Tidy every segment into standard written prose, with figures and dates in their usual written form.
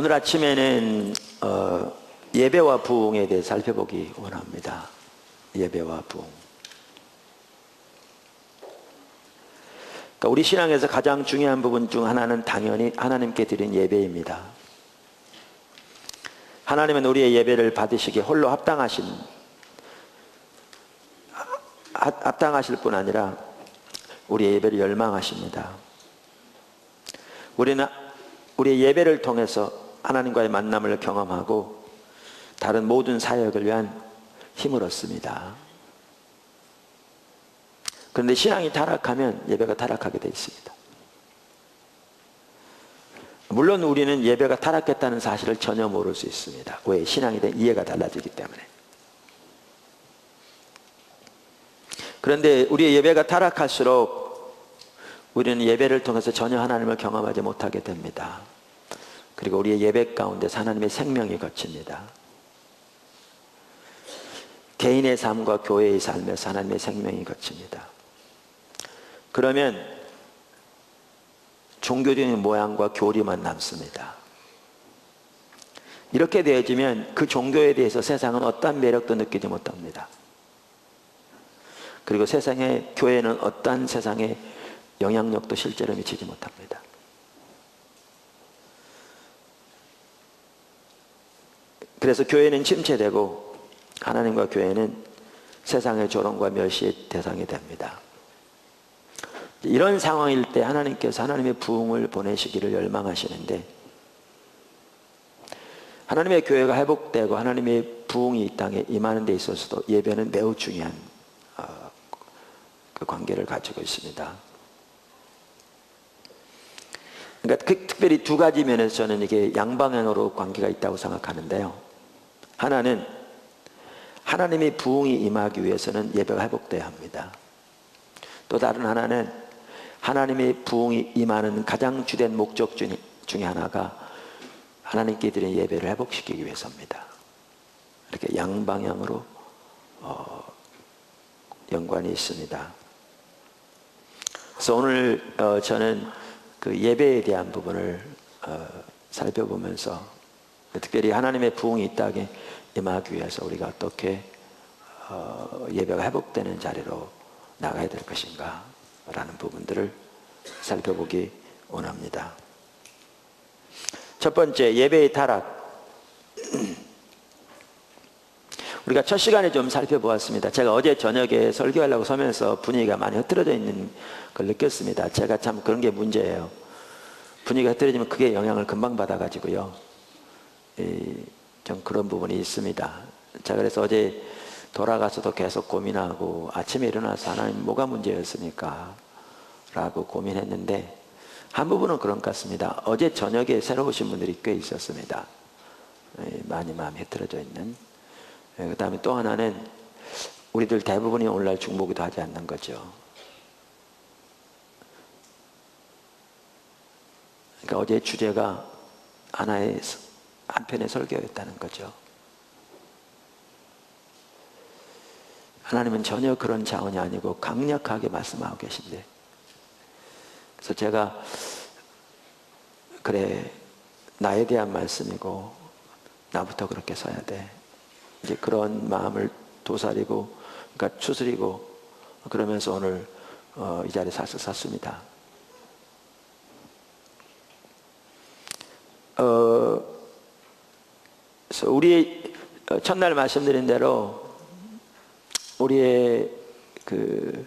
오늘 아침에는 예배와 부흥에 대해 살펴보기 원합니다. 예배와 부흥. 그러니까 우리 신앙에서 가장 중요한 부분 중 하나는 당연히 하나님께 드린 예배입니다. 하나님은 우리의 예배를 받으시기에 홀로 합당하실 뿐 아니라 우리의 예배를 열망하십니다. 우리는 우리의 예배를 통해서 하나님과의 만남을 경험하고 다른 모든 사역을 위한 힘을 얻습니다. 그런데 신앙이 타락하면 예배가 타락하게 되어 있습니다. 물론 우리는 예배가 타락했다는 사실을 전혀 모를 수 있습니다. 왜? 신앙에 대한 이해가 달라지기 때문에. 그런데 우리의 예배가 타락할수록 우리는 예배를 통해서 전혀 하나님을 경험하지 못하게 됩니다. 그리고 우리의 예배 가운데서 하나님의 생명이 거칩니다. 개인의 삶과 교회의 삶에서 하나님의 생명이 거칩니다. 그러면 종교적인 모양과 교리만 남습니다. 이렇게 되어지면 그 종교에 대해서 세상은 어떠한 매력도 느끼지 못합니다. 그리고 세상의 교회는 어떠한 세상의 영향력도 실제로 미치지 못합니다. 그래서 교회는 침체되고 하나님과 교회는 세상의 조롱과 멸시의 대상이 됩니다. 이런 상황일 때 하나님께서 하나님의 부흥을 보내시기를 열망하시는데, 하나님의 교회가 회복되고 하나님의 부흥이 이 땅에 임하는 데 있어서도 예배는 매우 중요한 그 관계를 가지고 있습니다. 그러니까 특별히 두 가지 면에서 저는 이게 양방향으로 관계가 있다고 생각하는데요. 하나는 하나님의 부흥이 임하기 위해서는 예배가 회복돼야 합니다. 또 다른 하나는 하나님의 부흥이 임하는 가장 주된 목적 중에 하나가 하나님께 드린 예배를 회복시키기 위해서입니다. 이렇게 양방향으로 연관이 있습니다. 그래서 오늘 저는 그 예배에 대한 부분을 살펴보면서 특별히 하나님의 부흥이 이 땅에 임하기 위해서 우리가 어떻게 예배가 회복되는 자리로 나가야 될 것인가 라는 부분들을 살펴보기 원합니다. 첫 번째, 예배의 타락. 우리가 첫 시간에 좀 살펴보았습니다. 제가 어제 저녁에 설교하려고 서면서 분위기가 많이 흐트러져 있는 걸 느꼈습니다. 제가 참 그런 게 문제예요. 분위기가 흐트러지면 그게 영향을 금방 받아가지고요. 좀 그런 부분이 있습니다. 자, 그래서 어제 돌아가서도 계속 고민하고 아침에 일어나서 하나님 뭐가 문제였습니까? 라고 고민했는데 한 부분은 그런 것 같습니다. 어제 저녁에 새로 오신 분들이 꽤 있었습니다. 많이 마음이 흐트러져 있는. 그 다음에 또 하나는 우리들 대부분이 오늘날 중보기도 하지 않는 거죠. 그러니까 어제 주제가 한편의 설교였다는 거죠. 하나님은 전혀 그런 자원이 아니고 강력하게 말씀하고 계신데, 그래서 제가 그래, 나에 대한 말씀이고 나부터 그렇게 서야 돼, 이제 그런 마음을 도사리고, 그러니까 추스리고 그러면서 오늘 이 자리에 섰습니다. 그래서 우리 첫날 말씀드린 대로 우리의 그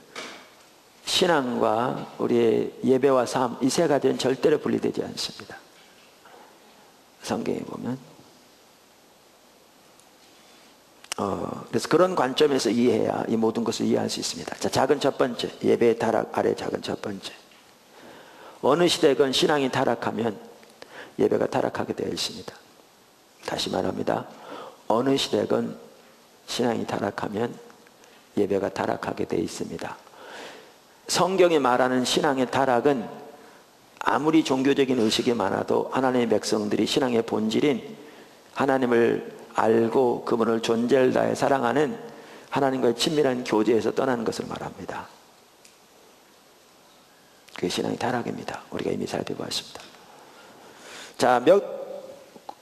신앙과 우리의 예배와 삶, 이 세 가지는 절대로 분리되지 않습니다. 성경에 보면 그래서 그런 관점에서 이해해야 이 모든 것을 이해할 수 있습니다. 자, 작은 첫 번째, 예배의 타락 아래 작은 첫 번째. 어느 시대건 신앙이 타락하면 예배가 타락하게 되어 있습니다. 다시 말합니다. 어느 시대건 신앙이 타락하면 예배가 타락하게 되어 있습니다. 성경이 말하는 신앙의 타락은 아무리 종교적인 의식이 많아도 하나님의 백성들이 신앙의 본질인 하나님을 알고 그분을 존재를 다해 사랑하는 하나님과의 친밀한 교제에서 떠나는 것을 말합니다. 그게 신앙의 타락입니다. 우리가 이미 살펴보았습니다. 자,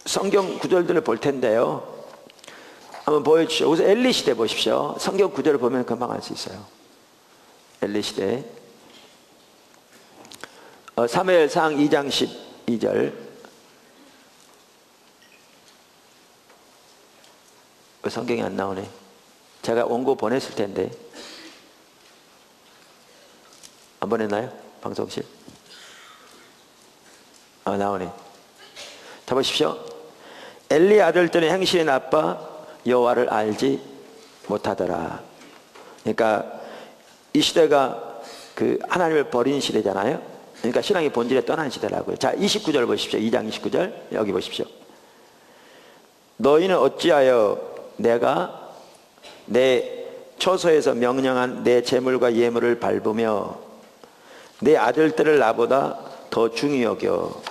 성경 구절들을 볼 텐데요. 한번 보여주시죠. 우선 엘리 시대 보십시오. 성경 구절을 보면 금방 알 수 있어요. 엘리 시대 사무엘상 2장 12절. 왜 성경이 안 나오네? 제가 원고 보냈을 텐데. 안 보냈나요? 방송실? 나오네. 자, 보십시오. 엘리 아들들은 행실이 나빠 여호와를 알지 못하더라. 그러니까 이 시대가 그 하나님을 버린 시대잖아요. 그러니까 신앙의 본질에 떠난 시대라고요. 자, 29절 보십시오. 2장 29절 여기 보십시오. 너희는 어찌하여 내가 내 처소에서 명령한 내 재물과 예물을 밟으며 내 아들들을 나보다 더 중히 여겨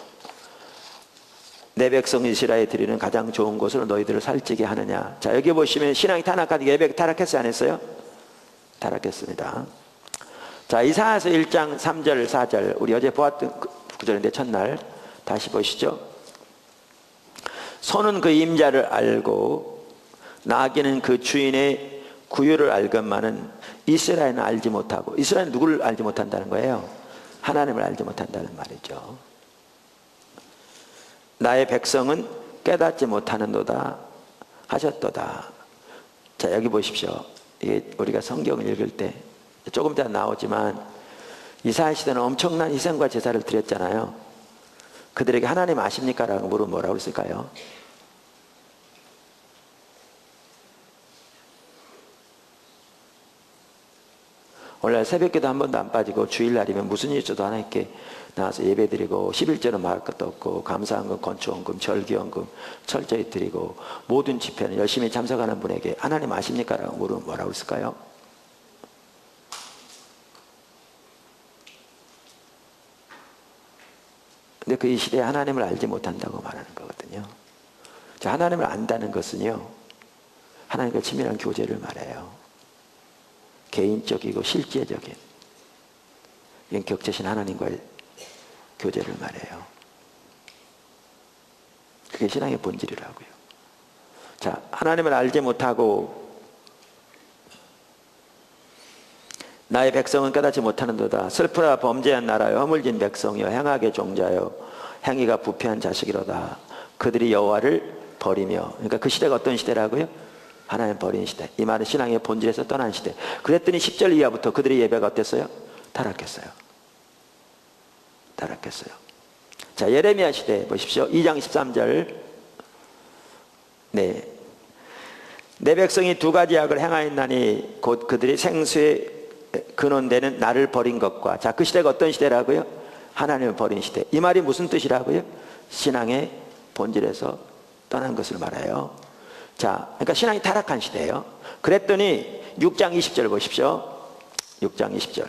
내 백성 이스라엘에 드리는 가장 좋은 곳으로 너희들을 살찌게 하느냐. 자, 여기 보시면 신앙이 타락하니 예배가 타락했어요, 안 했어요? 타락했습니다. 자, 이사야서 1장 3절 4절 우리 어제 보았던 구절인데 첫날 다시 보시죠. 소는 그 임자를 알고 나귀는 그 주인의 구유를 알건만은 이스라엘은 알지 못하고, 이스라엘은 누구를 알지 못한다는 거예요? 하나님을 알지 못한다는 말이죠. 나의 백성은 깨닫지 못하는도다 하셨도다. 자, 여기 보십시오. 이게 우리가 성경을 읽을 때 조금 전에 나오지만 이스라엘 시대는 엄청난 희생과 제사를 드렸잖아요. 그들에게 하나님 아십니까? 라고 물으면 뭐라고 했을까요? 오늘날 새벽기도 한 번도 안 빠지고 주일날이면 무슨 일 있어도 하나님께 나와서 예배드리고 11조는 말할 것도 없고 감사한금, 건축원금, 절기원금 철저히 드리고 모든 집회는 열심히 참석하는 분에게 하나님 아십니까? 라고 물으면 뭐라고 했을까요? 근데 그 이 시대에 하나님을 알지 못한다고 말하는 거거든요. 자, 하나님을 안다는 것은요, 하나님과 친밀한 교제를 말해요. 개인적이고 실제적인 격제신 하나님과의 교제를 말해요. 그게 신앙의 본질이라고요. 자, 하나님을 알지 못하고 나의 백성은 깨닫지 못하는도다. 슬프라 범죄한 나라여 허물진 백성이여 행악의 종자여 행위가 부패한 자식이로다. 그들이 여호와를 버리며, 그러니까 그 시대가 어떤 시대라고요? 하나님 버린 시대. 이 말은 신앙의 본질에서 떠난 시대. 그랬더니 10절 이하부터 그들의 예배가 어땠어요? 타락했어요. 타락했어요. 자, 예레미야 시대 보십시오. 2장 13절. 네. 내 백성이 두 가지 악을 행하였나니 곧 그들이 생수의 근원되는 나를 버린 것과. 자, 그 시대가 어떤 시대라고요? 하나님을 버린 시대. 이 말이 무슨 뜻이라고요? 신앙의 본질에서 떠난 것을 말해요. 자, 그러니까 신앙이 타락한 시대예요. 그랬더니 6장 20절 보십시오. 6장 20절.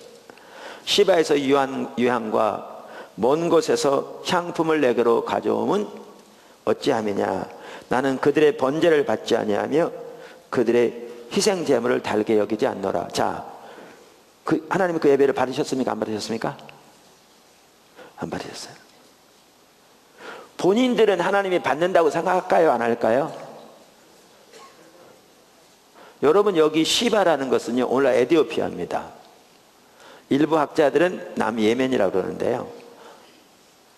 시바에서 유향과 먼 곳에서 향품을 내게로 가져오면 어찌함이냐. 나는 그들의 번제를 받지 아니하며 그들의 희생 제물을 달게 여기지 않노라. 자, 하나님이 그 예배를 받으셨습니까? 안 받으셨습니까? 안 받으셨어요. 본인들은 하나님이 받는다고 생각할까요? 안 할까요? 여러분, 여기 시바라는 것은요, 오늘날 에티오피아입니다. 일부 학자들은 남예멘이라고 그러는데요,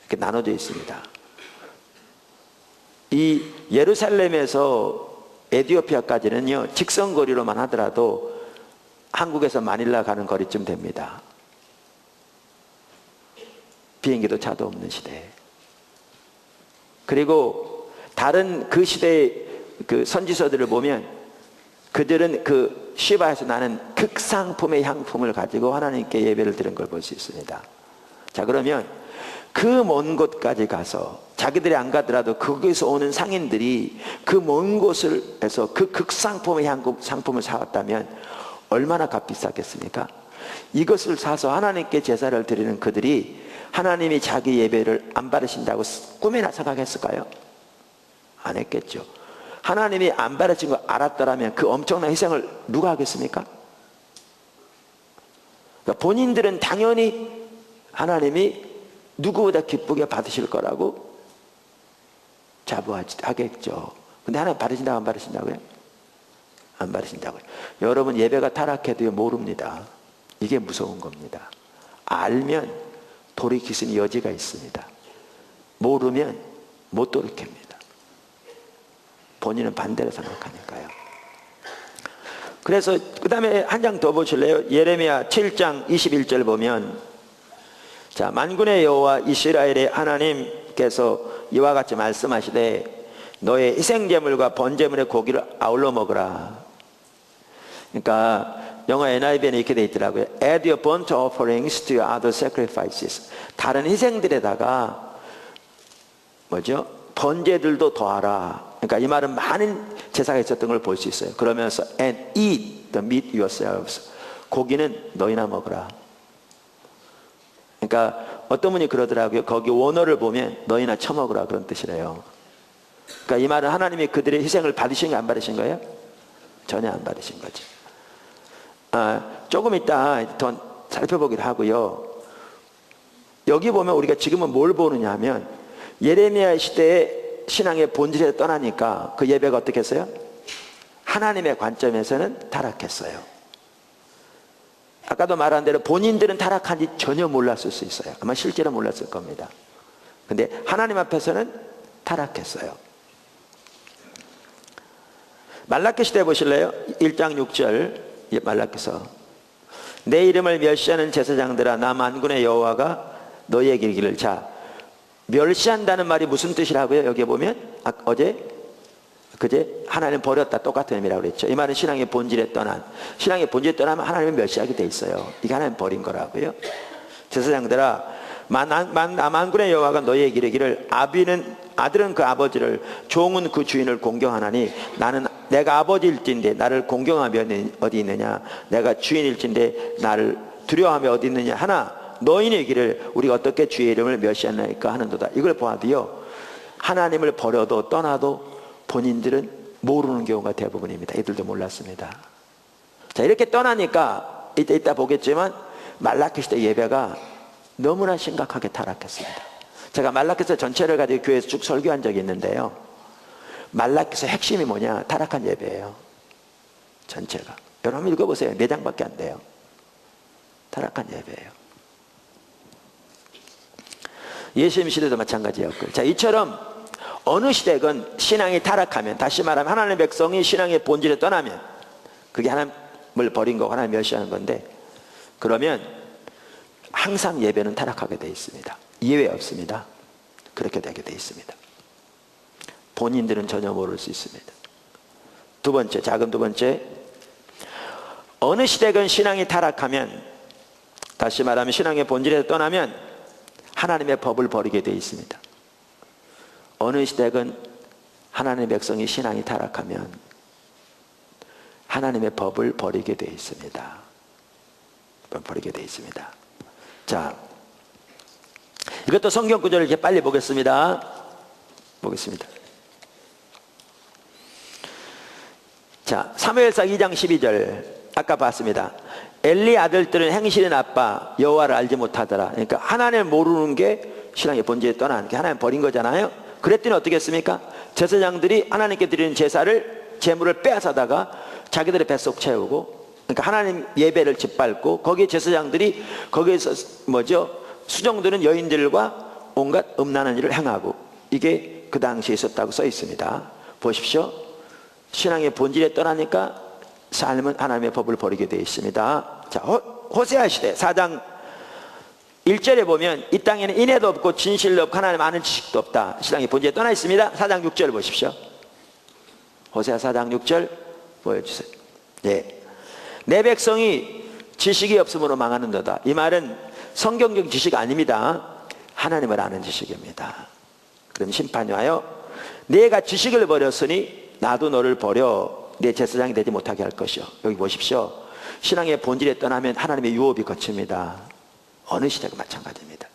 이렇게 나눠져 있습니다. 이 예루살렘에서 에티오피아까지는요, 직선거리로만 하더라도 한국에서 마닐라 가는 거리쯤 됩니다. 비행기도 차도 없는 시대. 그리고 다른 그 시대의 그 선지서들을 보면 그들은 그 시바에서 나는 극상품의 향품을 가지고 하나님께 예배를 드린 걸 볼 수 있습니다. 자, 그러면 그 먼 곳까지 가서 자기들이 안 가더라도 거기서 오는 상인들이 그 먼 곳에서 그 극상품의 상품을 사왔다면 얼마나 값비쌌겠습니까? 이것을 사서 하나님께 제사를 드리는 그들이 하나님이 자기 예배를 안 받으신다고 꿈에나 생각했을까요? 안 했겠죠. 하나님이 안 받으신 걸 알았더라면 그 엄청난 희생을 누가 하겠습니까? 그러니까 본인들은 당연히 하나님이 누구보다 기쁘게 받으실 거라고 자부하겠죠. 근데 하나님 바르신다고 안 바르신다고요? 안 바르신다고요. 여러분 예배가 타락해도 모릅니다. 이게 무서운 겁니다. 알면 돌이킬 수 있는 여지가 있습니다. 모르면 못 돌이킵니다. 본인은 반대로 생각하니까요. 그래서 그 다음에 한 장 더 보실래요? 예레미야 7장 21절 보면, 자, 만군의 여호와 이스라엘의 하나님께서 이와 같이 말씀하시되 너의 희생제물과 번제물의 고기를 아울러 먹으라. 그러니까 영어 NIV에는 이렇게 돼 있더라고요. Add your burnt offerings to your other sacrifices. 다른 희생들에다가 뭐죠? 번제들도 더하라. 그러니까 이 말은 많은 제사가 있었던 걸 볼 수 있어요. 그러면서 and eat the meat yourselves. 고기는 너희나 먹으라. 그러니까 어떤 분이 그러더라고요. 거기 원어를 보면 너희나 처먹으라 그런 뜻이래요. 그러니까 이 말은 하나님이 그들의 희생을 받으신 거 안 받으신 거예요? 전혀 안 받으신 거죠. 조금 이따 더 살펴보기로 하고요. 여기 보면 우리가 지금은 뭘 보느냐 하면 예레미야 시대에 신앙의 본질에서 떠나니까 그 예배가 어떻게 했어요? 하나님의 관점에서는 타락했어요. 아까도 말한 대로 본인들은 타락한지 전혀 몰랐을 수 있어요. 아마 실제로 몰랐을 겁니다. 근데 하나님 앞에서는 타락했어요. 말라기 시대 보실래요? 1장 6절 말라기서 내 이름을 멸시하는 제사장들아 나 만군의 여호와가 너희에게 이르기를. 자, 멸시한다는 말이 무슨 뜻이라고요? 여기 보면 그제 하나님 버렸다 똑같은 의미라고 그랬죠. 이 말은 신앙의 본질에 떠난, 신앙의 본질에 떠나면 하나님을 멸시하게 돼 있어요. 이게 하나님 버린 거라고요. 제사장들아 만군의 여호와가 너희에게 이르기를 아들은 그 아버지를 종은 그 주인을 공경하나니 나는 내가 아버지일진데 나를 공경하며 어디 있느냐, 내가 주인일진데 나를 두려워하며 어디 있느냐 하나 너희는 이기를 우리가 어떻게 주의 이름을 멸시하나이까 하는도다. 이걸 보아도요, 하나님을 버려도 떠나도 본인들은 모르는 경우가 대부분입니다. 이들도 몰랐습니다. 자, 이렇게 떠나니까 이따 보겠지만 말라기 시대 예배가 너무나 심각하게 타락했습니다. 제가 말라기서 전체를 가지고 교회에서 쭉 설교한 적이 있는데요, 말라기서 핵심이 뭐냐? 타락한 예배예요. 전체가. 여러분 읽어보세요. 4장밖에 안 돼요. 타락한 예배예요. 예수님 시대도 마찬가지였고요. 자, 이처럼 어느 시대건 신앙이 타락하면, 다시 말하면 하나님의 백성이 신앙의 본질에 떠나면 그게 하나님을 버린 거고 하나님 멸시하는 건데, 그러면 항상 예배는 타락하게 되어 있습니다. 예외 없습니다. 그렇게 되게 되어 있습니다. 본인들은 전혀 모를 수 있습니다. 두 번째, 작은 두 번째, 어느 시대건 신앙이 타락하면, 다시 말하면 신앙의 본질에서 떠나면 하나님의 법을 버리게 되어 있습니다. 어느 시대건 하나님의 백성이 신앙이 타락하면 하나님의 법을 버리게 되어 있습니다. 버리게 되어 있습니다. 자, 이것도 성경 구절을 이렇게 빨리 보겠습니다. 자, 사무엘상 2장 12절 아까 봤습니다. 엘리 아들들은 행실이 나빠 여호와를 알지 못하더라. 그러니까 하나님을 모르는 게 신앙의 본질에 떠난 게 하나님 버린 거잖아요. 그랬더니 어떻게 했습니까? 제사장들이 하나님께 드리는 제물을 빼앗아다가 자기들의 뱃속 채우고, 그러니까 하나님 예배를 짓밟고, 거기에 제사장들이 거기에서 수종드는 여인들과 온갖 음란한 일을 행하고, 이게 그 당시에 있었다고 써 있습니다. 보십시오. 신앙의 본질에 떠나니까 삶은 하나님의 법을 버리게 되어 있습니다. 자, 호세아 시대 4장 1절에 보면 이 땅에는 인애도 없고 진실도 없고 하나님 아는 지식도 없다. 신앙의 본질에 떠나 있습니다. 4장 6절 보십시오. 호세아 4장 6절 보여주세요. 네. 내 백성이 지식이 없음으로 망하는도다. 이 말은 성경적 지식 아닙니다. 하나님을 아는 지식입니다. 그럼 심판이 와요. 내가 지식을 버렸으니 나도 너를 버려 내 제사장이 되지 못하게 할 것이요. 여기 보십시오. 신앙의 본질에 떠나면 하나님의 유업이 거칩니다. 어느 시대가 마찬가지입니다.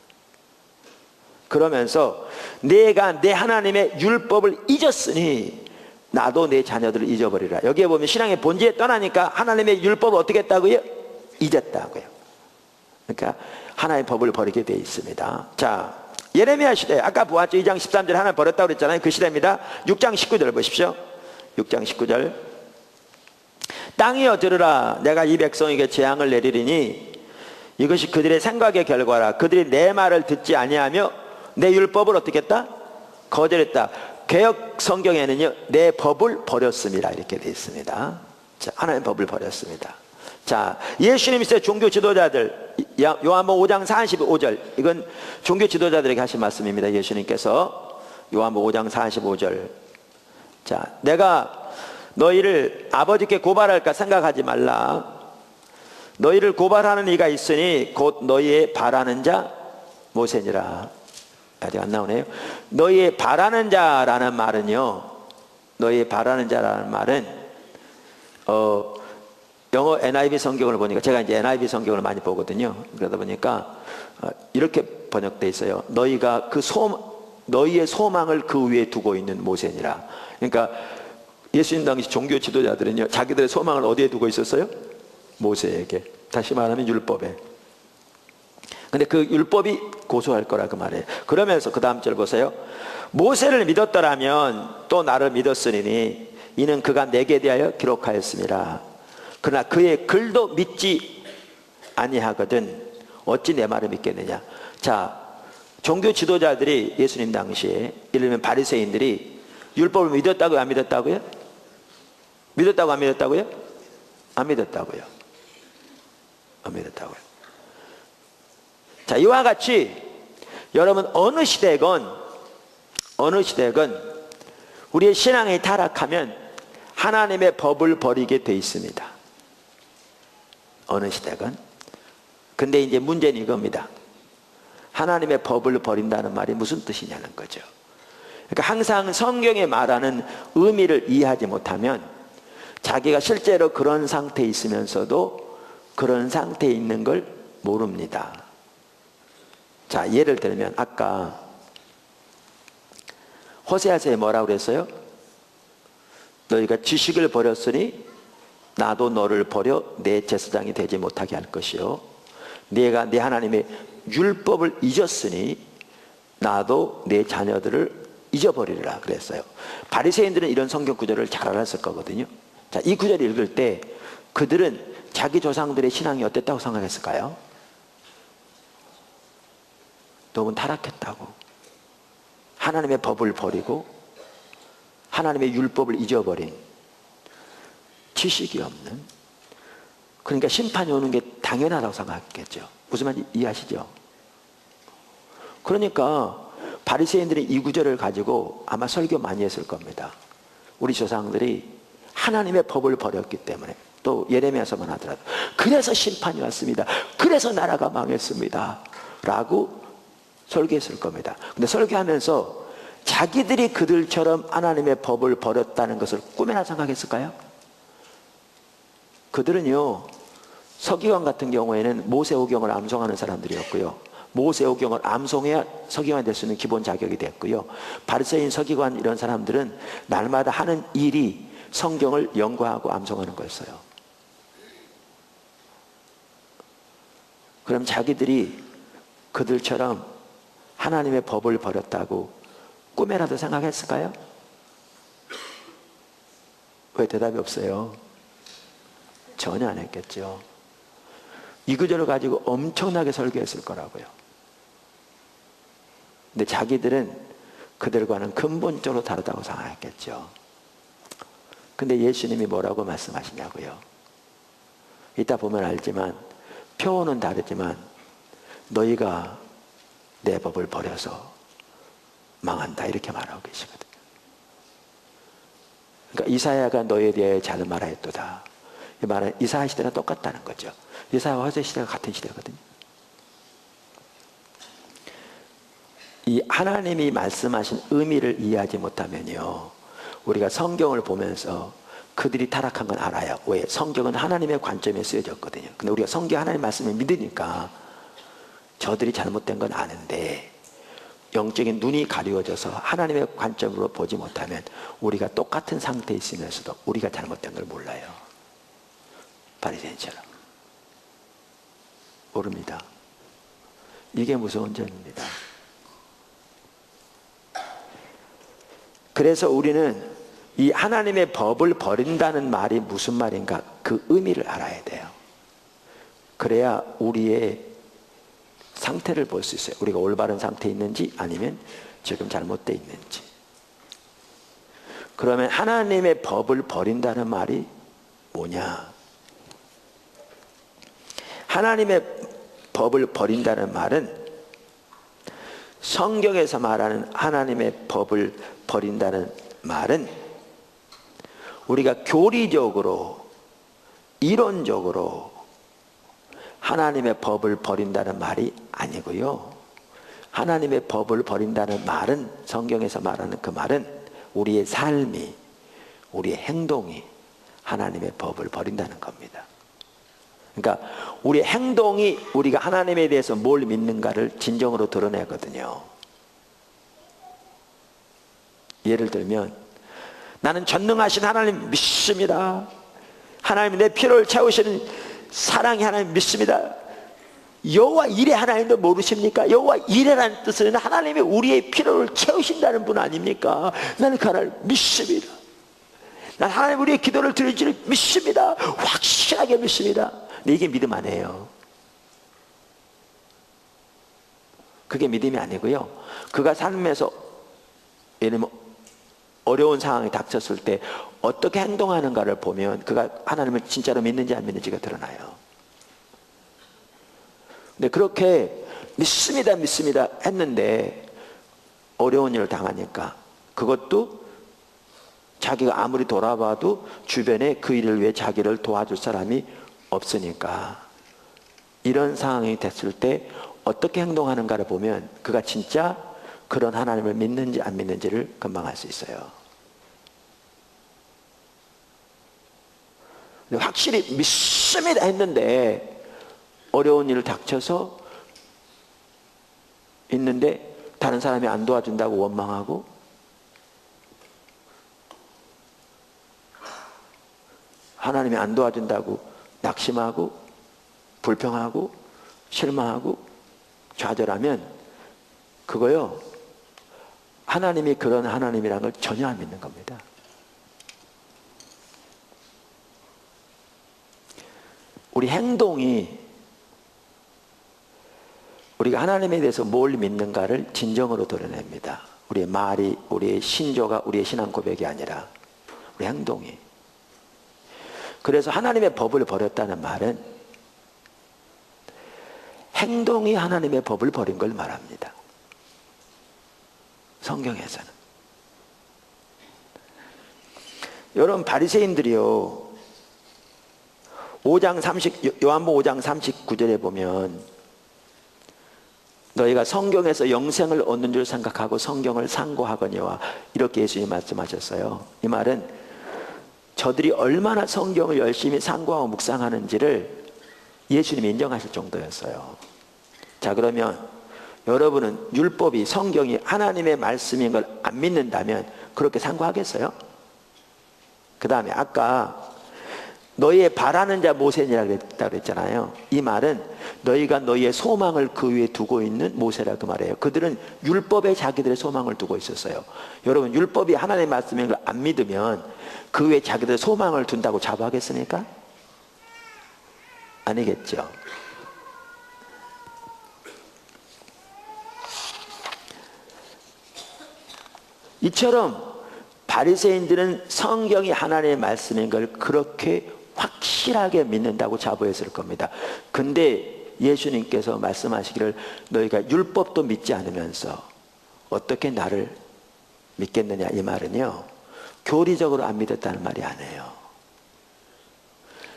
그러면서 내가 내 하나님의 율법을 잊었으니 나도 내 자녀들을 잊어버리라. 여기에 보면 신앙의 본질에 떠나니까 하나님의 율법을 어떻게 했다고요? 잊었다고요. 그러니까 하나님의 법을 버리게 되어 있습니다. 자, 예레미야 시대, 아까 보았죠? 2장 13절 하나님 버렸다고 그랬잖아요. 그 시대입니다. 6장 19절 보십시오. 6장 19절. 땅이여 들으라. 내가 이 백성에게 재앙을 내리리니 이것이 그들의 생각의 결과라. 그들이 내 말을 듣지 아니하며 내 율법을 어떻게 했다? 거절했다. 개역 성경에는요, 내 법을 버렸습니다 이렇게 되어 있습니다. 자, 하나님의 법을 버렸습니다. 자, 예수님 시대 종교 지도자들, 요한복음 5장 45절, 이건 종교 지도자들에게 하신 말씀입니다. 예수님께서 요한복음 5장 45절. 자, 내가 너희를 아버지께 고발할까 생각하지 말라. 너희를 고발하는 이가 있으니 곧 너희의 바라는 자 모세니라. 아직 안 나오네요. 너희의 바라는 자라는 말은요, 너희의 바라는 자라는 말은 영어 NIV 성경을 보니까, 제가 이제 NIV 성경을 많이 보거든요. 그러다 보니까 이렇게 번역되어 있어요. 너희가 너희의 소망을 그 위에 두고 있는 모세니라. 그러니까 예수님 당시 종교 지도자들은요, 자기들의 소망을 어디에 두고 있었어요? 모세에게. 다시 말하면 율법에. 근데 그 율법이 고소할 거라 그 말이에요. 그러면서 그 다음 절 보세요. 모세를 믿었더라면 또 나를 믿었으리니 이는 그가 내게 대하여 기록하였습니다. 그러나 그의 글도 믿지 아니하거든 어찌 내 말을 믿겠느냐. 자, 종교 지도자들이 예수님 당시에, 예를 들면 바리새인들이 율법을 믿었다고요, 안 믿었다고요? 믿었다고 안 믿었다고요? 안 믿었다고요. 안 믿었다고요. 자, 이와 같이 여러분 어느 시대건 우리의 신앙이 타락하면 하나님의 법을 버리게 돼 있습니다. 어느 시대건. 근데 이제 문제는 이겁니다. 하나님의 법을 버린다는 말이 무슨 뜻이냐는 거죠. 그러니까 항상 성경에 말하는 의미를 이해하지 못하면 자기가 실제로 그런 상태에 있으면서도 그런 상태에 있는 걸 모릅니다. 자, 예를 들면 아까 호세아서에 뭐라고 그랬어요? 너희가 지식을 버렸으니 나도 너를 버려 내 제사장이 되지 못하게 할 것이요, 네가 내 하나님의 율법을 잊었으니 나도 내 자녀들을 잊어버리리라 그랬어요. 바리새인들은 이런 성경 구절을 잘 알았을 거거든요. 자, 이 구절을 읽을 때 그들은 자기 조상들의 신앙이 어땠다고 생각했을까요? 너무 타락했다고. 하나님의 법을 버리고 하나님의 율법을 잊어버린, 지식이 없는, 그러니까 심판이 오는 게 당연하다고 생각했겠죠. 무슨 말인지 이해하시죠? 그러니까 바리새인들이 이 구절을 가지고 아마 설교 많이 했을 겁니다. 우리 조상들이 하나님의 법을 버렸기 때문에, 또 예레미야서만 하더라도 그래서 심판이 왔습니다, 그래서 나라가 망했습니다 라고 설교했을 겁니다. 근데 설교하면서 자기들이 그들처럼 하나님의 법을 버렸다는 것을 꿈에나 생각했을까요? 그들은요, 서기관 같은 경우에는 모세오경을 암송하는 사람들이었고요, 모세오경을 암송해야 서기관이 될 수 있는 기본 자격이 됐고요, 바리새인, 서기관 이런 사람들은 날마다 하는 일이 성경을 연구하고 암송하는 거였어요. 그럼 자기들이 그들처럼 하나님의 법을 버렸다고 꿈에라도 생각했을까요? 왜 대답이 없어요? 전혀 안 했겠죠. 이 구절을 가지고 엄청나게 설교했을 거라고요. 근데 자기들은 그들과는 근본적으로 다르다고 생각했겠죠. 근데 예수님이 뭐라고 말씀하시냐고요. 이따 보면 알지만 표현은 다르지만 너희가 내 법을 버려서 망한다 이렇게 말하고 계시거든요. 그러니까 이사야가 너희에 대해 잘 말하였도다. 이 말은 이사야 시대랑 똑같다는 거죠. 이사야와 호세 시대가 같은 시대거든요. 이 하나님이 말씀하신 의미를 이해하지 못하면요, 우리가 성경을 보면서 그들이 타락한 건 알아요. 왜? 성경은 하나님의 관점에 쓰여졌거든요. 근데 우리가 성경 하나님 말씀을 믿으니까 저들이 잘못된 건 아는데 영적인 눈이 가리워져서 하나님의 관점으로 보지 못하면 우리가 똑같은 상태에 있으면서도 우리가 잘못된 걸 몰라요. 바리새인처럼 모릅니다. 이게 무서운 점입니다. 그래서 우리는 이 하나님의 법을 버린다는 말이 무슨 말인가, 그 의미를 알아야 돼요. 그래야 우리의 상태를 볼 수 있어요. 우리가 올바른 상태에 있는지 아니면 지금 잘못되어 있는지. 그러면 하나님의 법을 버린다는 말이 뭐냐? 하나님의 법을 버린다는 말은 성경에서 말하는 하나님의 법을 버린다는 말은 우리가 교리적으로 이론적으로 하나님의 법을 버린다는 말이 아니고요. 하나님의 법을 버린다는 말은, 성경에서 말하는 그 말은 우리의 삶이, 우리의 행동이 하나님의 법을 버린다는 겁니다. 그러니까 우리의 행동이 우리가 하나님에 대해서 뭘 믿는가를 진정으로 드러내거든요. 예를 들면 나는 전능하신 하나님 믿습니다. 하나님이 내 필요를 채우시는 사랑의 하나님 믿습니다. 여호와 이레 하나님도 모르십니까? 여호와 이레라는 뜻은 하나님이 우리의 필요를 채우신다는 분 아닙니까? 나는 그 하나님을 믿습니다. 난 하나님 우리의 기도를 들을 줄 믿습니다. 확실하게 믿습니다. 근데 이게 믿음 아니에요. 그게 믿음이 아니고요. 그가 삶에서 예를 들면 어려운 상황이 닥쳤을 때 어떻게 행동하는가를 보면 그가 하나님을 진짜로 믿는지 안 믿는지가 드러나요. 근데 그렇게 믿습니다 믿습니다 했는데 어려운 일을 당하니까, 그것도 자기가 아무리 돌아봐도 주변에 그 일을 위해 자기를 도와줄 사람이 없으니까, 이런 상황이 됐을 때 어떻게 행동하는가를 보면 그가 진짜 그런 하나님을 믿는지 안 믿는지를 금방 알 수 있어요. 확실히 믿습니다 했는데 어려운 일을 닥쳐서 있는데 다른 사람이 안 도와준다고 원망하고, 하나님이 안 도와준다고 낙심하고 불평하고 실망하고 좌절하면 그거요, 하나님이 그런 하나님이라는 걸 전혀 안 믿는 겁니다. 우리 행동이 우리가 하나님에 대해서 뭘 믿는가를 진정으로 드러냅니다. 우리의 말이, 우리의 신조가 우리의 신앙 고백이 아니라 우리 행동이. 그래서 하나님의 법을 버렸다는 말은 행동이 하나님의 법을 버린 걸 말합니다. 성경에서는. 여러분, 바리새인들이요, 요한복음 5장 39절에 보면 너희가 성경에서 영생을 얻는 줄 생각하고 성경을 상고하거니와, 이렇게 예수님이 말씀하셨어요. 이 말은 저들이 얼마나 성경을 열심히 상고하고 묵상하는지를 예수님이 인정하실 정도였어요. 자, 그러면 여러분은 율법이, 성경이 하나님의 말씀인 걸 안 믿는다면 그렇게 상고하겠어요? 그 다음에 아까 너희의 바라는 자 모세니라고 그랬잖아요. 이 말은 너희가 너희의 소망을 그 위에 두고 있는 모세라, 그 말이에요. 그들은 율법에 자기들의 소망을 두고 있었어요. 여러분, 율법이 하나님의 말씀인 걸 안 믿으면 그 위에 자기들의 소망을 둔다고 자부하겠습니까? 아니겠죠. 이처럼 바리새인들은 성경이 하나님의 말씀인 걸 그렇게 확실하게 믿는다고 자부했을 겁니다. 근데 예수님께서 말씀하시기를 너희가 율법도 믿지 않으면서 어떻게 나를 믿겠느냐, 이 말은요, 교리적으로 안 믿었다는 말이 아니에요.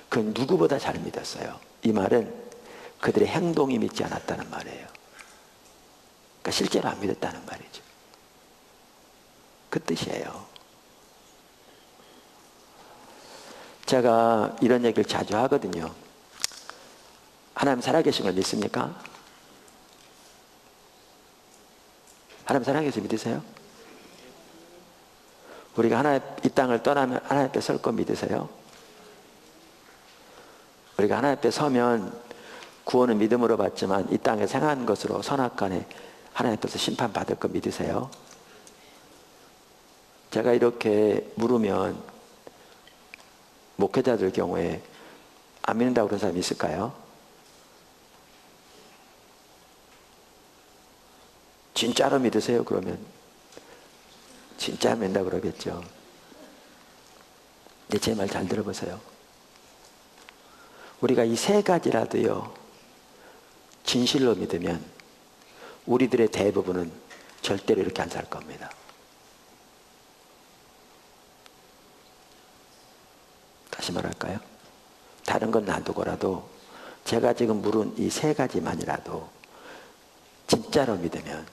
그 누구보다 잘 믿었어요. 이 말은 그들의 행동이 믿지 않았다는 말이에요. 그러니까 실제로 안 믿었다는 말이죠. 그 뜻이에요. 제가 이런 얘기를 자주 하거든요. 하나님 살아계신 걸 믿습니까? 하나님 살아계신 믿으세요? 우리가 하나님 이 땅을 떠나면 하나님 앞에 설 거 믿으세요? 우리가 하나님 앞에 서면 구원은 믿음으로 받지만 이 땅에 생한 것으로 선악간에 하나님 앞에서 심판받을 거 믿으세요? 제가 이렇게 물으면 목회자들 경우에 안 믿는다고 그런 사람이 있을까요? 진짜로 믿으세요? 그러면 진짜 믿는다고 그러겠죠. 근데 제 말 잘 들어보세요. 우리가 이 세 가지라도요 진실로 믿으면 우리들의 대부분은 절대로 이렇게 안 살 겁니다. 다시 말할까요? 다른 건 놔두고라도 제가 지금 물은 이 세 가지만이라도 진짜로 믿으면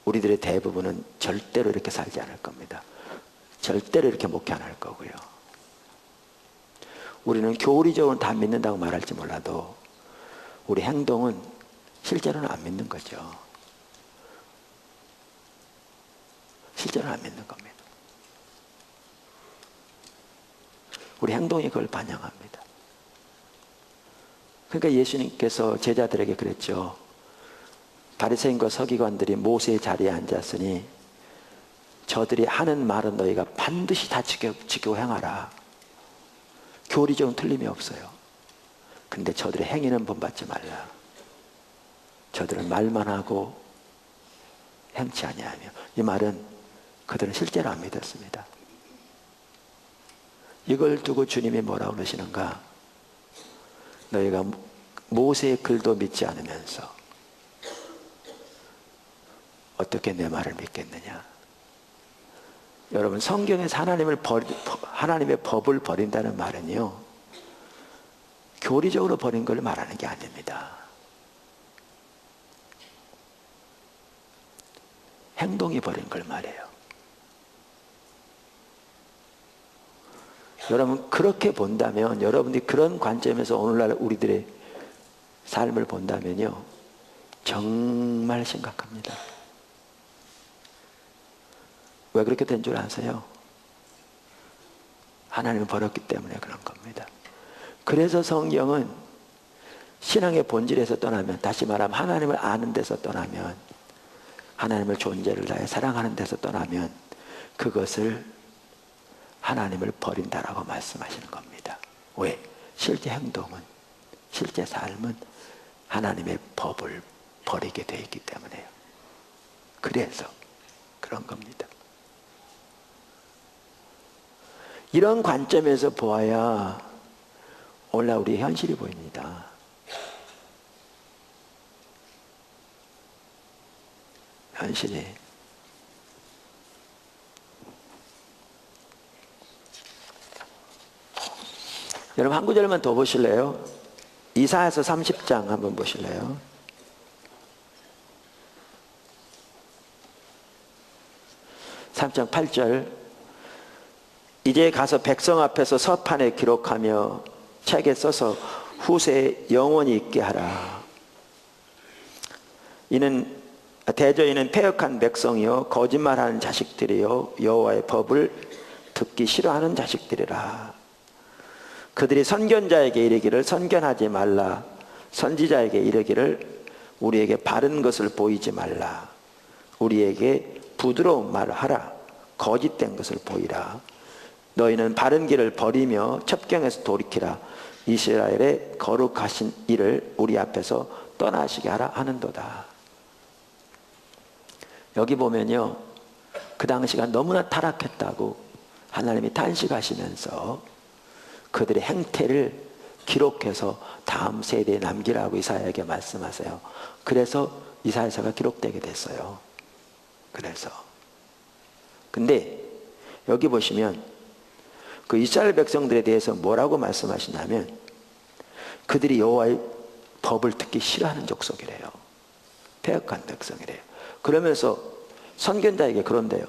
우리들의 대부분은 절대로 이렇게 살지 않을 겁니다. 절대로 이렇게 목회 안 할 거고요. 우리는 교리적으로 다 믿는다고 말할지 몰라도 우리 행동은 실제로는 안 믿는 거죠. 실제로는 안 믿는 겁니다. 우리 행동이 그걸 반영합니다. 그러니까 예수님께서 제자들에게 그랬죠. 바리새인과 서기관들이 모세의 자리에 앉았으니 저들이 하는 말은 너희가 반드시 다 지키고 행하라. 교리적으로 틀림이 없어요. 근데 저들의 행위는 본받지 말라. 저들은 말만 하고 행치 아니하며. 이 말은 그들은 실제로 안 믿었습니다. 이걸 두고 주님이 뭐라고 그러시는가? 너희가 모세의 글도 믿지 않으면서 어떻게 내 말을 믿겠느냐? 여러분, 성경에서 하나님의 법을 버린다는 말은요 교리적으로 버린 걸 말하는 게 아닙니다. 행동이 버린 걸 말해요. 여러분, 그렇게 본다면, 여러분들이 그런 관점에서 오늘날 우리들의 삶을 본다면요 정말 심각합니다. 왜 그렇게 된 줄 아세요? 하나님을 버렸기 때문에 그런 겁니다. 그래서 성경은 신앙의 본질에서 떠나면, 다시 말하면 하나님을 아는 데서 떠나면, 하나님을 존재를 다해 사랑하는 데서 떠나면 그것을 하나님을 버린다라고 말씀하시는 겁니다. 왜? 실제 행동은, 실제 삶은 하나님의 법을 버리게 되어 있기 때문에요. 그래서 그런 겁니다. 이런 관점에서 보아야 오늘날 우리의 현실이 보입니다. 현실이. 여러분, 한 구절만 더 보실래요? 이사야서 30장 한번 보실래요? (3장 8절) 이제 가서 백성 앞에서 서판에 기록하며 책에 써서 후세에 영원히 있게 하라. 대저인은 패역한 백성이요 거짓말하는 자식들이요 여호와의 법을 듣기 싫어하는 자식들이라. 그들이 선견자에게 이르기를 선견하지 말라. 선지자에게 이르기를 우리에게 바른 것을 보이지 말라. 우리에게 부드러운 말을 하라. 거짓된 것을 보이라. 너희는 바른 길을 버리며 첩경에서 돌이키라. 이스라엘의 거룩하신 일을 우리 앞에서 떠나시게 하라 하는도다. 여기 보면요 그 당시가 너무나 타락했다고 하나님이 탄식하시면서 그들의 행태를 기록해서 다음 세대에 남기라고 이사야에게 말씀하세요. 그래서 이사야서가 기록되게 됐어요. 그래서 근데 여기 보시면 그 이스라엘 백성들에 대해서 뭐라고 말씀하시냐면 그들이 여호와의 법을 듣기 싫어하는 족속이래요. 패역한 백성이래요. 그러면서 선견자에게 그런데요.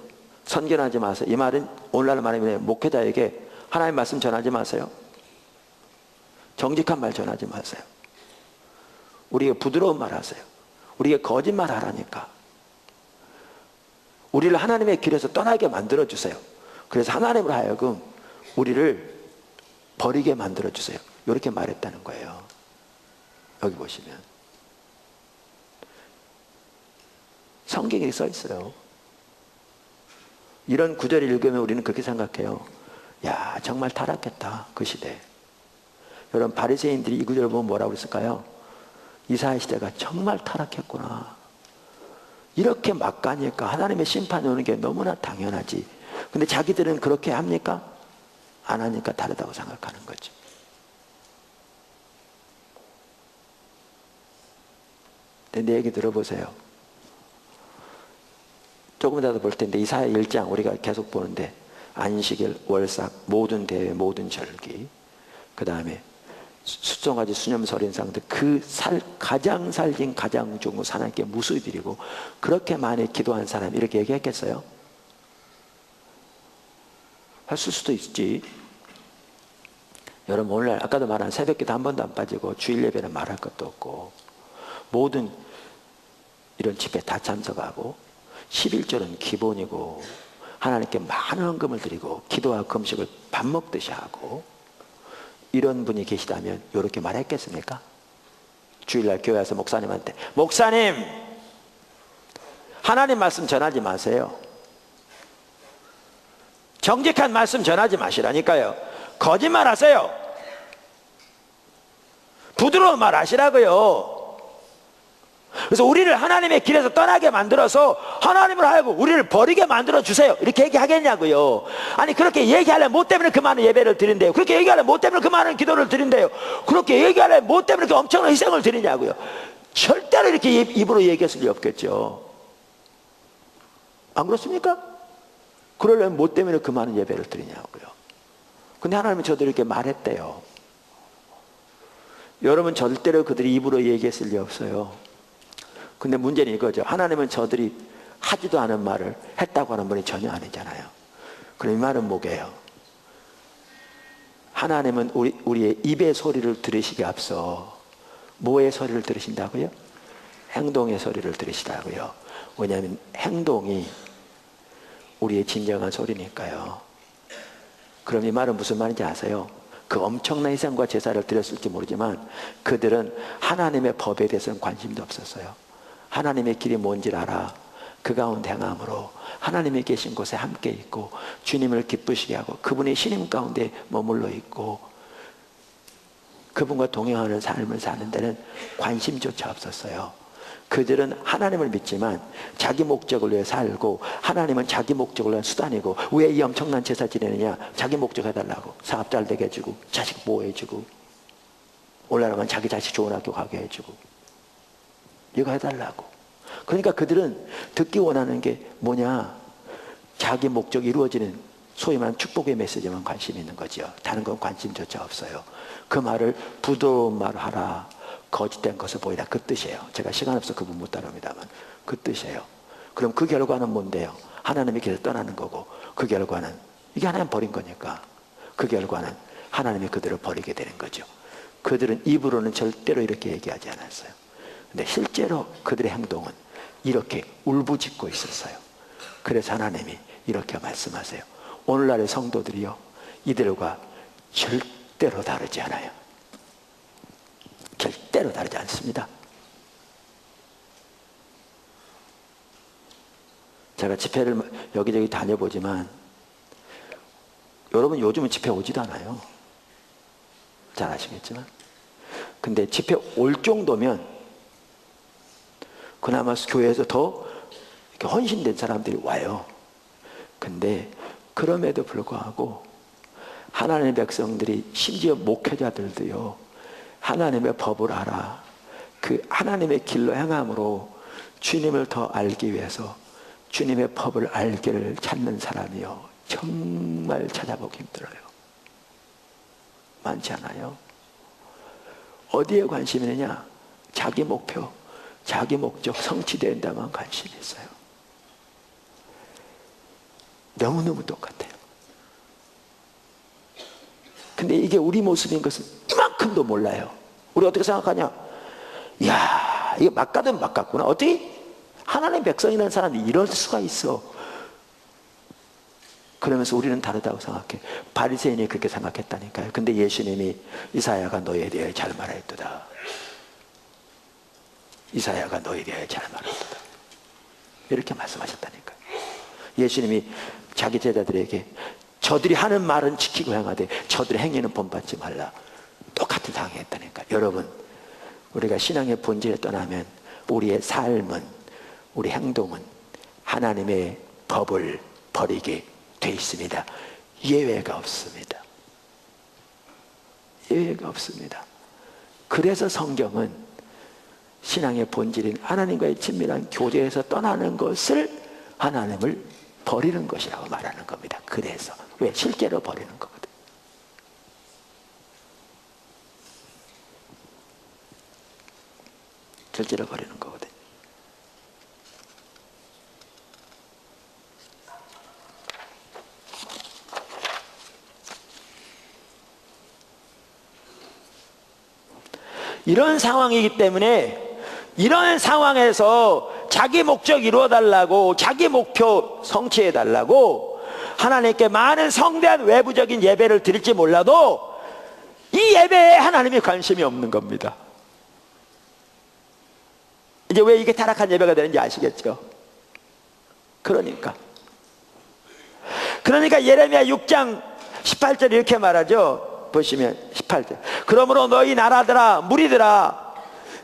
선견하지 마세요. 이 말은 오늘날 말하면 목회자에게 하나님의 말씀 전하지 마세요. 정직한 말 전하지 마세요. 우리에게 부드러운 말 하세요. 우리에게 거짓말 하라니까. 우리를 하나님의 길에서 떠나게 만들어주세요. 그래서 하나님으로 하여금 우리를 버리게 만들어주세요. 이렇게 말했다는 거예요. 여기 보시면 성경에 써 있어요. 이런 구절을 읽으면 우리는 그렇게 생각해요. 야, 정말 타락했다, 그 시대. 여러분, 바리새인들이 이 구절을 보면 뭐라고 그랬을까요? 이사야 시대가 정말 타락했구나. 이렇게 막 가니까 하나님의 심판이 오는 게 너무나 당연하지. 근데 자기들은 그렇게 합니까? 안 하니까 다르다고 생각하는 거죠. 근데 내 얘기 들어보세요. 조금 이따 볼 텐데 이사야 1장 우리가 계속 보는데 안식일, 월삭, 모든 대회, 모든 절기, 그 다음에 수송아지, 수념설 인상들, 가장 살긴 가장 좋은 거 하나님께 무수히 드리고, 그렇게 많이 기도한 사람이 이렇게 얘기했겠어요? 했을 수도 있지. 여러분, 오늘날 아까도 말한 새벽기도 한 번도 안 빠지고 주일 예배는 말할 것도 없고 모든 이런 집회 다 참석하고 11조는 기본이고 하나님께 많은 헌금을 드리고 기도와 금식을 밥 먹듯이 하고, 이런 분이 계시다면 이렇게 말했겠습니까? 주일날 교회 와서 목사님한테, 목사님, 하나님 말씀 전하지 마세요. 정직한 말씀 전하지 마시라니까요. 거짓말 하세요. 부드러운 말 하시라고요. 그래서 우리를 하나님의 길에서 떠나게 만들어서 하나님을 하고 우리를 버리게 만들어 주세요, 이렇게 얘기하겠냐고요. 아니, 그렇게 얘기하려면 뭐 때문에 그 많은 예배를 드린대요? 그렇게 얘기하려면 뭐 때문에 그 많은 기도를 드린대요? 그렇게 얘기하려면 뭐 때문에 그렇게 엄청난 희생을 드리냐고요. 절대로 이렇게 입으로 얘기했을 리 없겠죠. 안 그렇습니까? 그러려면 뭐 때문에 그 많은 예배를 드리냐고요. 근데 하나님은 저들이 이렇게 말했대요. 여러분, 절대로 그들이 입으로 얘기했을 리 없어요. 근데 문제는 이거죠. 하나님은 저들이 하지도 않은 말을 했다고 하는 분이 전혀 아니잖아요. 그럼 이 말은 뭐게요? 하나님은 우리의 입의 소리를 들으시기 앞서 뭐의 소리를 들으신다고요? 행동의 소리를 들으시다고요. 왜냐하면 행동이 우리의 진정한 소리니까요. 그럼 이 말은 무슨 말인지 아세요? 그 엄청난 희생과 제사를 드렸을지 모르지만 그들은 하나님의 법에 대해서는 관심도 없었어요. 하나님의 길이 뭔지를 알아. 그 가운데 행함으로 하나님이 계신 곳에 함께 있고 주님을 기쁘시게 하고 그분의 신임 가운데 머물러 있고 그분과 동행하는 삶을 사는 데는 관심조차 없었어요. 그들은 하나님을 믿지만 자기 목적을 위해 살고, 하나님은 자기 목적을 위한 수단이고, 왜 이 엄청난 제사 지내느냐? 자기 목적 해달라고. 사업 잘 되게 해주고, 자식 보호해주고, 올라가면 자기 자식 좋은 학교 가게 해주고, 이거 해달라고. 그러니까 그들은 듣기 원하는 게 뭐냐? 자기 목적이 이루어지는 소위 말하는 축복의 메시지만 관심이 있는 거죠. 다른 건 관심조차 없어요. 그 말을 부드러운 말 하라, 거짓된 것을 보이라, 그 뜻이에요. 제가 시간 없어서 그분 못 따릅니다만 그 뜻이에요. 그럼 그 결과는 뭔데요? 하나님의 길을 떠나는 거고, 그 결과는 이게 하나님 버린 거니까 그 결과는 하나님이 그들을 버리게 되는 거죠. 그들은 입으로는 절대로 이렇게 얘기하지 않았어요. 근데 실제로 그들의 행동은 이렇게 울부짖고 있었어요. 그래서 하나님이 이렇게 말씀하세요. 오늘날의 성도들이요, 이들과 절대로 다르지 않아요. 절대로 다르지 않습니다. 제가 집회를 여기저기 다녀보지만 여러분 요즘은 집회 오지도 않아요. 잘 아시겠지만. 근데 집회 올 정도면 그나마 교회에서 더 이렇게 헌신된 사람들이 와요. 근데 그럼에도 불구하고 하나님의 백성들이, 심지어 목회자들도요, 하나님의 법을 알아. 그 하나님의 길로 행함으로 주님을 더 알기 위해서 주님의 법을 알기를 찾는 사람이요, 정말 찾아보기 힘들어요. 많지 않아요. 어디에 관심이 있느냐? 자기 목표, 자기 목적 성취된다만 관심이 있어요. 너무너무 똑같아요. 근데 이게 우리 모습인 것은 이만큼도 몰라요. 우리 어떻게 생각하냐? 이야, 이거 막 가든 막 갔구나. 어떻게 하나님의 백성이라는 사람이 이럴 수가 있어. 그러면서 우리는 다르다고 생각해. 바리새인이 그렇게 생각했다니까요. 근데 예수님이 이사야가 너에 대해 잘 말했도다. 이사야가 너에 대해 잘 말했도다. 이렇게 말씀하셨다니까요. 예수님이 자기 제자들에게 저들이 하는 말은 지키고 행하되 저들의 행위는 본받지 말라. 똑같은 상황이 했다니까. 여러분, 우리가 신앙의 본질에 떠나면 우리의 삶은, 우리 행동은 하나님의 법을 버리게 돼 있습니다. 예외가 없습니다. 예외가 없습니다. 그래서 성경은 신앙의 본질인 하나님과의 친밀한 교제에서 떠나는 것을 하나님을 버리는 것이라고 말하는 겁니다. 그래서 왜? 실제로 버리는 거거든. 실제로 버리는 거거든. 이런 상황이기 때문에 이런 상황에서 자기 목적 이루어달라고, 자기 목표 성취해달라고 하나님께 많은 성대한 외부적인 예배를 드릴지 몰라도 이 예배에 하나님이 관심이 없는 겁니다. 이제 왜 이게 타락한 예배가 되는지 아시겠죠? 그러니까 예레미야 6장 18절 이렇게 말하죠. 보시면 18절. 그러므로 너희 나라들아, 무리들아,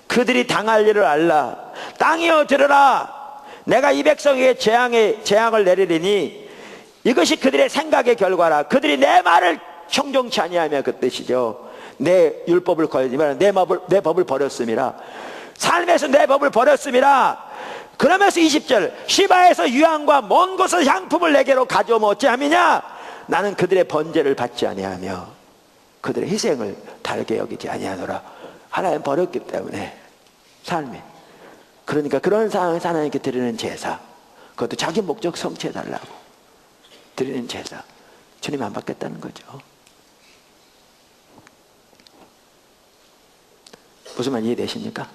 그들이 당할 일을 알라. 땅이여 들으라. 내가 이 백성에게 재앙을 내리리니 이것이 그들의 생각의 결과라. 그들이 내 말을 청종치 아니하며, 그 뜻이죠. 내 율법을 거역하며 내 법을 버렸음이라. 삶에서 내 법을 버렸음이라. 그러면서 20절, 시바에서 유향과 먼 곳에서 향품을 내게로 가져오면 어찌함이냐. 나는 그들의 번제를 받지 아니하며 그들의 희생을 달게 여기지 아니하노라. 하나님 버렸기 때문에 삶이. 그러니까 그런 상황에서 하나님께 드리는 제사, 그것도 자기 목적 성취해달라고 드리는 제사, 주님 안 받겠다는 거죠. 무슨 말 이해되십니까?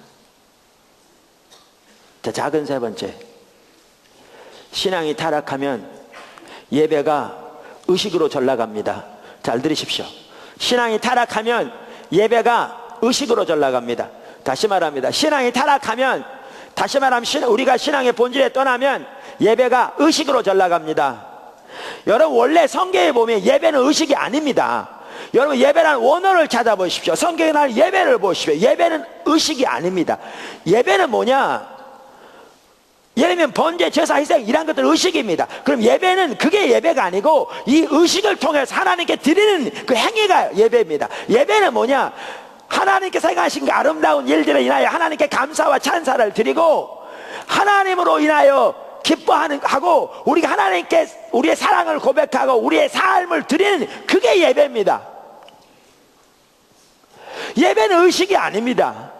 자, 작은 세 번째, 신앙이 타락하면 예배가 의식으로 전락합니다. 잘 들으십시오. 신앙이 타락하면 예배가 의식으로 전락합니다. 다시 말합니다. 신앙이 타락하면, 다시 말하면 우리가 신앙의 본질에 떠나면 예배가 의식으로 전락합니다. 여러분, 원래 성경에 보면 예배는 의식이 아닙니다. 여러분, 예배라는 원어를 찾아보십시오. 성경에 나오는 예배를 보십시오. 예배는 의식이 아닙니다. 예배는 뭐냐? 예를 들면 번제, 제사, 희생 이런 것들 의식입니다. 그럼 예배는 그게 예배가 아니고 이 의식을 통해서 하나님께 드리는 그 행위가 예배입니다. 예배는 뭐냐? 하나님께서 행하신 그 아름다운 일들을 인하여 하나님께 감사와 찬사를 드리고 하나님으로 인하여 기뻐하고 우리가 하나님께 우리의 사랑을 고백하고 우리의 삶을 드리는 그게 예배입니다. 예배는 의식이 아닙니다.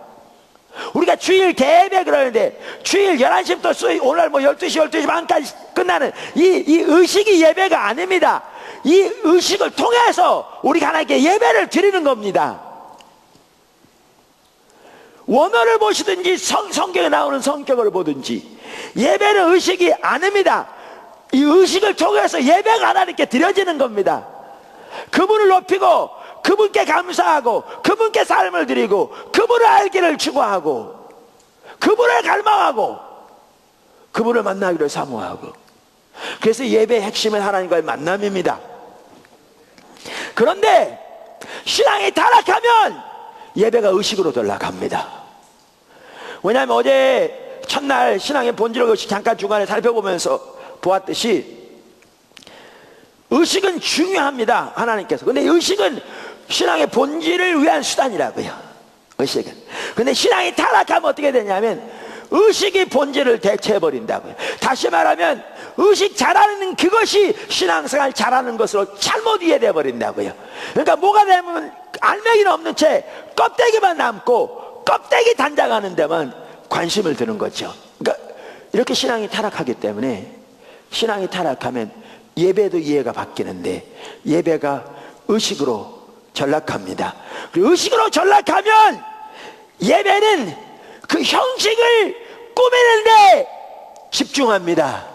우리가 주일 개예배 그러는데 주일 11시부터 오늘 12시, 12시 반까지 끝나는 이 의식이 예배가 아닙니다. 이 의식을 통해서 우리가 하나님께 예배를 드리는 겁니다. 원어를 보시든지 성경에 나오는 성격을 보든지 예배는 의식이 아닙니다. 이 의식을 통해서 예배가 하나님께 드려지는 겁니다. 그분을 높이고 그분께 감사하고 그분께 삶을 드리고 그분을 알기를 추구하고 그분을 갈망하고 그분을 만나기를 사모하고. 그래서 예배의 핵심은 하나님과의 만남입니다. 그런데 신앙이 타락하면 예배가 의식으로 전락합니다. 왜냐하면 어제 첫날 신앙의 본질을 잠깐 중간에 살펴보면서 보았듯이 의식은 중요합니다. 하나님께서. 근데 의식은 신앙의 본질을 위한 수단이라고요. 의식은. 근데 신앙이 타락하면 어떻게 되냐면 의식이 본질을 대체해버린다고요. 다시 말하면 의식 잘하는 그것이 신앙생활 잘하는 것으로 잘못 이해되어 버린다고요. 그러니까 뭐가 되면 알맹이는 없는 채 껍데기만 남고 껍데기 단장하는 데만 관심을 드는 거죠. 그러니까 이렇게 신앙이 타락하기 때문에 신앙이 타락하면 예배도 이해가 바뀌는데 예배가 의식으로 전락합니다. 그리고 의식으로 전락하면 예배는 그 형식을 꾸미는데 집중합니다.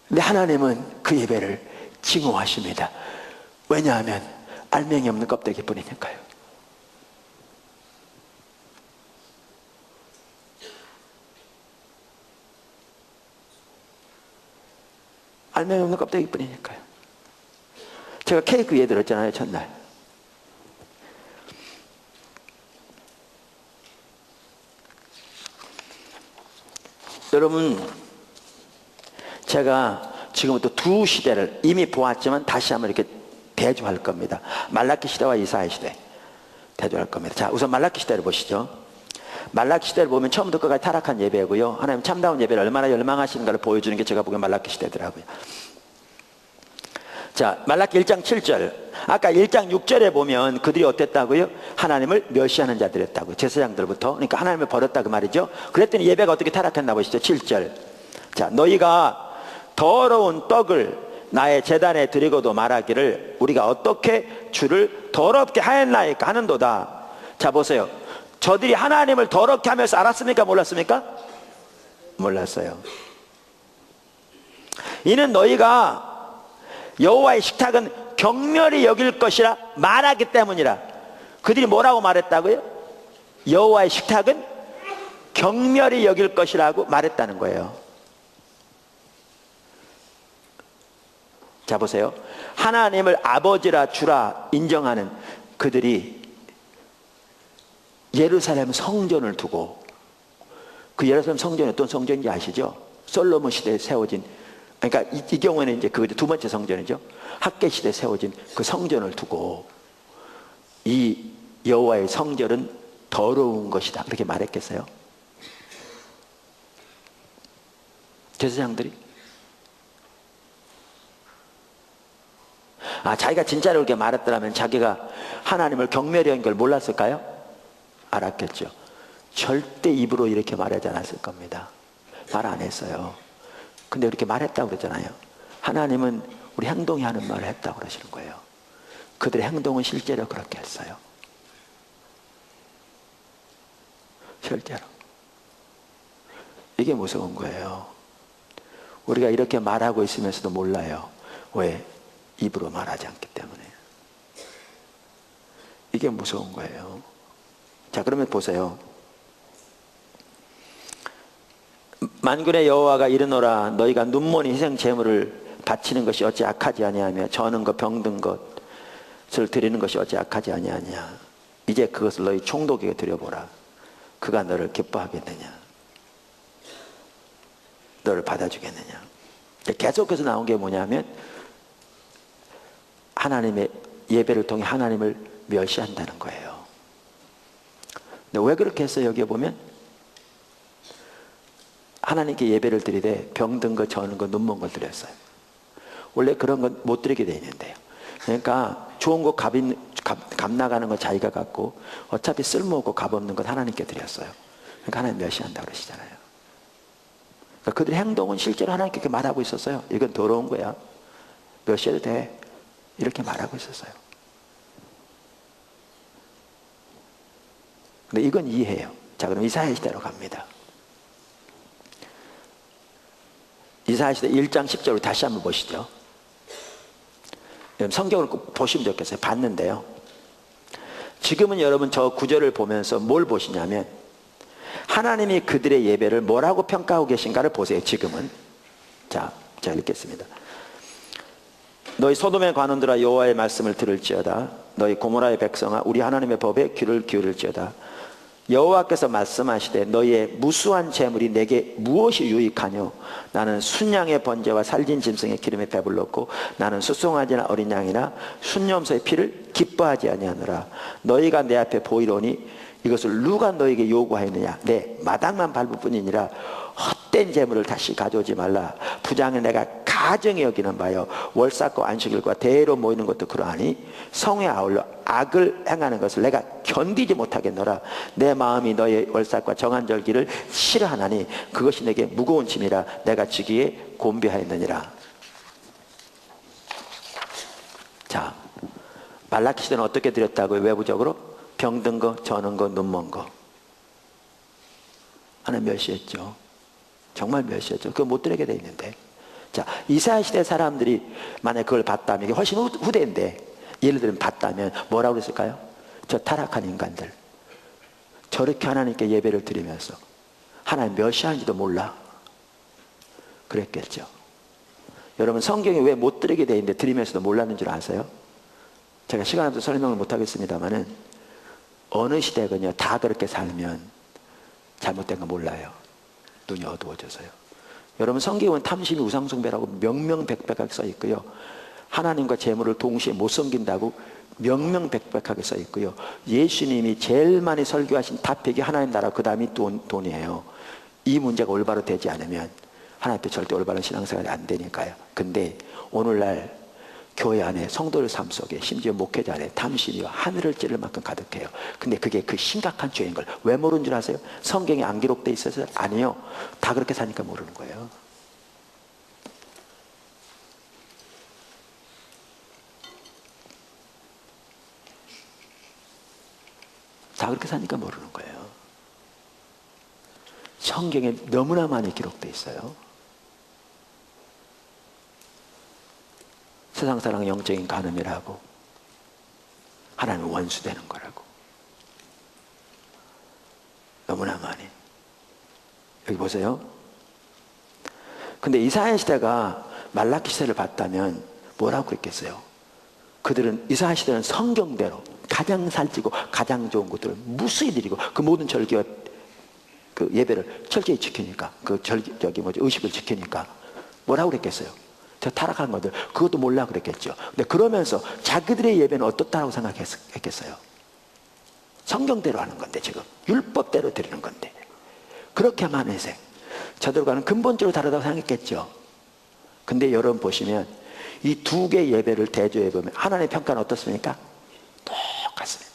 근데 하나님은 그 예배를 증오하십니다. 왜냐하면 알맹이 없는 껍데기 뿐이니까요. 알맹이 없는 껍데기뿐이니까요. 제가 케이크 예를 들었잖아요, 첫날. 여러분, 제가 지금부터 두 시대를 이미 보았지만 다시 한번 이렇게 대조할 겁니다. 말라기 시대와 이사야 시대 대조할 겁니다. 자, 우선 말라기 시대를 보시죠. 말라기 시대를 보면 처음부터 끝까지 타락한 예배고요, 하나님 참다운 예배를 얼마나 열망하시는가를 보여주는 게 제가 보기엔 말라기 시대더라고요. 자, 말라기 1장 7절, 아까 1장 6절에 보면 그들이 어땠다고요? 하나님을 멸시하는 자들이었다고요. 제사장들부터. 그러니까 하나님을 버렸다 그 말이죠. 그랬더니 예배가 어떻게 타락했나 보시죠. 7절. 자, 너희가 더러운 떡을 나의 제단에 드리고도 말하기를 우리가 어떻게 주를 더럽게 하였나이까 하는도다. 자, 보세요. 저들이 하나님을 더럽게 하면서 알았습니까? 몰랐습니까? 몰랐어요. 이는 너희가 여호와의 식탁은 경멸히 여길 것이라 말하기 때문이라. 그들이 뭐라고 말했다고요? 여호와의 식탁은 경멸히 여길 것이라고 말했다는 거예요. 자, 보세요. 하나님을 아버지라 주라 인정하는 그들이 예루살렘 성전을 두고, 그 예루살렘 성전이 어떤 성전인지 아시죠? 솔로몬 시대에 세워진, 그러니까 이 경우에는 이제 그 두 번째 성전이죠. 학계 시대에 세워진 그 성전을 두고 이 여호와의 성전은 더러운 것이다, 그렇게 말했겠어요? 제사장들이? 자기가 진짜로 그렇게 말했더라면 자기가 하나님을 경멸히 한 걸 몰랐을까요? 알았겠죠. 절대 입으로 이렇게 말하지 않았을 겁니다. 말 안 했어요. 근데 이렇게 말했다고 그러잖아요. 하나님은 우리 행동이 하는 말을 했다고 그러시는 거예요. 그들의 행동은 실제로 그렇게 했어요. 실제로. 이게 무서운 거예요. 우리가 이렇게 말하고 있으면서도 몰라요. 왜? 입으로 말하지 않기 때문에. 이게 무서운 거예요. 자, 그러면 보세요. 만군의 여호와가 이르노라 너희가 눈먼이 희생 제물을 바치는 것이 어찌 악하지 아니하며 저는 것 병든 것을 드리는 것이 어찌 악하지 아니하냐. 이제 그것을 너희 총독에게 드려보라. 그가 너를 기뻐하겠느냐, 너를 받아주겠느냐. 계속해서 나온 게 뭐냐면 하나님의 예배를 통해 하나님을 멸시한다는 거예요. 근데 왜 그렇게 했어요? 여기에 보면 하나님께 예배를 드리되 병든 거, 저는 거, 눈먼 걸 드렸어요. 원래 그런 건 못 드리게 돼 있는데요. 그러니까 좋은 거 값 나가는 거 자기가 갖고 어차피 쓸모없고 값 없는 건 하나님께 드렸어요. 그러니까 하나님 멸시한다고 그러시잖아요. 그러니까 그들의 행동은 실제로 하나님께 그렇게 말하고 있었어요. 이건 더러운 거야, 멸시해도 돼, 이렇게 말하고 있었어요. 근데 이건 이해해요. 자, 그럼 이사야 시대로 갑니다. 이사야 시대 1장 10절을 다시 한번 보시죠. 성경을 꼭 보시면 좋겠어요. 봤는데요. 지금은 여러분 저 구절을 보면서 뭘 보시냐면 하나님이 그들의 예배를 뭐라고 평가하고 계신가를 보세요. 지금은. 자, 제가 읽겠습니다. 너희 소돔의 관원들아 여호와의 말씀을 들을지어다. 너희 고모라의 백성아 우리 하나님의 법에 귀를 기울일지어다. 여호와께서 말씀하시되 너희의 무수한 재물이 내게 무엇이 유익하뇨? 나는 순양의 번제와 살진 짐승의 기름에 배불렀고 나는 수송아지나 어린 양이나 순염소의 피를 기뻐하지 아니하노라. 너희가 내 앞에 보이로니 이것을 누가 너희에게 요구하였느냐? 내 마당만 밟을 뿐이니라. 헛된 재물을 다시 가져오지 말라. 부장을 내가 가정에 여기는 바요 월삭과 안식일과 대회로 모이는 것도 그러하니 성에 아울러 악을 행하는 것을 내가 견디지 못하겠노라. 내 마음이 너의 월삭과 정한절기를 싫어하나니 그것이 내게 무거운 짐이라 내가 지기에 곤비하였느니라. 자, 말라기 시대는 어떻게 드렸다고요? 외부적으로 병든 거, 저는 거, 눈먼 거 하나님 멸시했죠. 정말 멸시했죠. 그거 못 드리게 돼 있는데. 자, 이사야 시대 사람들이 만약 그걸 봤다면, 이게 훨씬 후대인데 예를 들면 봤다면 뭐라고 그랬을까요? 저 타락한 인간들 저렇게 하나님께 예배를 드리면서 하나님 멸시하는지도 몰라 그랬겠죠. 여러분 성경이 왜 못 드리게 돼 있는데 드리면서도 몰랐는 줄 아세요? 제가 시간 없어서 설명을 못 하겠습니다만은 어느 시대건요 다 그렇게 살면 잘못된 거 몰라요. 눈이 어두워져서요. 여러분 성경은 탐심이 우상숭배라고 명명백백하게 써 있고요. 하나님과 재물을 동시에 못 섬긴다고 명명백백하게 써 있고요. 예수님이 제일 많이 설교하신 탑픽이 하나님 나라 그 다음이 돈이에요. 이 문제가 올바로 되지 않으면 하나님 앞에 절대 올바른 신앙생활이 안 되니까요. 근데 오늘날 교회 안에 성도들 삶 속에 심지어 목회자 안에 탐심이요 하늘을 찌를 만큼 가득해요. 근데 그게 그 심각한 죄인 걸 왜 모르는 줄 아세요? 성경에 안 기록돼 있어서? 아니요. 다 그렇게 사니까 모르는 거예요. 다 그렇게 사니까 모르는 거예요. 성경에 너무나 많이 기록돼 있어요. 세상 사랑 영적인 간음이라고, 하나님의 원수되는 거라고 너무나 많이. 여기 보세요. 근데 이사야 시대가 말라키 시대를 봤다면 뭐라고 그랬겠어요? 그들은 이사야 시대는 성경대로 가장 살찌고 가장 좋은 것들을 무수히 드리고 그 모든 절기와 그 예배를 철저히 지키니까 의식을 지키니까 뭐라고 그랬겠어요? 저 타락한 것들 그것도 몰라 그랬겠죠. 근데 그러면서 자기들의 예배는 어떻다고 생각했겠어요? 성경대로 하는 건데 지금 율법대로 드리는 건데 그렇게만 해서 저들과는 근본적으로 다르다고 생각했겠죠. 근데 여러분 보시면 이 두 개의 예배를 대조해 보면 하나님의 평가는 어떻습니까? 똑같습니다.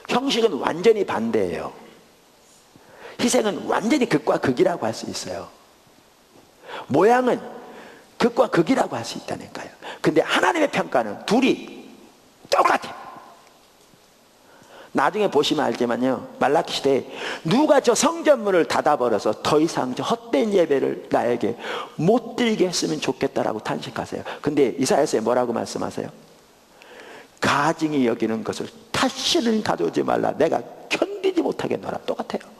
형식은 완전히 반대예요. 희생은 완전히 극과 극이라고 할 수 있어요. 모양은 극과 극이라고 할 수 있다니까요. 근데 하나님의 평가는 둘이 똑같아요. 나중에 보시면 알지만요, 말라키 시대에 누가 저 성전문을 닫아버려서 더 이상 저 헛된 예배를 나에게 못 드리게 했으면 좋겠다라고 탄식하세요. 근데 이사야서에 뭐라고 말씀하세요? 가증이 여기는 것을 다시는 가져오지 말라. 내가 견디지 못하겠노라. 똑같아요.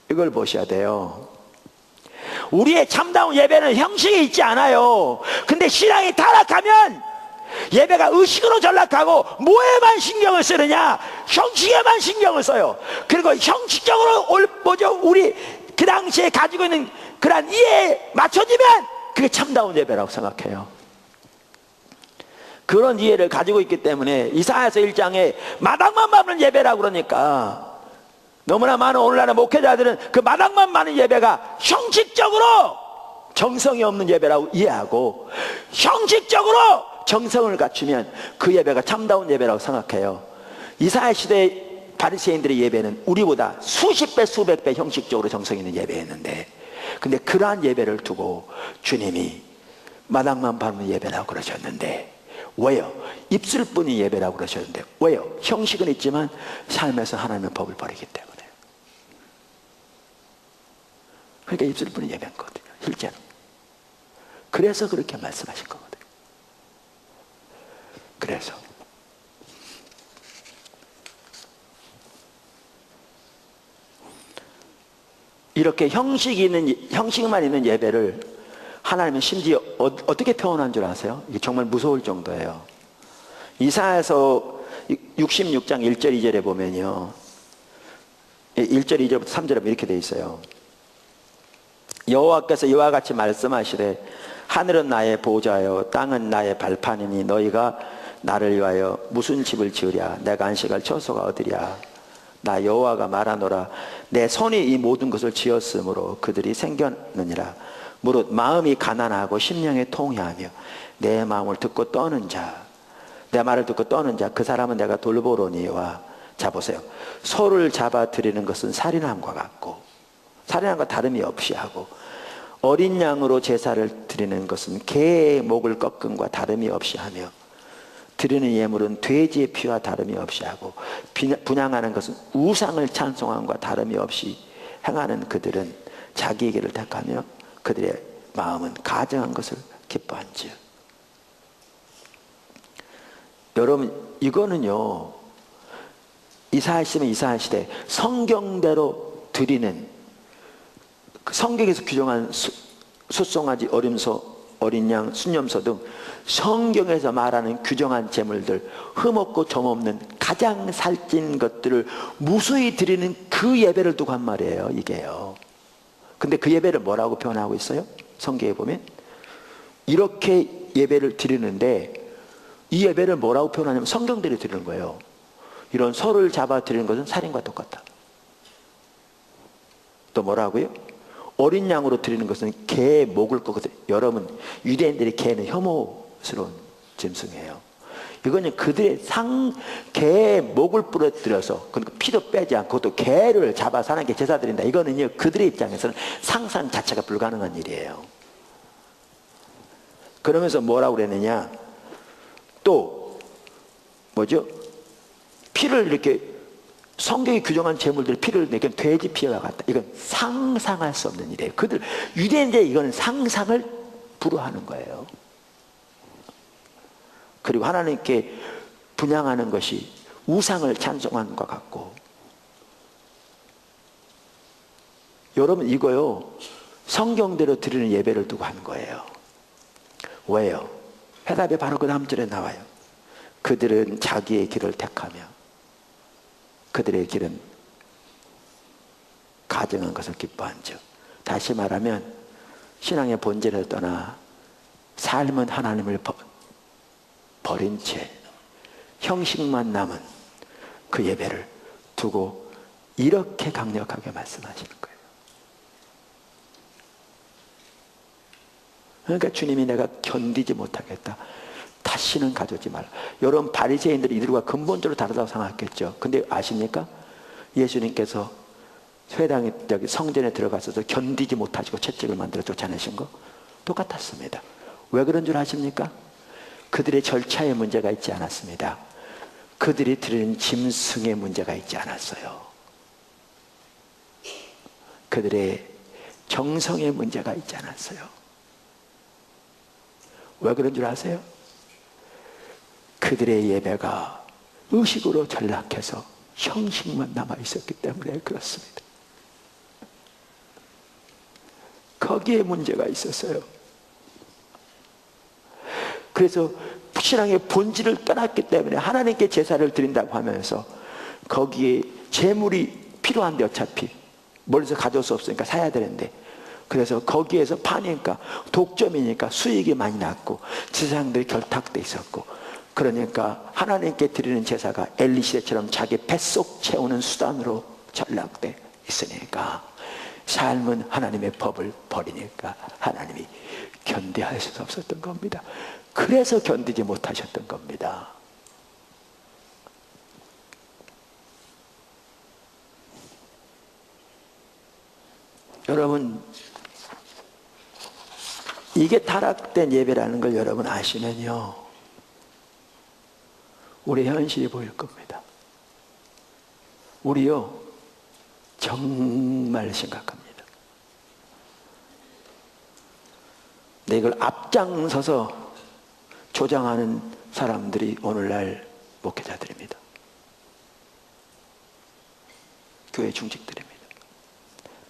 이걸 보셔야 돼요. 우리의 참다운 예배는 형식이 있지 않아요. 근데 신앙이 타락하면 예배가 의식으로 전락하고 뭐에만 신경을 쓰느냐? 형식에만 신경을 써요. 그리고 형식적으로 우리 그 당시에 가지고 있는 그러한 이해에 맞춰지면 그게 참다운 예배라고 생각해요. 그런 이해를 가지고 있기 때문에 이사야서 1장에 마당만 밟는 예배라고 그러니까 너무나 많은 오늘날의 목회자들은 그 마당만 밟는 예배가 형식적으로 정성이 없는 예배라고 이해하고 형식적으로 정성을 갖추면 그 예배가 참다운 예배라고 생각해요. 이사야 시대 바리새인들의 예배는 우리보다 수십 배 수백 배 형식적으로 정성 있는 예배였는데 근데 그러한 예배를 두고 주님이 마당만 밟는 예배라고 그러셨는데 왜요? 입술뿐이 예배라고 그러셨는데 왜요? 형식은 있지만 삶에서 하나님의 법을 버리기 때문에. 그러니까 입술뿐이 예배인 거거든요. 실제로. 그래서 그렇게 말씀하신 거거든요. 그래서 이렇게 형식만 있는 예배를 하나님은 심지어 어떻게 표현한 줄 아세요? 이게 정말 무서울 정도예요. 이사야서 66장 1절 2절에 보면요, 1절 2절부터 3절에 이렇게 돼 있어요. 여호와께서 이와 같이 말씀하시되 하늘은 나의 보좌요 땅은 나의 발판이니 너희가 나를 위하여 무슨 집을 지으랴? 내가 안식할 처소가 어디랴? 나 여호와가 말하노라. 내 손이 이 모든 것을 지었으므로 그들이 생겼느니라. 무릇 마음이 가난하고 심령이 통회하며 내 마음을 듣고 떠는 자, 내 말을 듣고 떠는 자, 그 사람은 내가 돌보로니와. 자 보세요. 소를 잡아 드리는 것은 살인함과 같고 살인함과 다름이 없이 하고 어린 양으로 제사를 드리는 것은 개의 목을 꺾음과 다름이 없이 하며 드리는 예물은 돼지의 피와 다름이 없이 하고 분향하는 것은 우상을 찬송함과 다름이 없이 행하는 그들은 자기의 길을 택하며 그들의 마음은 가증한 것을 기뻐한지요. 여러분 이거는요, 이사야 시대 성경대로 드리는 성경에서 규정한 숫송아지, 어림소, 어린 양, 순념소 등 성경에서 말하는 규정한 제물들, 흠없고 점없는 가장 살찐 것들을 무수히 드리는 그 예배를 두고 한 말이에요, 이게요. 근데 그 예배를 뭐라고 표현하고 있어요? 성경에 보면 이렇게 예배를 드리는데, 이 예배를 뭐라고 표현하냐면 성경대로 드리는 거예요. 이런 소를 잡아 드리는 것은 살인과 똑같다. 또 뭐라고요? 어린 양으로 드리는 것은 개의 목을 꺾거든요. 여러분, 유대인들이 개는 혐오스러운 짐승이에요. 이거는 그들의 개의 목을 부러뜨려서, 그러니까 피도 빼지 않고 또 개를 잡아 사는 게 제사 드린다. 이거는요, 그들의 입장에서는 상상 자체가 불가능한 일이에요. 그러면서 뭐라고 그랬느냐, 또 뭐죠? 피를 이렇게, 성경이 규정한 제물들 피를 내게 돼지 피와 같다. 이건 상상할 수 없는 일이에요. 그들 유대인들 이건 상상을 불허하는 거예요. 그리고 하나님께 분향하는 것이 우상을 찬송하는 것 같고, 여러분 이거요, 성경대로 드리는 예배를 두고 하는 거예요. 왜요? 해답이 바로 그 다음 절에 나와요. 그들은 자기의 길을 택하며 그들의 길은 가증한 것을 기뻐한즉. 다시 말하면 신앙의 본질을 떠나 삶은 하나님을 버린 채 형식만 남은 그 예배를 두고 이렇게 강력하게 말씀하시는 거예요. 그러니까 주님이 내가 견디지 못하겠다, 다시는 가져오지 말라. 여러분, 바리새인들이 이들과 근본적으로 다르다고 생각했겠죠. 근데 아십니까? 예수님께서 회당에, 성전에 들어가서도 견디지 못하시고 채찍을 만들어 쫓아내신 거 똑같았습니다. 왜 그런 줄 아십니까? 그들의 절차에 문제가 있지 않았습니다. 그들이 드리는 짐승에 문제가 있지 않았어요. 그들의 정성에 문제가 있지 않았어요. 왜 그런 줄 아세요? 그들의 예배가 의식으로 전락해서 형식만 남아있었기 때문에 그렇습니다. 거기에 문제가 있었어요. 그래서 신앙의 본질을 떠났기 때문에 하나님께 제사를 드린다고 하면서 거기에 재물이 필요한데, 어차피 멀리서 가져올 수 없으니까 사야 되는데, 그래서 거기에서 파니까 독점이니까 수익이 많이 났고 지상들이 결탁돼 있었고, 그러니까 하나님께 드리는 제사가 엘리시대처럼 자기 뱃속 채우는 수단으로 전락돼 있으니까, 삶은 하나님의 법을 버리니까 하나님이 견디할 수 없었던 겁니다. 그래서 견디지 못하셨던 겁니다. 여러분, 이게 타락된 예배라는 걸 여러분 아시면요, 우리 현실이 보일 겁니다. 우리요, 정말 심각합니다. 근데 이걸 앞장서서 조장하는 사람들이 오늘날 목회자들입니다. 교회 중직들입니다.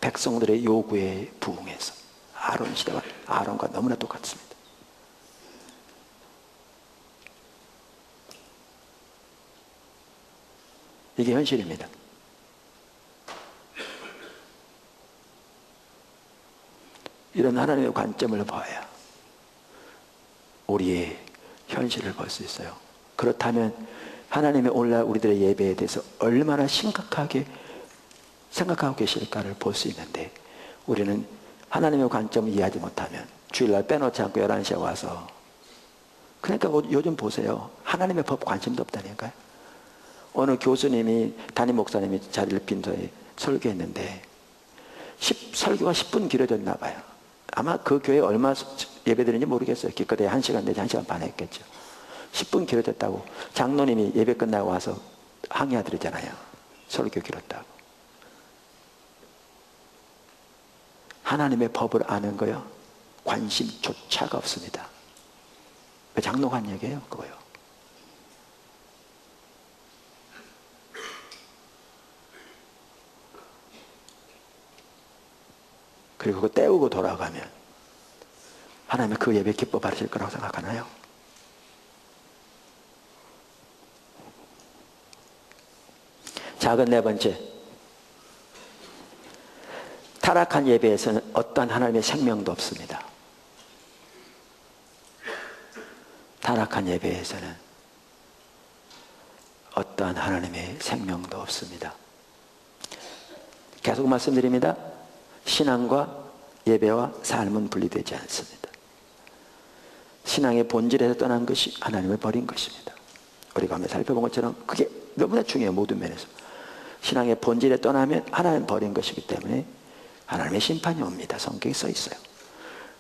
백성들의 요구에 부응해서 아론 시대와 아론과 너무나 똑같습니다. 이게 현실입니다. 이런 하나님의 관점을 봐야 우리의 현실을 볼 수 있어요. 그렇다면 하나님의 오늘날 우리들의 예배에 대해서 얼마나 심각하게 생각하고 계실까를 볼 수 있는데, 우리는 하나님의 관점을 이해하지 못하면 주일날 빼놓지 않고 11시에 와서, 그러니까 요즘 보세요. 하나님의 법 관심도 없다니까요. 어느 교수님이, 담임 목사님이 자리를 빈도에 설교했는데 설교가 10분 길어졌나 봐요. 아마 그 교회에 얼마 예배 드리는지 모르겠어요. 기껏해 1시간 내지 1시간 반 했겠죠. 10분 길어졌다고 장로님이 예배 끝나고 와서 항의하더잖아요. 설교 길었다고. 하나님의 법을 아는 거요, 관심조차가 없습니다. 장로가 한 얘기예요, 그거요. 그리고 그거 때우고 돌아가면 하나님은 그 예배 기뻐 받으실 거라고 생각하나요? 작은 네 번째, 타락한 예배에서는 어떠한 하나님의 생명도 없습니다. 타락한 예배에서는 어떠한 하나님의 생명도 없습니다. 계속 말씀드립니다. 신앙과 예배와 삶은 분리되지 않습니다. 신앙의 본질에서 떠난 것이 하나님을 버린 것입니다. 우리가 한번 살펴본 것처럼 그게 너무나 중요해요. 모든 면에서. 신앙의 본질에 떠나면 하나님 버린 것이기 때문에 하나님의 심판이 옵니다. 성경에 써 있어요.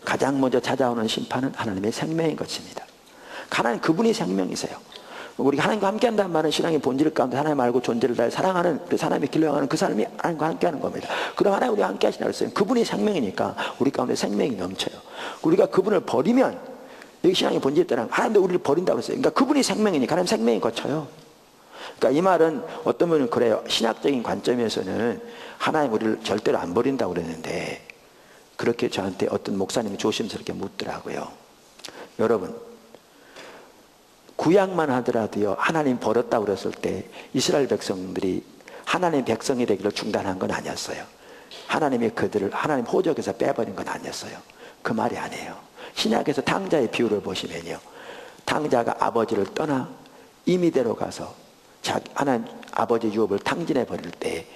가장 먼저 찾아오는 심판은 하나님의 생명인 것입니다. 하나님 그분이 생명이세요. 우리가 하나님과 함께한다는 말은 신앙의 본질 가운데 하나님 알고 존재를 다해 사랑하는, 그래서 하나님의 길로 향하는 그 사람이 하나님과 함께하는 겁니다. 그럼 하나님 우리와 함께하시라고 했어요. 그분이 생명이니까 우리 가운데 생명이 넘쳐요. 우리가 그분을 버리면, 여기 신앙의 본질에 따라 하나님도 우리를 버린다고 했어요. 그러니까 그분이 생명이니까 하나님 생명이 거쳐요. 그러니까 이 말은 어떤 분은 그래요. 신학적인 관점에서는 하나님 우리를 절대로 안 버린다고 그랬는데, 그렇게 저한테 어떤 목사님이 조심스럽게 묻더라고요. 여러분, 구약만 하더라도요, 하나님 버렸다고 그랬을 때 이스라엘 백성들이 하나님 백성이 되기를 중단한 건 아니었어요. 하나님이 그들을 하나님 호적에서 빼버린 건 아니었어요. 그 말이 아니에요. 신약에서 탕자의 비유를 보시면요, 탕자가 아버지를 떠나 임의대로 가서 하나님 아버지 유업을 탕진해 버릴 때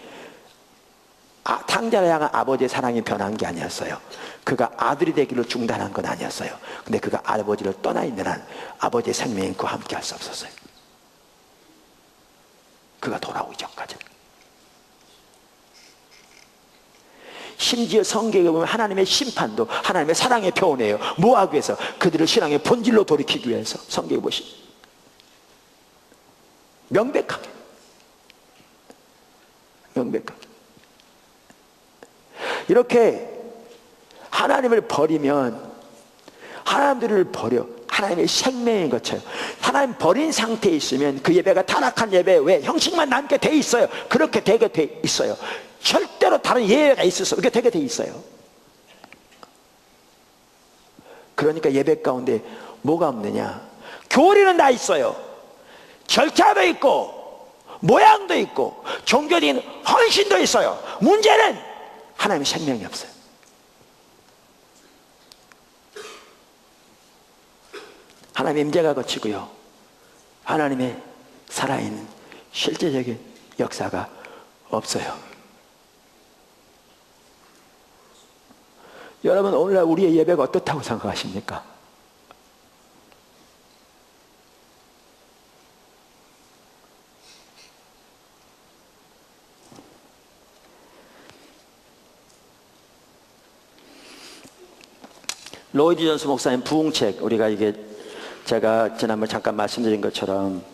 탕자를 향한 아버지의 사랑이 변한 게 아니었어요. 그가 아들이 되기를 중단한 건 아니었어요. 근데 그가 아버지를 떠나 있는 한 아버지의 생명이 그와 함께 할 수 없었어요. 그가 돌아오기 전까지. 심지어 성경에 보면 하나님의 심판도 하나님의 사랑의 표현이에요. 뭐 하기 위해서? 그들을 신앙의 본질로 돌이키기 위해서. 성경에 보시면 명백하게 이렇게 하나님을 버리면, 하나님들을 버려 하나님의 생명인 것처럼 하나님 버린 상태에 있으면 그 예배가 타락한 예배, 왜? 형식만 남게 돼 있어요. 그렇게 되게 돼 있어요. 절대로 다른 예배가 있어서 그렇게 되게 돼 있어요. 그러니까 예배 가운데 뭐가 없느냐? 교리는 다 있어요. 절차도 있고 모양도 있고 종교적인 헌신도 있어요. 문제는 하나님의 생명이 없어요. 하나님의 임재가 거치고요, 하나님의 살아있는 실제적인 역사가 없어요. 여러분, 오늘날 우리의 예배가 어떻다고 생각하십니까? 로이드 존스 목사님 부흥책, 우리가 이게 제가 지난번에 잠깐 말씀드린 것처럼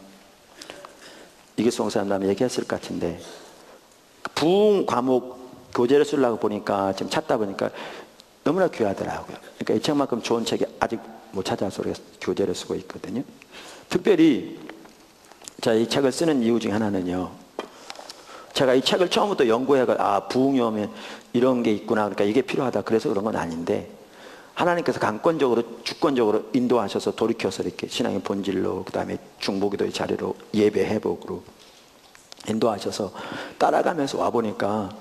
이기수 목사님 얘기했을 것 같은데, 부흥 과목 교재를 쓰려고 보니까 지금 찾다 보니까 너무나 귀하더라고요. 그러니까 이 책만큼 좋은 책이 아직 못 찾아서 우리가 교재를 쓰고 있거든요. 특별히 제가 이 책을 쓰는 이유 중에 하나는요, 제가 이 책을 처음부터 연구해가 부흥이 오면 이런 게 있구나, 그러니까 이게 필요하다 그래서 그런 건 아닌데, 하나님께서 강권적으로 주권적으로 인도하셔서 돌이켜서 이렇게 신앙의 본질로, 그 다음에 중보기도의 자리로, 예배 회복으로 인도하셔서 따라가면서 와보니까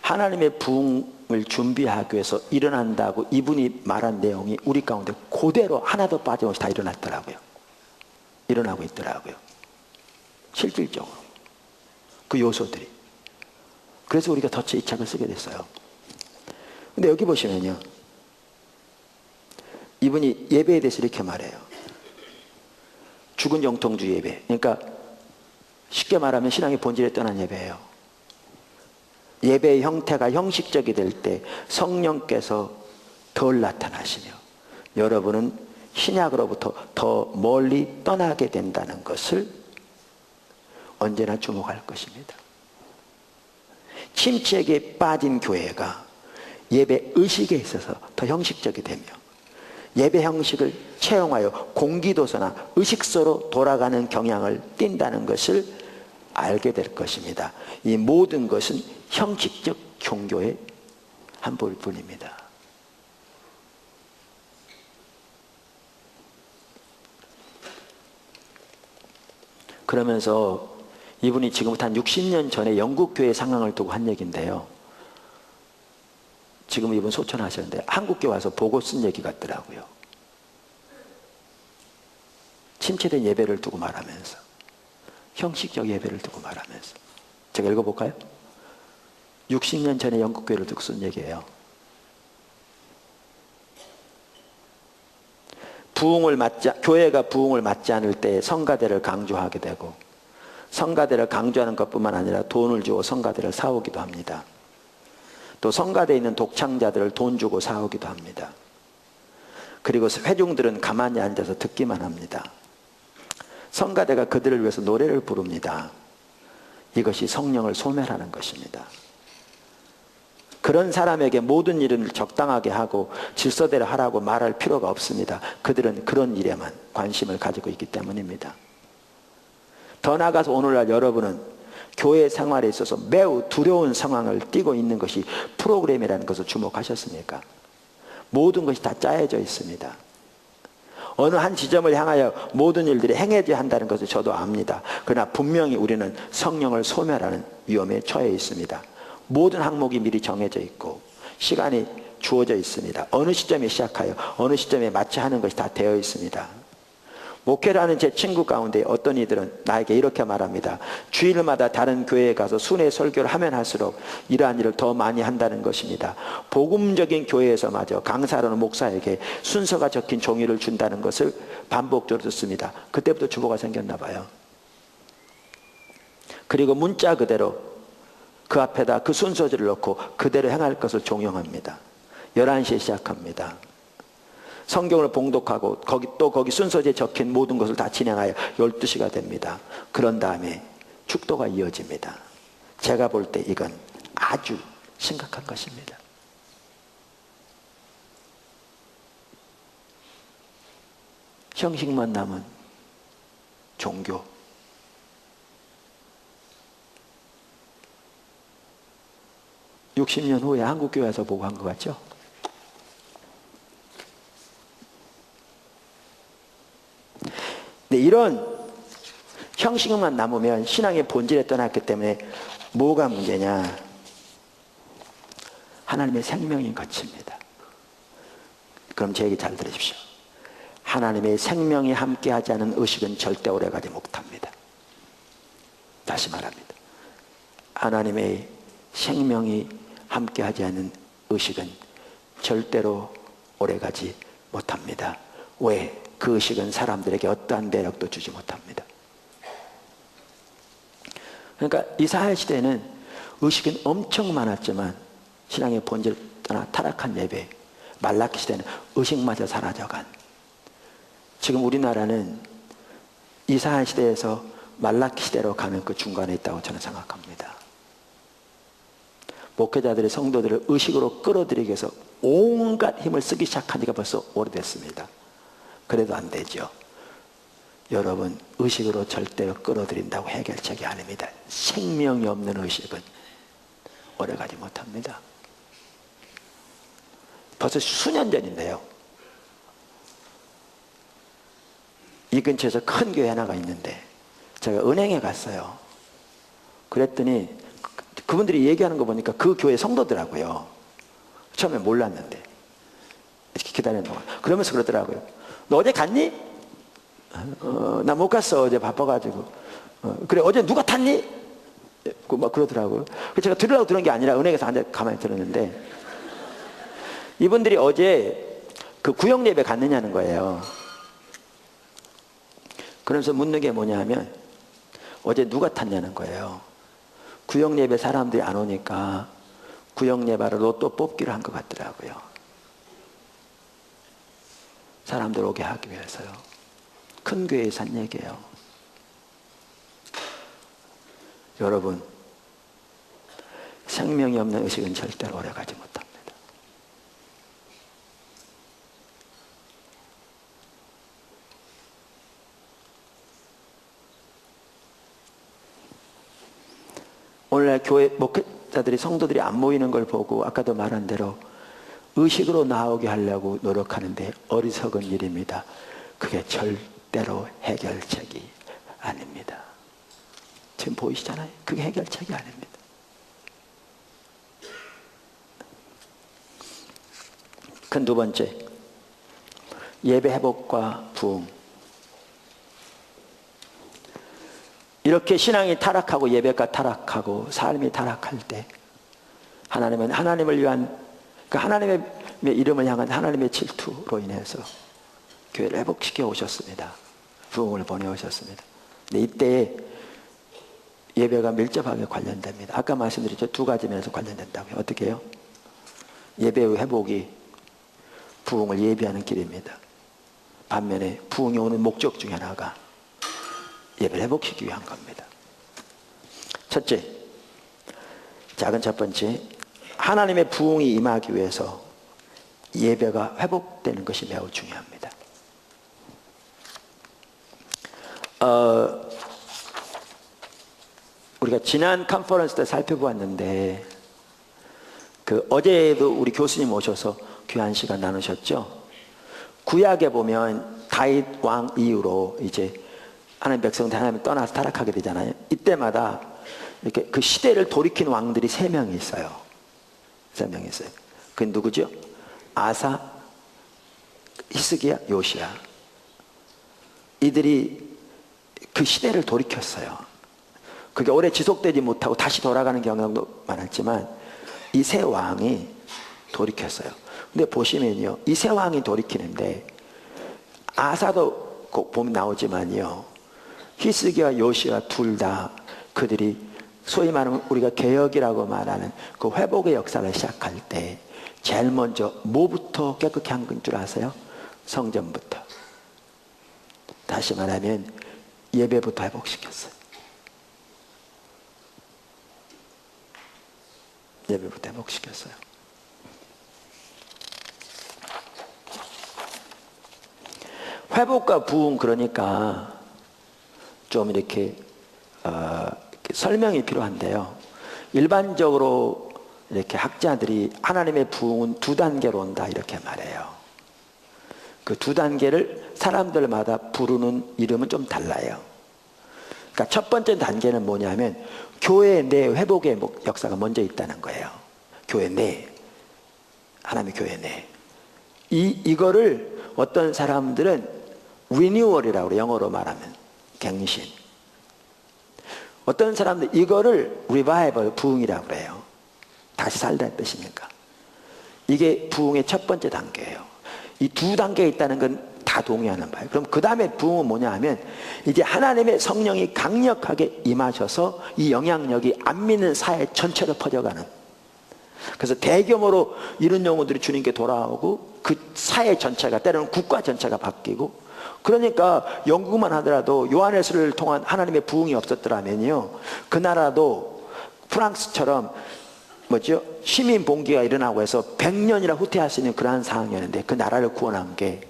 하나님의 부흥을 준비하기 위해서 일어난다고 이분이 말한 내용이 우리 가운데 그대로 하나도 빠짐없이 다 일어났더라고요. 일어나고 있더라고요. 실질적으로 그 요소들이. 그래서 우리가 덧쳐 이 책을 쓰게 됐어요. 근데 여기 보시면요, 이분이 예배에 대해서 이렇게 말해요. 죽은 정통주의 예배. 그러니까 쉽게 말하면 신앙의 본질에 떠난 예배예요. 예배의 형태가 형식적이 될 때 성령께서 덜 나타나시며 여러분은 신약으로부터 더 멀리 떠나게 된다는 것을 언제나 주목할 것입니다. 침체기에 빠진 교회가 예배 의식에 있어서 더 형식적이 되며 예배 형식을 채용하여 공기도서나 의식서로 돌아가는 경향을 띈다는 것을 알게 될 것입니다. 이 모든 것은 형식적 종교의 한 분입니다. 그러면서 이분이 지금부터 한 60년 전에 영국 교회 상황을 두고 한 얘기인데요. 지금 이분 소천하셨는데 한국교회 와서 보고 쓴 얘기 같더라고요. 침체된 예배를 두고 말하면서, 형식적 예배를 두고 말하면서. 제가 읽어볼까요? 60년 전에 영국 교회를 두고 쓴 얘기예요. 교회가 부흥을 맞지 않을 때 성가대를 강조하게 되고, 성가대를 강조하는 것뿐만 아니라 돈을 주고 성가대를 사오기도 합니다. 또 성가대에 있는 독창자들을 돈 주고 사오기도 합니다. 그리고 회중들은 가만히 앉아서 듣기만 합니다. 성가대가 그들을 위해서 노래를 부릅니다. 이것이 성령을 소멸하는 것입니다. 그런 사람에게 모든 일을 적당하게 하고 질서대로 하라고 말할 필요가 없습니다. 그들은 그런 일에만 관심을 가지고 있기 때문입니다. 더 나아가서 오늘날 여러분은 교회 생활에 있어서 매우 두려운 상황을 띠고 있는 것이 프로그램이라는 것을 주목하셨습니까? 모든 것이 다 짜여져 있습니다. 어느 한 지점을 향하여 모든 일들이 행해져야 한다는 것을 저도 압니다. 그러나 분명히 우리는 성령을 소멸하는 위험에 처해 있습니다. 모든 항목이 미리 정해져 있고 시간이 주어져 있습니다. 어느 시점에 시작하여 어느 시점에 마치 하는 것이 다 되어 있습니다. 목회를 하는 제 친구 가운데 어떤 이들은 나에게 이렇게 말합니다. 주일마다 다른 교회에 가서 순회 설교를 하면 할수록 이러한 일을 더 많이 한다는 것입니다. 복음적인 교회에서마저 강사로는 목사에게 순서가 적힌 종이를 준다는 것을 반복적으로 듣습니다. 그때부터 주보가 생겼나 봐요. 그리고 문자 그대로 그 앞에다 그 순서지를 넣고 그대로 행할 것을 종용합니다. 11시에 시작합니다. 성경을 봉독하고 거기 순서지에 적힌 모든 것을 다 진행하여 12시가 됩니다. 그런 다음에 축도가 이어집니다. 제가 볼 때 이건 아주 심각한 것입니다. 형식만 남은 종교. (60년) 후에 한국교회에서 보고 한 것 같죠? 근데 이런 형식만 남으면 신앙의 본질에 떠났기 때문에 뭐가 문제냐? 하나님의 생명이 거칩니다. 그럼 제 얘기 잘 들으십시오. 하나님의 생명이 함께하지 않은 의식은 절대 오래가지 못합니다. 다시 말합니다. 하나님의 생명이 함께하지 않은 의식은 절대로 오래가지 못합니다. 왜? 그 의식은 사람들에게 어떠한 매력도 주지 못합니다. 그러니까 이스라엘 시대에는 의식은 엄청 많았지만 신앙의 본질을 떠나 타락한 예배, 말라기 시대는 의식마저 사라져간, 지금 우리나라는 이스라엘 시대에서 말라기 시대로 가는 그 중간에 있다고 저는 생각합니다. 목회자들이 성도들을 의식으로 끌어들이기 위해서 온갖 힘을 쓰기 시작한 지가 벌써 오래됐습니다. 그래도 안 되죠. 여러분, 의식으로 절대로 끌어들인다고 해결책이 아닙니다. 생명이 없는 의식은 오래가지 못합니다. 벌써 수년 전인데요, 이 근처에서 큰 교회 하나가 있는데 제가 은행에 갔어요. 그랬더니 그분들이 얘기하는 거 보니까 그 교회 성도더라고요. 처음에 몰랐는데 이렇게 기다리는 동안 그러면서 그러더라고요. 너 어제 갔니? 나 못 갔어. 어제 바빠가지고. 그래, 어제 누가 탔니? 막 그러더라고요. 제가 들으려고 들은 게 아니라 은행에서 앉아 가만히 들었는데 이분들이 어제 그 구역 예배 갔느냐는 거예요. 그러면서 묻는 게 뭐냐 하면 어제 누가 탔냐는 거예요. 구역 예배 사람들이 안 오니까 구역 예배로 로또 뽑기를 한 것 같더라고요. 사람들 오게 하기 위해서요. 큰 교회에서 한 얘기예요. 여러분, 생명이 없는 의식은 절대로 오래가지 못합니다. 오늘날 교회 목회자들이 성도들이 안 모이는 걸 보고 아까도 말한 대로 의식으로 나오게 하려고 노력하는데 어리석은 일입니다. 그게 절대로 해결책이 아닙니다. 지금 보이시잖아요. 그게 해결책이 아닙니다. 큰 두 번째, 예배 회복과 부흥. 이렇게 신앙이 타락하고 예배가 타락하고 삶이 타락할 때 하나님은 하나님을 위한 그 하나님의 이름을 향한 하나님의 질투로 인해서 교회를 회복시켜 오셨습니다. 부흥을 보내오셨습니다. 근데 이때 예배가 밀접하게 관련됩니다. 아까 말씀드렸죠. 두 가지 면에서 관련된다고요. 어떻게 해요? 예배의 회복이 부흥을 예비하는 길입니다. 반면에 부흥이 오는 목적 중에 하나가 예배를 회복시키기 위한 겁니다. 첫째, 작은 첫 번째, 하나님의 부흥이 임하기 위해서 예배가 회복되는 것이 매우 중요합니다. 우리가 지난 컨퍼런스 때 살펴보았는데 어제도 우리 교수님 오셔서 귀한 시간 나누셨죠. 구약에 보면 다윗 왕 이후로 이제 하나님 백성들 하나님 떠나서 타락하게 되잖아요. 이때마다 이렇게 그 시대를 돌이킨 왕들이 3명이 있어요. 3명이 있어요. 그게 누구죠? 아사, 히스기야, 요시야. 이들이 그 시대를 돌이켰어요. 그게 오래 지속되지 못하고 다시 돌아가는 경향도 많았지만 이 3왕이 돌이켰어요. 근데 보시면요, 이 3왕이 돌이키는데 아사도 꼭 보면 나오지만요, 히스기야, 요시야 둘 다 그들이 소위 말하면 우리가 개혁이라고 말하는 그 회복의 역사를 시작할 때 제일 먼저 뭐부터 깨끗게 한 줄 아세요? 성전부터. 다시 말하면 예배부터 회복시켰어요. 예배부터 회복시켰어요. 회복과 부흥, 그러니까 좀 이렇게 설명이 필요한데요. 일반적으로 이렇게 학자들이 하나님의 부흥은 2단계로 온다 이렇게 말해요. 그 2단계를 사람들마다 부르는 이름은 좀 달라요. 그러니까 첫 번째 단계는 뭐냐면 교회 내 회복의 역사가 먼저 있다는 거예요. 교회 내, 하나님의 교회 내. 이거를 어떤 사람들은 리뉴얼이라고 그래요. 영어로 말하면 갱신. 어떤 사람들 이거를 리바이벌, 부흥이라고 그래요. 다시 살다는 뜻이니까. 이게 부흥의 첫 번째 단계예요. 이 2단계에 있다는 건 다 동의하는 바예요. 그럼 그 다음에 부흥은 뭐냐 하면 이제 하나님의 성령이 강력하게 임하셔서 이 영향력이 안 믿는 사회 전체로 퍼져가는, 그래서 대규모로 이런 영혼들이 주님께 돌아오고 그 사회 전체가, 때로는 국가 전체가 바뀌고, 그러니까 영국만 하더라도 요한에스를 통한 하나님의 부흥이 없었더라면요, 그 나라도 프랑스처럼 시민 봉기가 일어나고 해서 100년이나 후퇴할 수 있는 그러한 상황이었는데 그 나라를 구원한 게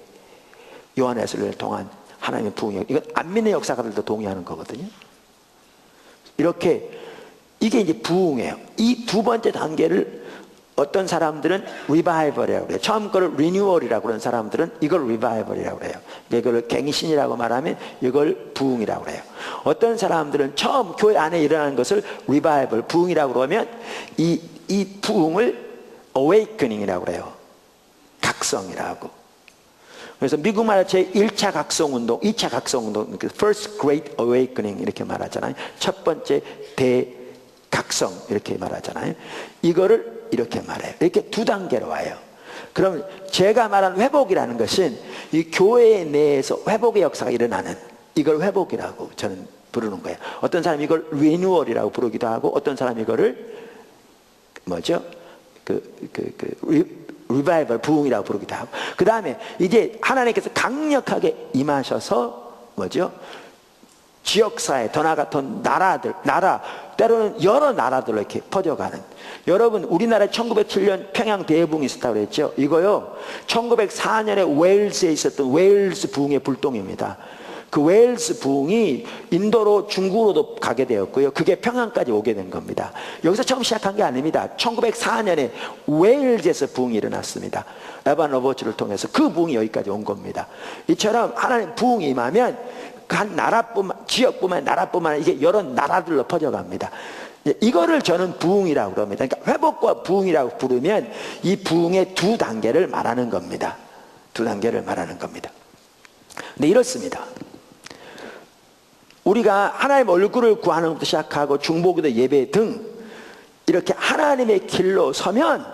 요한에스를 통한 하나님의 부흥이에요. 이건 안 믿는 역사가들도 동의하는 거거든요. 이렇게 이게 이제 부흥이에요. 이 2번째 단계를 어떤 사람들은 리바이벌이라고 그래요. 처음 거를 리뉴얼이라고 그러는 사람들은 이걸 리바이벌이라고 그래요. 이걸 갱신이라고 말하면 이걸 부흥이라고 그래요. 어떤 사람들은 처음 교회 안에 일어나는 것을 리바이벌, 부흥이라고 그러면 이 부흥을 awakening이라고 그래요. 각성이라고. 그래서 미국 말로 제1차 각성운동, 2차 각성운동, First Great Awakening 이렇게 말하잖아요. 첫 번째 대각성 이렇게 말하잖아요. 이거를 이렇게 말해요. 이렇게 2단계로 와요. 그럼 제가 말한 회복이라는 것은 이 교회 내에서 회복의 역사가 일어나는, 이걸 회복이라고 저는 부르는 거예요. 어떤 사람이 이걸 리뉴얼이라고 부르기도 하고, 어떤 사람이 이거를 리바이벌, 부흥이라고 부르기도 하고, 그 다음에 이제 하나님께서 강력하게 임하셔서 지역사회, 더 나아가 나라, 때로는 여러 나라들로 이렇게 퍼져가는. 여러분, 우리나라에 1907년 평양 대부흥이 있었다고 그랬죠. 이거요, 1904년에 웨일스에 있었던 웨일스 부흥의 불똥입니다. 그 웨일스 부흥이 인도로 중국으로도 가게 되었고요. 그게 평양까지 오게 된 겁니다. 여기서 처음 시작한 게 아닙니다. 1904년에 웨일즈에서 부흥이 일어났습니다. 에반 로버츠를 통해서 그 부흥이 여기까지 온 겁니다. 이처럼 하나님 부흥이 임하면 한 나라뿐만, 지역뿐만 나라뿐만 아니라 이게 여러 나라들로 퍼져갑니다. 이거를 저는 부흥이라고 그럽니다. 그러니까 회복과 부흥이라고 부르면 이 부흥의 두 단계를 말하는 겁니다. 두 단계를 말하는 겁니다. 근데 이렇습니다. 우리가 하나님 얼굴을 구하는 것부터 시작하고 중보기도 예배 등 이렇게 하나님의 길로 서면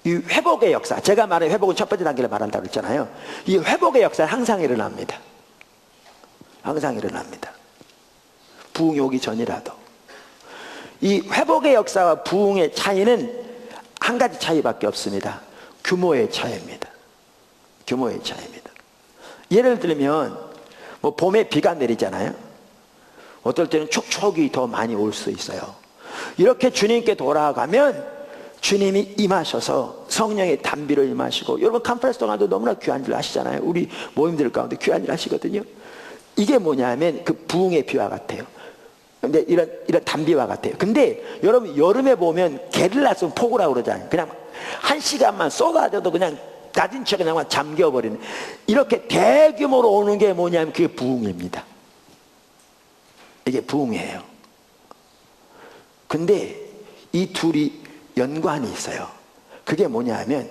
이 회복의 역사, 제가 말한 회복은 첫 번째 단계를 말한다고 했잖아요. 이 회복의 역사는 항상 일어납니다. 항상 일어납니다. 부흥이 오기 전이라도. 이 회복의 역사와 부흥의 차이는 한 가지 차이밖에 없습니다. 규모의 차이입니다. 규모의 차이입니다. 예를 들면 뭐 봄에 비가 내리잖아요. 어떨 때는 촉촉이 더 많이 올 수 있어요. 이렇게 주님께 돌아가면 주님이 임하셔서 성령의 단비를 임하시고, 여러분 컨퍼런스 동안도 너무나 귀한 일 하시잖아요. 우리 모임들 가운데 귀한 일 하시거든요. 이게 뭐냐면 그 부흥의 비와 같아요. 근데 이런 단비와 같아요. 근데 여러분 여름에 보면 게릴라 성 폭우라고 그러잖아요. 그냥 한 시간만 쏟아져도 그냥 낮은 척 그냥 잠겨버리는, 이렇게 대규모로 오는 게 뭐냐면 그게 부흥입니다. 이게 부흥이에요. 근데 이 둘이 연관이 있어요. 그게 뭐냐면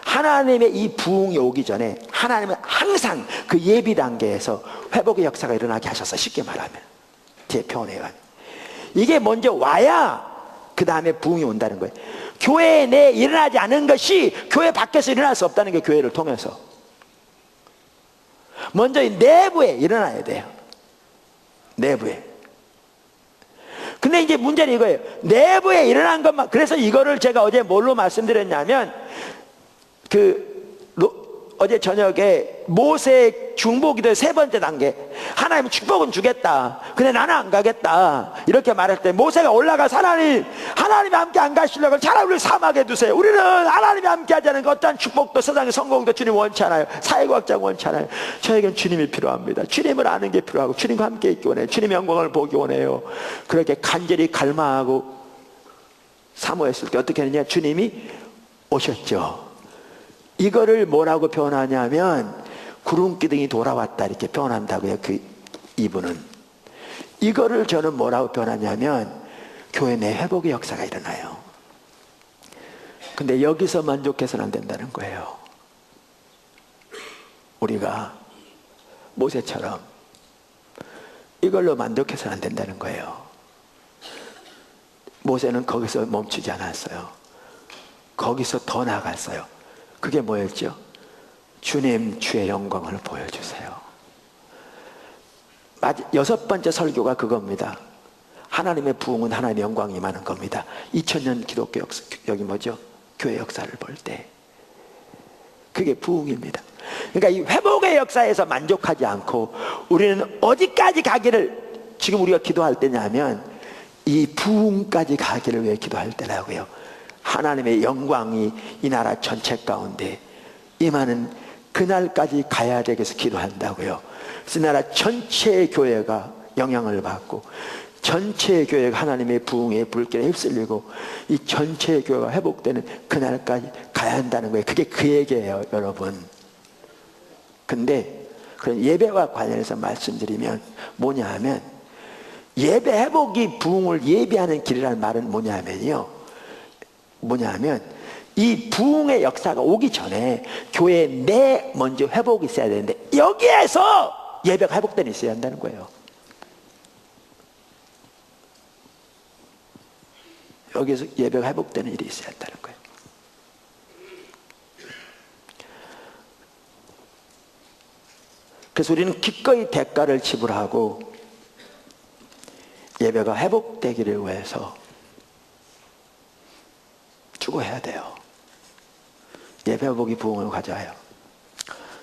하나님의 이 부흥이 오기 전에 하나님은 항상 그 예비 단계에서 회복의 역사가 일어나게 하셔서, 쉽게 말하면 제 표현이에요. 이게 먼저 와야 그 다음에 부흥이 온다는 거예요. 교회 내에 일어나지 않은 것이 교회 밖에서 일어날 수 없다는 게, 교회를 통해서 먼저 이 내부에 일어나야 돼요. 내부에. 근데 이제 문제는 이거예요. 내부에 일어난 것만. 그래서 이거를 제가 어제 뭘로 말씀드렸냐면, 어제 저녁에 모세 중보기도의 세 번째 단계, 하나님은 축복은 주겠다, 근데 나는 안 가겠다, 이렇게 말할 때 모세가 올라가서 하나님이 함께 안 가시려고 차라리 우리를 사막에 두세요. 우리는 하나님이 함께 하지 않은 어떠한 축복도 세상의 성공도 주님 원치 않아요. 사회과학자 원치 않아요. 저에겐 주님이 필요합니다. 주님을 아는 게 필요하고 주님과 함께 있기 원해요. 주님의 영광을 보기 원해요. 그렇게 간절히 갈망하고 사모했을 때 어떻게 했느냐, 주님이 오셨죠. 이거를 뭐라고 표현하냐면 구름기둥이 돌아왔다, 이렇게 표현한다고요. 이분은 이거를 저는 뭐라고 표현하냐면 교회 내 회복의 역사가 일어나요. 근데 여기서 만족해서는 안 된다는 거예요. 우리가 모세처럼 이걸로 만족해서는 안 된다는 거예요. 모세는 거기서 멈추지 않았어요. 거기서 더 나아갔어요. 그게 뭐였죠? 주님 주의 영광을 보여주세요. 여섯 번째 설교가 그겁니다. 하나님의 부흥은 하나님의 영광이 임하는 겁니다. 2000년 기독교 역사, 여기 뭐죠? 교회 역사를 볼 때 그게 부흥입니다. 그러니까 이 회복의 역사에서 만족하지 않고 우리는 어디까지 가기를 지금 우리가 기도할 때냐면 이 부흥까지 가기를 왜 기도할 때라고요? 하나님의 영광이 이 나라 전체 가운데 임하는 그날까지 가야 되기 위해서 기도한다고요. 그래서 이 나라 전체의 교회가 영향을 받고 전체의 교회가 하나님의 부흥의 불길에 휩쓸리고 이 전체의 교회가 회복되는 그날까지 가야 한다는 거예요. 그게 그 얘기예요, 여러분. 근데 그런 예배와 관련해서 말씀드리면 뭐냐 하면, 예배 회복이 부흥을 예비하는 길이라는 말은 뭐냐면요, 이 부흥의 역사가 오기 전에 교회 내 먼저 회복이 있어야 되는데 여기에서 예배가 회복되는 있어야 한다는 거예요. 여기에서 예배가 회복되는 일이 있어야 한다는 거예요. 그래서 우리는 기꺼이 대가를 지불하고 예배가 회복되기를 위해서 추구해야 돼요. 예배 회복이 부흥을 가져와요.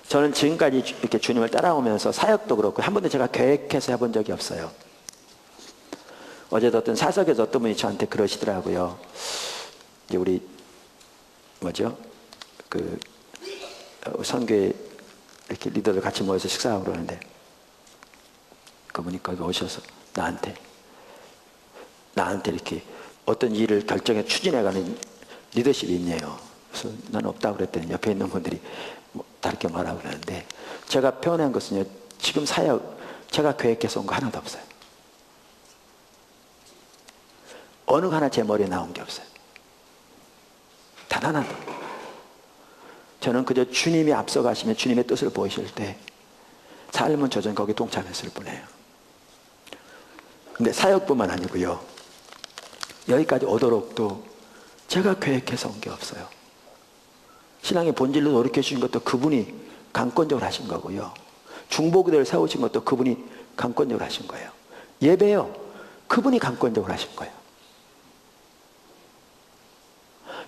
저는 지금까지 이렇게 주님을 따라오면서 사역도 그렇고 한 번도 제가 계획해서 해본 적이 없어요. 어제도 어떤 사석에서 어떤 분이 저한테 그러시더라고요. 이제 우리 선교회 이렇게 리더들 같이 모여서 식사하고 그러는데 그분이 거기 오셔서 나한테 이렇게 어떤 일을 결정해 추진해가는 리더십이 있네요. 그래서 난 없다고 그랬더니 옆에 있는 분들이 뭐 다르게 말하고 그러는데, 제가 표현한 것은요, 지금 사역 제가 계획해서 온 거 하나도 없어요. 어느 거 하나 제 머리에 나온 게 없어요. 단 하나도. 저는 그저 주님이 앞서가시면 주님의 뜻을 보이실 때 삶은 저전 거기에 동참했을 뿐이에요. 근데 사역뿐만 아니고요, 여기까지 오도록도 제가 계획해서 온 게 없어요. 신앙의 본질로 노력해 주신 것도 그분이 강권적으로 하신 거고요, 중보기도를 세우신 것도 그분이 강권적으로 하신 거예요. 예배요, 그분이 강권적으로 하신 거예요.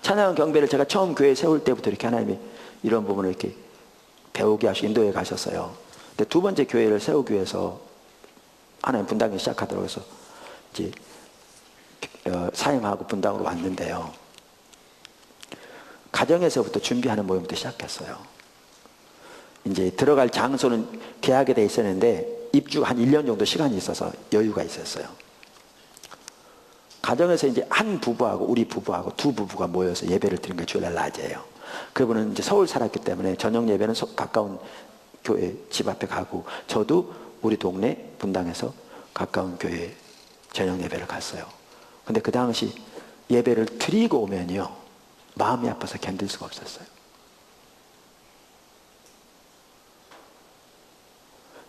찬양 경배를 제가 처음 교회 세울 때부터 이렇게 하나님이 이런 부분을 이렇게 배우게 하시고 인도에 가셨어요. 근데 두 번째 교회를 세우기 위해서 하나님 분당이 시작하도록 해서 이제 사임하고 분당으로 왔는데요, 가정에서부터 준비하는 모임부터 시작했어요. 이제 들어갈 장소는 계약이 돼 있었는데 입주가 한 1년 정도 시간이 있어서 여유가 있었어요. 가정에서 이제 한 부부하고 우리 부부하고 두 부부가 모여서 예배를 드린 게 주일날 낮이에요. 그분은 이제 서울 살았기 때문에 저녁 예배는 가까운 교회 집 앞에 가고, 저도 우리 동네 분당에서 가까운 교회 저녁 예배를 갔어요. 근데 그 당시 예배를 드리고 오면요, 마음이 아파서 견딜 수가 없었어요.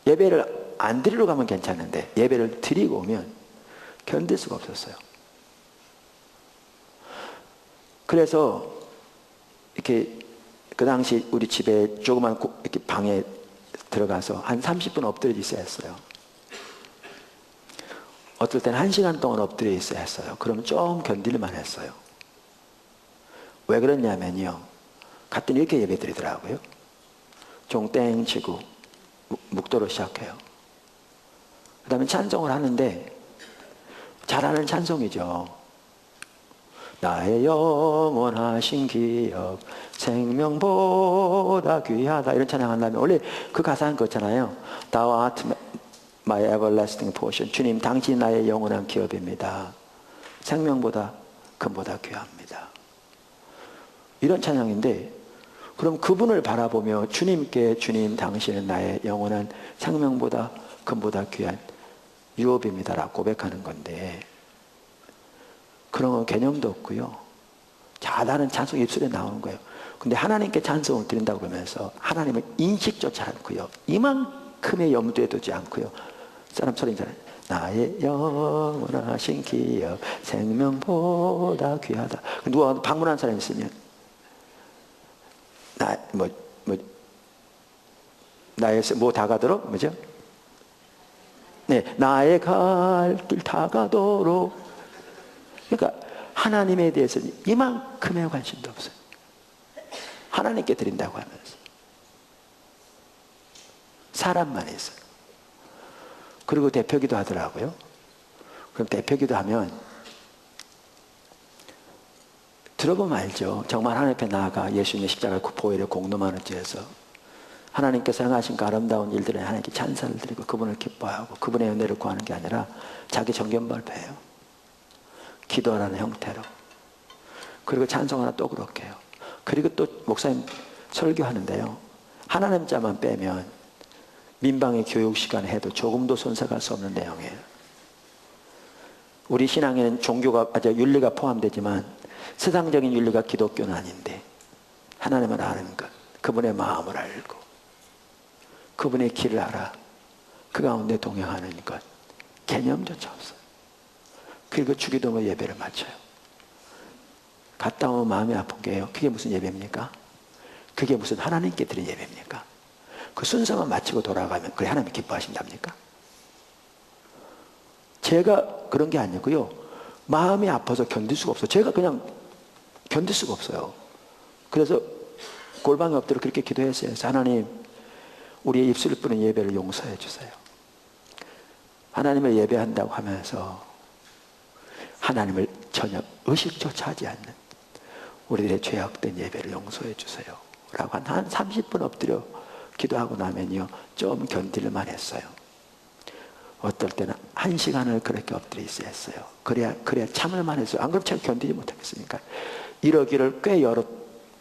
예배를 안 드리러 가면 괜찮은데 예배를 드리고 오면 견딜 수가 없었어요. 그래서 이렇게 그 당시 우리 집에 조그만 이렇게 방에 들어가서 한 30분 엎드려 있어야 했어요. 어떨 때는 1시간 동안 엎드려 있어야 했어요. 그러면 좀 견딜만 했어요. 왜 그러냐면요, 갔더니 이렇게 예배 드리더라고요. 종땡 치고 묵도로 시작해요. 그 다음에 찬송을 하는데 잘하는 찬송이죠. 나의 영원하신 기억 생명보다 귀하다, 이런 찬양 한다면 원래 그 가사는 그렇잖아요. Thou art my everlasting portion. 주님, 당신이 나의 영원한 기업입니다. 생명보다 금보다 귀합니다. 이런 찬양인데, 그럼 그분을 바라보며 주님께 주님, 당신은 나의 영원한 생명보다 금보다 귀한 유업입니다라고 고백하는 건데, 그런 건 개념도 없고요, 자다는 찬송이 입술에 나오는 거예요. 근데 하나님께 찬송을 드린다고 그러면서 하나님을 인식조차 않고요, 이만큼의 염두에 두지 않고요, 사람 소리잖아요. 나의 영원하신 기억 생명보다 귀하다. 누가 방문한 사람이 있으면 나의 뭐 다가도록, 뭐죠? 네, 나의 갈 길 다가도록. 그러니까 하나님에 대해서는 이만큼의 관심도 없어요. 하나님께 드린다고 하면서 사람만 있어요. 그리고 대표기도 하더라고요. 그럼 대표기도 하면 들어보면 알죠. 정말 하나님 앞에 나아가 예수님의 십자가 보혈의 공로만을 지어서 하나님께서 행하신 그 아름다운 일들에 하나님께 찬사를 드리고 그분을 기뻐하고 그분의 은혜를 구하는 게 아니라 자기 정견발표해요. 기도하라는 형태로. 그리고 찬송 하나 또 그렇게 해요. 그리고 또 목사님 설교하는데요, 하나님 자만 빼면 민방위 교육 시간에 해도 조금도 손색할 수 없는 내용이에요. 우리 신앙에는 종교가, 윤리가 포함되지만 세상적인 윤리가 기독교는 아닌데, 하나님을 아는 것, 그분의 마음을 알고 그분의 길을 알아 그 가운데 동행하는 것, 개념조차 없어요. 그리고 주기도문 예배를 마쳐요. 갔다 오면 마음이 아픈 게요, 그게 무슨 예배입니까? 그게 무슨 하나님께 드린 예배입니까? 그 순서만 마치고 돌아가면 그래 하나님이 기뻐하신답니까? 제가 그런 게 아니고요, 마음이 아파서 견딜 수가 없어요. 제가 그냥 견딜 수가 없어요. 그래서 골방에 엎드려 그렇게 기도했어요. 하나님, 우리의 입술을 뿌린 예배를 용서해 주세요. 하나님을 예배한다고 하면서 하나님을 전혀 의식조차 하지 않는 우리들의 죄악된 예배를 용서해 주세요 라고 한 30분 엎드려 기도하고 나면요 좀 견딜만 했어요. 어떨 때는 1시간을 그렇게 엎드려 있어야 했어요. 그래야 참을만 했어요. 안 그러면 제가 견디지 못하겠으니까. 이러기를 꽤 여러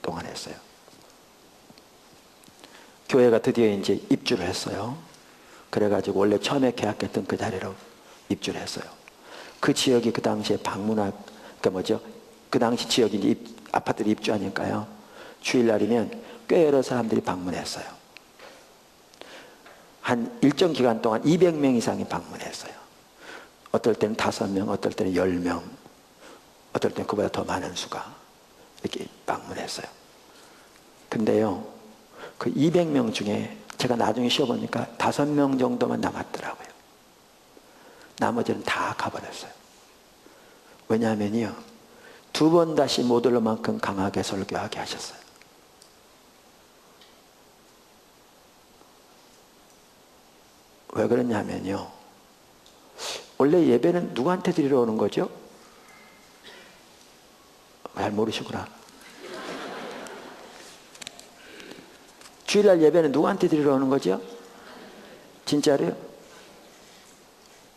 동안 했어요. 교회가 드디어 이제 입주를 했어요. 그래가지고 원래 처음에 계약했던 그 자리로 입주를 했어요. 그 지역이 그 당시에 그러니까 뭐죠? 그 당시 지역이 이제 아파트를 입주하니까요. 주일날이면 꽤 여러 사람들이 방문했어요. 한 일정 기간 동안 200명 이상이 방문했어요. 어떨 때는 5명, 어떨 때는 10명, 어떨 때는 그보다 더 많은 수가 이렇게 방문했어요. 근데요, 그 200명 중에 제가 나중에 쉬어보니까 5명 정도만 남았더라고요. 나머지는 다 가버렸어요. 왜냐하면요, 2번 다시 못 올 만큼 강하게 설교하게 하셨어요. 왜 그러냐면요, 원래 예배는 누구한테 드리러 오는 거죠? 잘 모르시구나. 주일날 예배는 누구한테 드리러 오는 거죠? 진짜로요?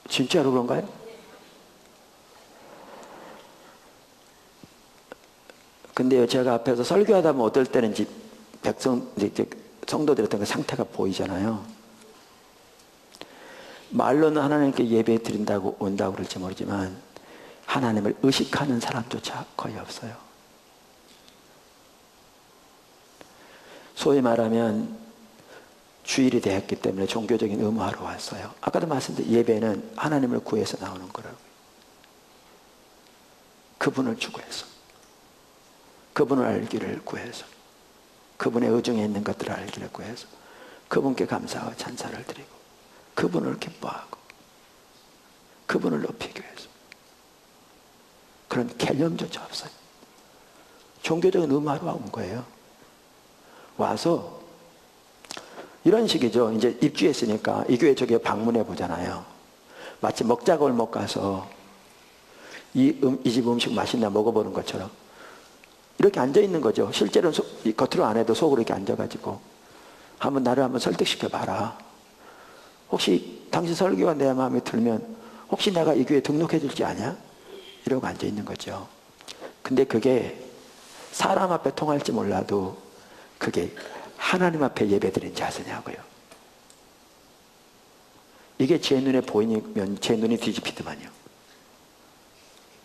진짜로 그런가요? 근데요, 제가 앞에서 설교하다 보면 어떨 때는 성도들의 어떤 그 상태가 보이잖아요. 말로는 하나님께 예배 드린다고 온다고 그럴지 모르지만 하나님을 의식하는 사람조차 거의 없어요. 소위 말하면 주일이 되었기 때문에 종교적인 의무화로 왔어요. 아까도 말씀드린 예배는 하나님을 구해서 나오는 거라고요. 그분을 추구해서, 그분을 알기를 구해서, 그분의 의중에 있는 것들을 알기를 구해서 그분께 감사와 찬사를 드리고 그분을 기뻐하고 그분을 높이기 위해서. 그런 개념조차 없어요. 종교적인 의무화로 온 거예요. 와서 이런 식이죠. 이제 입주했으니까 이 교회 저기 방문해 보잖아요. 마치 먹자골목 가서 이 집 음식 맛있나 먹어보는 것처럼 이렇게 앉아 있는 거죠. 실제로는 겉으로 안 해도 속으로 이렇게 앉아가지고 나를 한번 설득시켜 봐라. 혹시 당신 설교가 내 마음에 들면 혹시 내가 이 교회에 등록해 줄지 아냐? 이러고 앉아 있는 거죠. 근데 그게 사람 앞에 통할지 몰라도 그게 하나님 앞에 예배드린 자세냐고요. 이게 제 눈에 보이면 제 눈이 뒤집히더만요.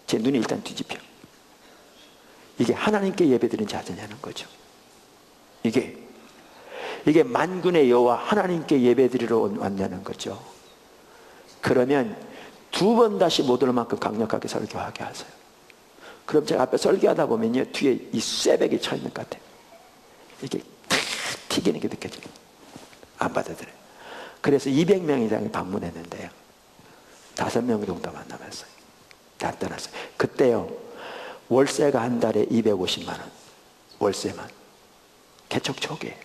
제 눈이 일단 뒤집혀. 이게 하나님께 예배드린 자세냐는 거죠. 이게 만군의 여호와 하나님께 예배드리러 왔냐는 거죠. 그러면 2번 다시 못 올 만큼 강력하게 설교하게 하세요. 그럼 제가 앞에 설교하다 보면요, 뒤에 이 쇠백이 쳐 있는 것 같아요. 이게 탁 튀기는 게 느껴져요. 안 받아들여요. 그래서 200명 이상이 방문했는데요, 5명 정도만 남았어요. 다 떠났어요. 그때요, 월세가 한 달에 250만 원. 월세만. 개척 초기에.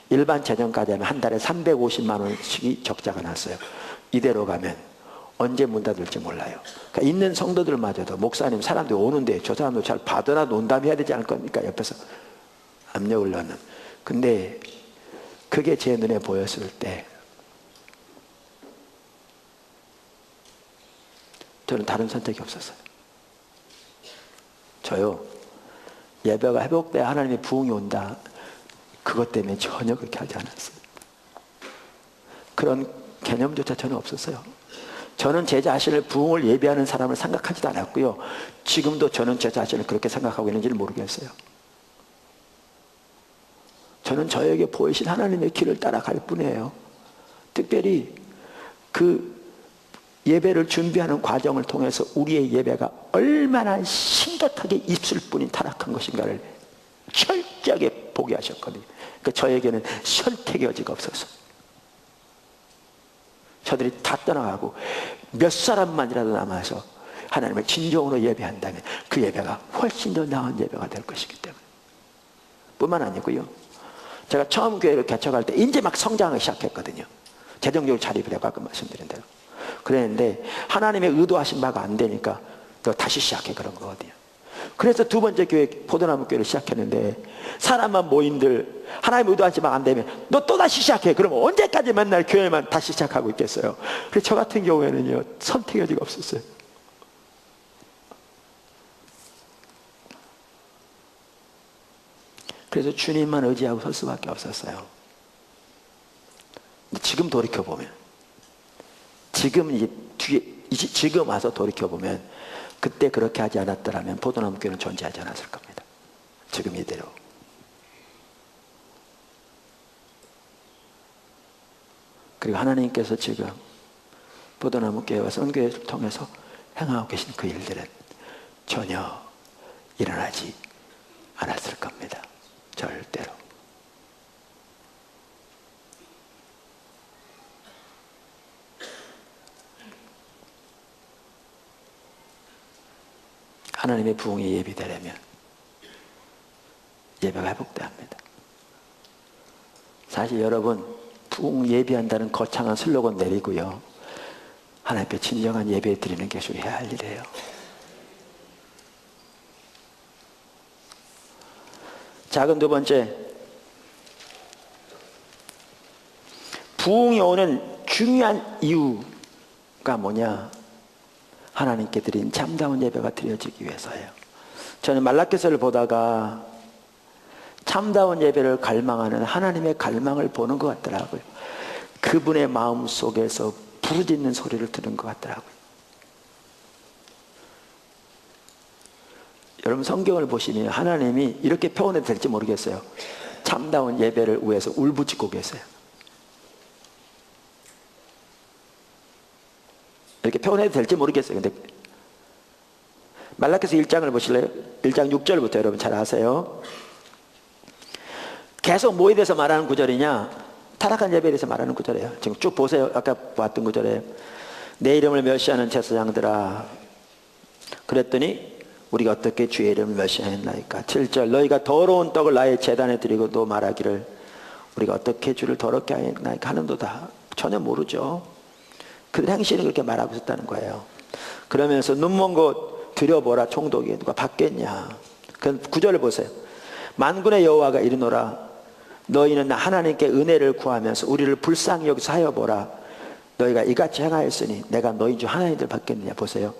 일반 재정까지 하면 한 달에 350만 원씩이 적자가 났어요. 이대로 가면 언제 문 닫을지 몰라요. 그러니까 있는 성도들마저도 목사님 사람들이 오는데 저 사람도 잘 받으나 논담해야 되지 않을 겁니까? 옆에서 압력을 넣는. 근데 그게 제 눈에 보였을 때 저는 다른 선택이 없었어요. 저요, 예배가 회복돼야 하나님의 부흥이 온다, 그것 때문에 전혀 그렇게 하지 않았어요. 그런 개념조차 저는 없었어요. 저는 제 자신을 부흥을 예배하는 사람을 생각하지도 않았고요, 지금도 저는 제 자신을 그렇게 생각하고 있는지를 모르겠어요. 저는 저에게 보이신 하나님의 길을 따라갈 뿐이에요. 특별히 그 예배를 준비하는 과정을 통해서 우리의 예배가 얼마나 심각하게 있을 뿐인 타락한 것인가를 철저하게 보게 하셨거든요. 그러니까 저에게는 선택의 여지가 없어서 저들이 다 떠나가고 몇 사람만이라도 남아서 하나님을 진정으로 예배한다면 그 예배가 훨씬 더 나은 예배가 될 것이기 때문에. 뿐만 아니고요, 제가 처음 교회를 개척할 때 이제 막 성장을 시작했거든요. 재정적으로 자립을 해고 아까 말씀드린 대로. 그랬는데 하나님의 의도하신 바가 안 되니까 너 다시 시작해, 그런 거거든요. 그래서 두 번째 교회 포도나무 교회를 시작했는데 사람만 모인들 하나님 의도하지만 안 되면 너 또다시 시작해. 그러면 언제까지 맨날 교회만 다시 시작하고 있겠어요? 그래서 저 같은 경우에는요 선택의 여지가 없었어요. 그래서 주님만 의지하고 설 수밖에 없었어요. 지금 돌이켜보면 지금 와서 돌이켜보면 그때 그렇게 하지 않았더라면 포도나무 교회는 존재하지 않았을 겁니다. 지금 이대로. 그리고 하나님께서 지금 포도나무 교회와 선교회를 통해서 행하고 계신 그 일들은 전혀 일어나지 않았을 겁니다. 절대로. 하나님의 부흥이 예비되려면 예배가 회복돼야 합니다. 사실 여러분 부흥 예비한다는 거창한 슬로건 내리고요, 하나님께 진정한 예배 드리는 게 해야 할 일이에요. 작은 두 번째, 부흥이 오는 중요한 이유가 뭐냐? 하나님께 드린 참다운 예배가 드려지기 위해서예요. 저는 말라기서를 보다가 참다운 예배를 갈망하는 하나님의 갈망을 보는 것 같더라고요. 그분의 마음 속에서 부르짖는 소리를 들은 것 같더라고요. 여러분 성경을 보시면 하나님이 이렇게 표현해도 될지 모르겠어요. 참다운 예배를 위해서 울부짖고 계세요. 이렇게 표현해도 될지 모르겠어요. 근데 말라기서 1장을 보실래요? 1장 6절부터 여러분 잘 아세요. 계속 뭐에 대해서 말하는 구절이냐? 타락한 예배에 대해서 말하는 구절이에요. 지금 쭉 보세요. 아까 봤던 구절에 내 이름을 멸시하는 제사장들아, 그랬더니 우리가 어떻게 주의 이름을 멸시했나이까. 7절 너희가 더러운 떡을 나의 제단에 드리고 또 말하기를 우리가 어떻게 주를 더럽게 하였나이까 하는도다. 전혀 모르죠. 그들 행실이 그렇게 말하고 있었다는 거예요. 그러면서 눈 먼 곳 들여보라. 총독이 누가 받겠냐. 그 9절을 보세요. 만군의 여호와가 이르노라 너희는 하나님께 은혜를 구하면서 우리를 불쌍히 여기서 하여보라. 너희가 이같이 행하였으니 내가 너희 중 하나님들 받겠느냐. 보세요.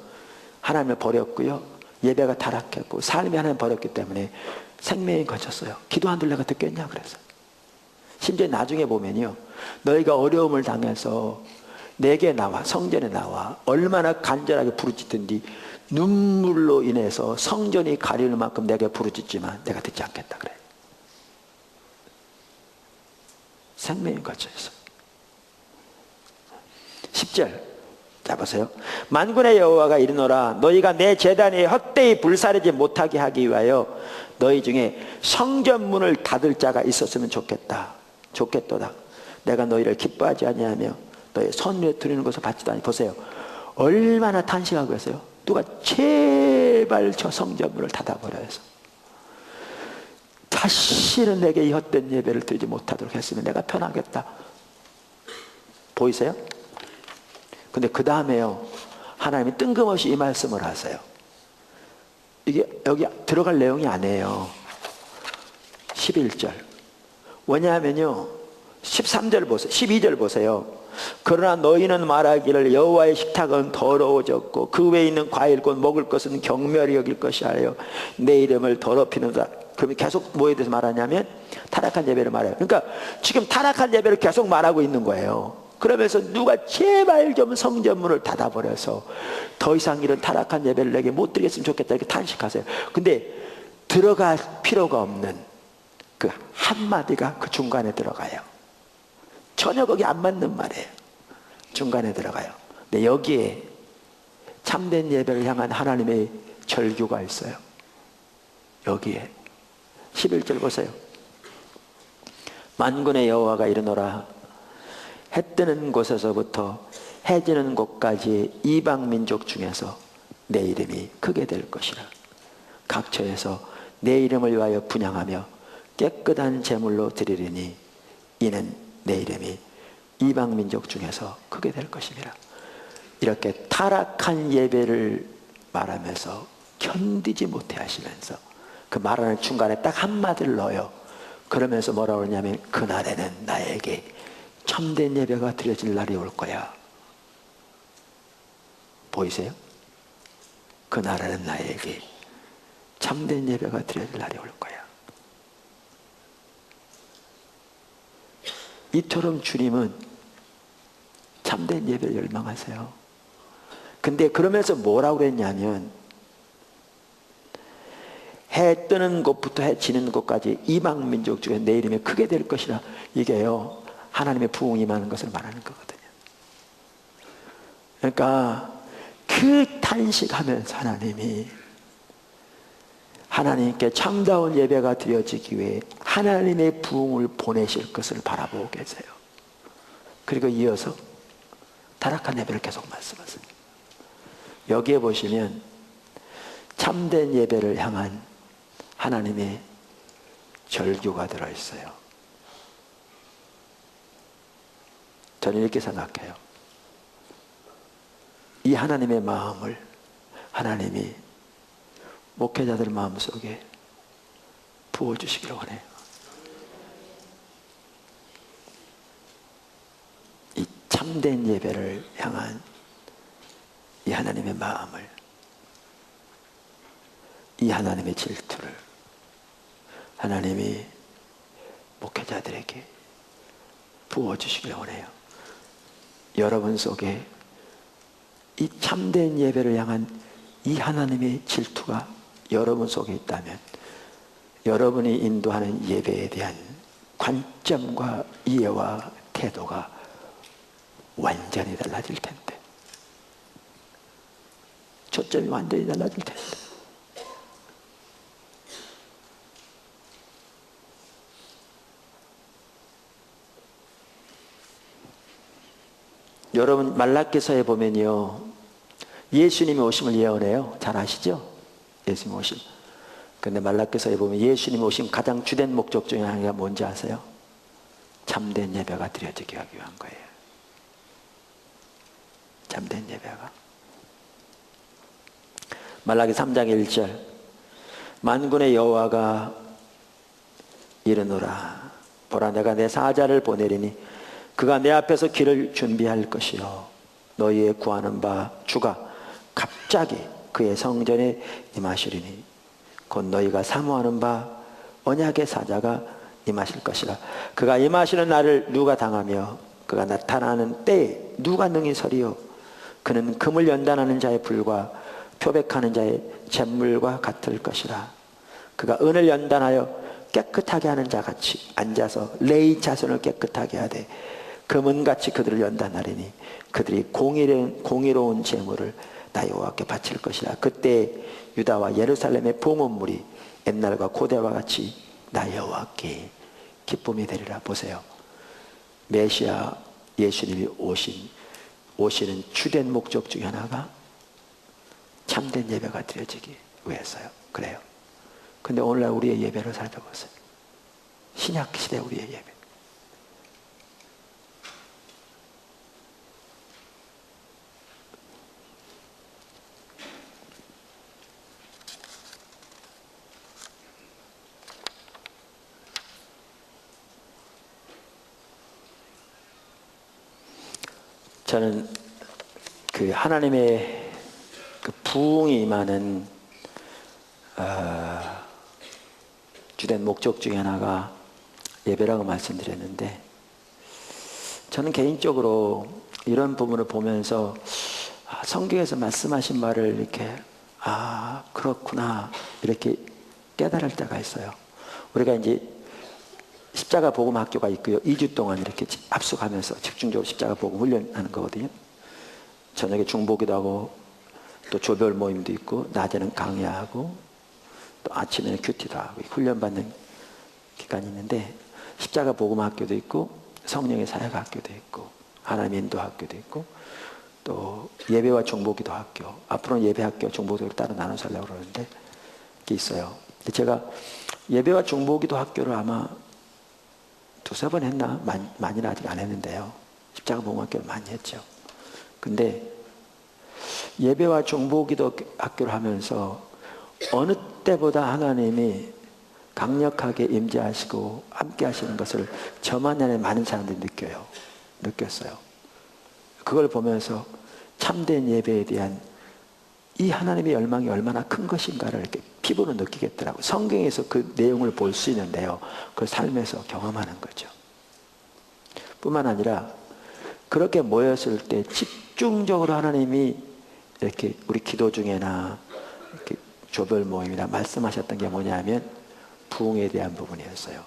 하나님을 버렸고요, 예배가 타락했고 삶이 하나님 버렸기 때문에 생명이 거쳤어요. 기도 안 들려가 듣겠냐. 그래서 심지어 나중에 보면요, 너희가 어려움을 당해서 내게 나와, 성전에 나와 얼마나 간절하게 부르짖든지 눈물로 인해서 성전이 가리는 만큼 내게 부르짖지만 내가 듣지 않겠다 그래. 생명이 갇혀있어. 10절 자 보세요. 만군의 여호와가 이르노라 너희가 내 제단에 헛되이 불사르지 못하게 하기 위하여 너희 중에 성전문을 닫을 자가 있었으면 좋겠도다. 내가 너희를 기뻐하지 아니하며 너희 손에 드리는 것을 받지도 않니. 보세요. 얼마나 탄식하고 있어요. 누가 제발 저 성전문을 닫아버려 해서 다시는 내게 이 헛된 예배를 드리지 못하도록 했으면 내가 편하겠다. 보이세요? 근데 그 다음에요, 하나님이 뜬금없이 이 말씀을 하세요. 이게 여기 들어갈 내용이 아니에요. 11절. 왜냐하면요, 13절 보세요. 12절 보세요. 그러나 너희는 말하기를 여호와의 식탁은 더러워졌고 그 외에 있는 과일 곧 먹을 것은 경멸히 여길 것이 하여 내 이름을 더럽히는다. 그러면 계속 뭐에 대해서 말하냐면 타락한 예배를 말해요. 그러니까 지금 타락한 예배를 계속 말하고 있는 거예요. 그러면서 누가 제발 좀 성전문을 닫아버려서 더 이상 이런 타락한 예배를 내게 못 드리겠으면 좋겠다 이렇게 탄식하세요. 근데 들어갈 필요가 없는 그 한마디가 그 중간에 들어가요. 전혀 거기 안 맞는 말이에요. 중간에 들어가요. 근데 여기에 참된 예배를 향한 하나님의 절규가 있어요. 여기에 11절 보세요. 만군의 여호와가 이르노라 해 뜨는 곳에서부터 해 지는 곳까지 이방 민족 중에서 내 이름이 크게 될 것이라. 각처에서 내 이름을 위하여 분향하며 깨끗한 제물로 드리리니 이는 내 이름이 이방 민족 중에서 크게 될 것입니다. 이렇게 타락한 예배를 말하면서 견디지 못해 하시면서 그 말하는 중간에 딱 한마디를 넣어요. 그러면서 뭐라고 그러냐면 그날에는 나에게 참된 예배가 드려질 날이 올 거야. 보이세요? 그날에는 나에게 참된 예배가 드려질 날이 올 거야. 이처럼 주님은 참된 예배를 열망하세요. 근데 그러면서 뭐라고 그랬냐면 해 뜨는 곳부터 해 지는 곳까지 이방 민족 중에 내 이름이 크게 될 것이라. 이게요 하나님의 부흥이 임하는 것을 말하는 거거든요. 그러니까 그 탄식하면서 하나님께 참다운 예배가 드려지기 위해 하나님의 부흥을 보내실 것을 바라보고 계세요. 그리고 이어서 타락한 예배를 계속 말씀하세요. 여기에 보시면 참된 예배를 향한 하나님의 절규가 들어있어요. 저는 이렇게 생각해요. 이 하나님의 마음을 하나님이 목회자들 마음속에 부어주시기를 원해요. 이 참된 예배를 향한 이 하나님의 마음을, 이 하나님의 질투를 하나님이 목회자들에게 부어주시기를 원해요. 여러분 속에 이 참된 예배를 향한 이 하나님의 질투가 여러분 속에 있다면 여러분이 인도하는 예배에 대한 관점과 이해와 태도가 완전히 달라질 텐데, 초점이 완전히 달라질 텐데. 여러분 말라기서에 보면요 예수님이 오심을 예언해요. 잘 아시죠? 예수님 오심. 근데 말라기서에 보면 예수님이 오심 가장 주된 목적 중에 하나가 뭔지 아세요? 참된 예배가 드려지기 하기 위한 거예요. 참된 예배가. 말라기 3장 1절 만군의 여호와가 이르노라 보라 내가 내 사자를 보내리니 그가 내 앞에서 길을 준비할 것이요 너희의 구하는 바 주가 갑자기 그의 성전에 임하시리니 곧 너희가 사모하는 바 언약의 사자가 임하실 것이라. 그가 임하시는 날을 누가 당하며 그가 나타나는 때에 누가 능히 서리요. 그는 금을 연단하는 자의 불과 표백하는 자의 잿물과 같을 것이라. 그가 은을 연단하여 깨끗하게 하는 자 같이 앉아서 레위 자손을 깨끗하게 하되 금은같이 그들을 연단하리니 그들이 공의로운 제물을 나 여호와께 바칠 것이라. 그때 유다와 예루살렘의 봉헌물이 옛날과 고대와 같이 나 여호와께 기쁨이 되리라. 보세요. 메시아 예수님이 오시는 주된 목적 중에 하나가 참된 예배가 드려지기 위해서요. 그래요. 근데 오늘날 우리의 예배를 살펴보세요. 신약 시대 우리의 예배. 저는 그 하나님의 그 부흥이 임하는 주된 목적 중에 하나가 예배라고 말씀드렸는데, 저는 개인적으로 이런 부분을 보면서 성경에서 말씀하신 말을 이렇게 그렇구나 이렇게 깨달을 때가 있어요. 우리가 이제 십자가 복음 학교가 있고요. 2주 동안 이렇게 합숙하면서 집중적으로 십자가 복음 훈련하는 거거든요. 저녁에 중보기도 하고 또 조별 모임도 있고 낮에는 강의하고 또 아침에는 큐티도 하고 훈련받는 기간이 있는데, 십자가 복음 학교도 있고 성령의 사역 학교도 있고 하나님 인도 학교도 있고 또 예배와 중보기도 학교, 앞으로는 예배 학교 중보기도를 따로 나눠서 하려고 그러는데 이게 있어요. 근데 제가 예배와 중보기도 학교를 아마 2-3번 했나? 많이는 아직 안 했는데요. 십자가 복음 학교를 많이 했죠. 근데 예배와 중보기도 학교를 하면서 어느 때보다 하나님이 강력하게 임재하시고 함께 하시는 것을 저만 아니라 많은 사람들이 느꼈어요. 그걸 보면서 참된 예배에 대한 이 하나님의 열망이 얼마나 큰 것인가를 이렇게 피부로 느끼겠더라고요. 성경에서 그 내용을 볼 수 있는데요. 그 삶에서 경험하는 거죠. 뿐만 아니라 그렇게 모였을 때 집중적으로 하나님이 이렇게 우리 기도 중에나 이렇게 조별 모임이나 말씀하셨던 게 뭐냐면 부흥에 대한 부분이었어요.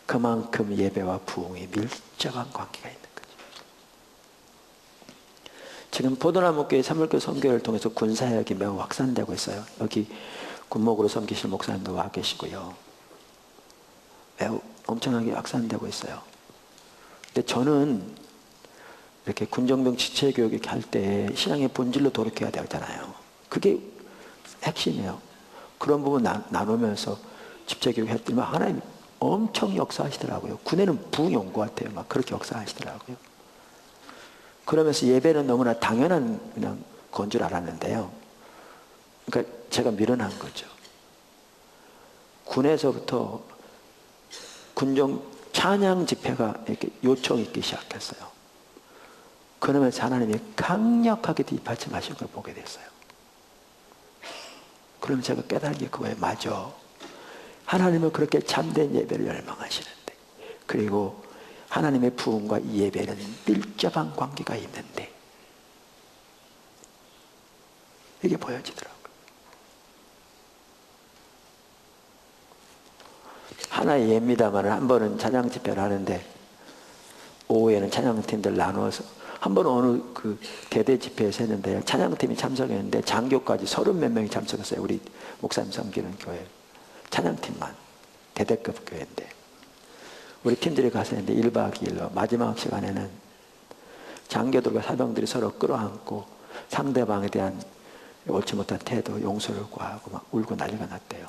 그만큼 예배와 부흥이 밀접한 관계가 있는 거죠. 지금 포도나무교회 사물교 선교를 통해서 군사역이 매우 확산되고 있어요. 여기 군목으로 섬기실 목사님도 와 계시고요. 매우 엄청나게 확산되고 있어요. 근데 저는 이렇게 군정병 지체교육 이렇게 할 때 신앙의 본질로 돌이켜야 되잖아요. 그게 핵심이에요. 그런 부분 나누면서 집체교육 했더니 하나님 엄청 역사하시더라고요. 군에는 부흥이 온 것 같아요. 막 그렇게 역사하시더라고요. 그러면서 예배는 너무나 당연한 그냥 건 줄 알았는데요. 그러니까 제가 미련한 거죠. 군에서부터 군정 찬양 집회가 이렇게 요청이 있기 시작했어요. 그러면서 하나님이 강력하게 뒷받침하신 걸 보게 됐어요. 그러면 제가 깨달은 게 그거예요. 맞아. 하나님은 그렇게 참된 예배를 열망하시는데, 그리고 하나님의 부흥과 이 예배는 밀접한 관계가 있는데, 이게 보여지더라고요. 하나의 예입니다만 한 번은 찬양 집회를 하는데 오후에는 찬양팀들 나누어서 한 번은 어느 그 대대 집회에서 했는데요. 찬양팀이 참석했는데 장교까지 30몇 명이 참석했어요. 우리 목사님 섬기는 교회 찬양팀만 대대급 교회인데 우리 팀들이 가서 했는데 1박 2일로 마지막 시간에는 장교들과 사병들이 서로 끌어안고 상대방에 대한 옳지 못한 태도 용서를 구하고 막 울고 난리가 났대요.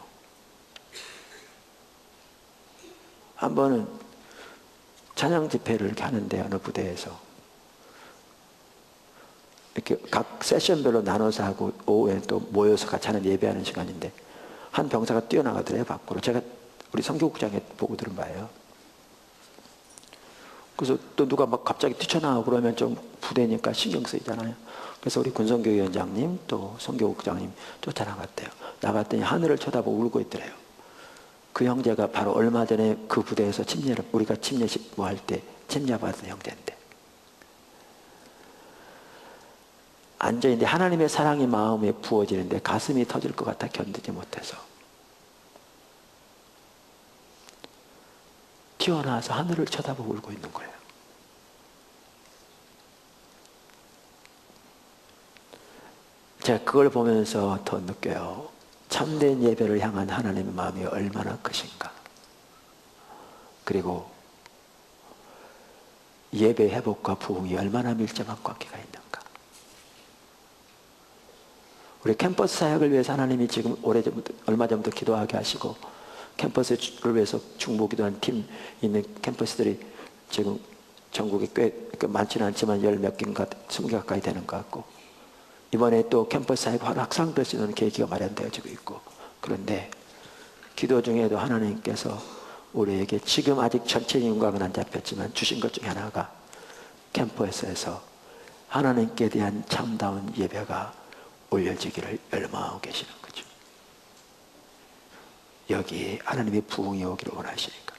한 번은 찬양 집회를 이렇게 하는데 어느 부대에서 이렇게 각 세션별로 나눠서 하고 오후에 또 모여서 같이 하는 예배하는 시간인데 한 병사가 뛰어나가더래요 밖으로. 제가 우리 선교국장에 보고 들은 바예요. 그래서 또 누가 막 갑자기 뛰쳐나가고 그러면 좀 부대니까 신경 쓰이잖아요. 그래서 우리 군선교위원장님 또 선교국장님 쫓아나갔대요. 나갔더니 하늘을 쳐다보고 울고 있더래요. 그 형제가 바로 얼마 전에 그 부대에서 침례를 우리가 침례식 뭐 할 때 침례받은 형제인데 앉아있는데 하나님의 사랑이 마음에 부어지는데 가슴이 터질 것 같아 견디지 못해서 튀어나와서 하늘을 쳐다보고 울고 있는 거예요. 제가 그걸 보면서 더 느껴요. 참된 예배를 향한 하나님의 마음이 얼마나 크신가. 그리고 예배 회복과 부흥이 얼마나 밀접한 관계가 있는가. 우리 캠퍼스 사역을 위해서 하나님이 지금 얼마 전부터 기도하게 하시고 캠퍼스를 위해서 중보기도하는 팀 있는 캠퍼스들이 지금 전국에 꽤 많지는 않지만 10몇 개인가 20개 가까이 되는 것 같고 이번에 또 캠퍼스 사역 확산될 수 있는 계기가 마련되어지고 있고 그런데 기도 중에도 하나님께서 우리에게 지금 아직 전체 윤곽은 안 잡혔지만 주신 것 중에 하나가 캠퍼스에서 하나님께 대한 참다운 예배가 올려지기를 열망하고 계시는 거죠. 여기에 하나님의 부흥이 오기를 원하시니까.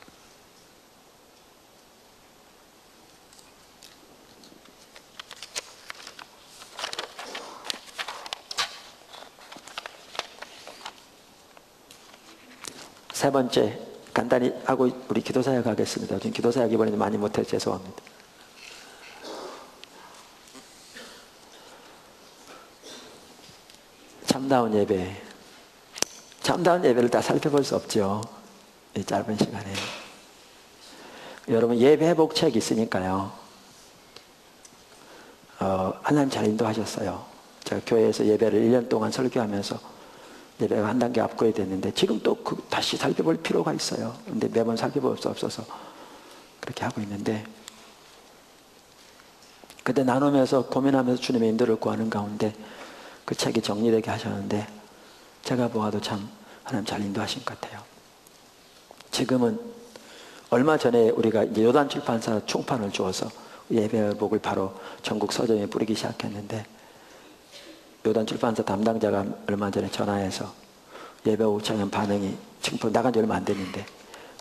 세 번째 간단히 하고 우리 기도사역 하겠습니다. 지금 기도사역 이번에 많이 못해서 죄송합니다. 참다운 예배. 참다운 예배를 다 살펴볼 수 없죠. 이 짧은 시간에. 여러분 예배 회복 책이 있으니까요. 하나님 잘 인도하셨어요. 제가 교회에서 예배를 1년 동안 설교하면서 예배가 한 단계 업그레이드 됐는데 지금 또 다시 살펴볼 필요가 있어요. 근데 매번 살펴볼 수 없어서 그렇게 하고 있는데 그때 나누면서 고민하면서 주님의 인도를 구하는 가운데 그 책이 정리되게 하셨는데 제가 보아도 참 하나님 잘 인도하신 것 같아요. 지금은 얼마 전에 우리가 이제 요단 출판사 총판을 주어서 예배복을 바로 전국 서점에 뿌리기 시작했는데, 요단 출판사 담당자가 얼마 전에 전화해서 예배복 창현 반응이, 지금 나간 지 얼마 안 됐는데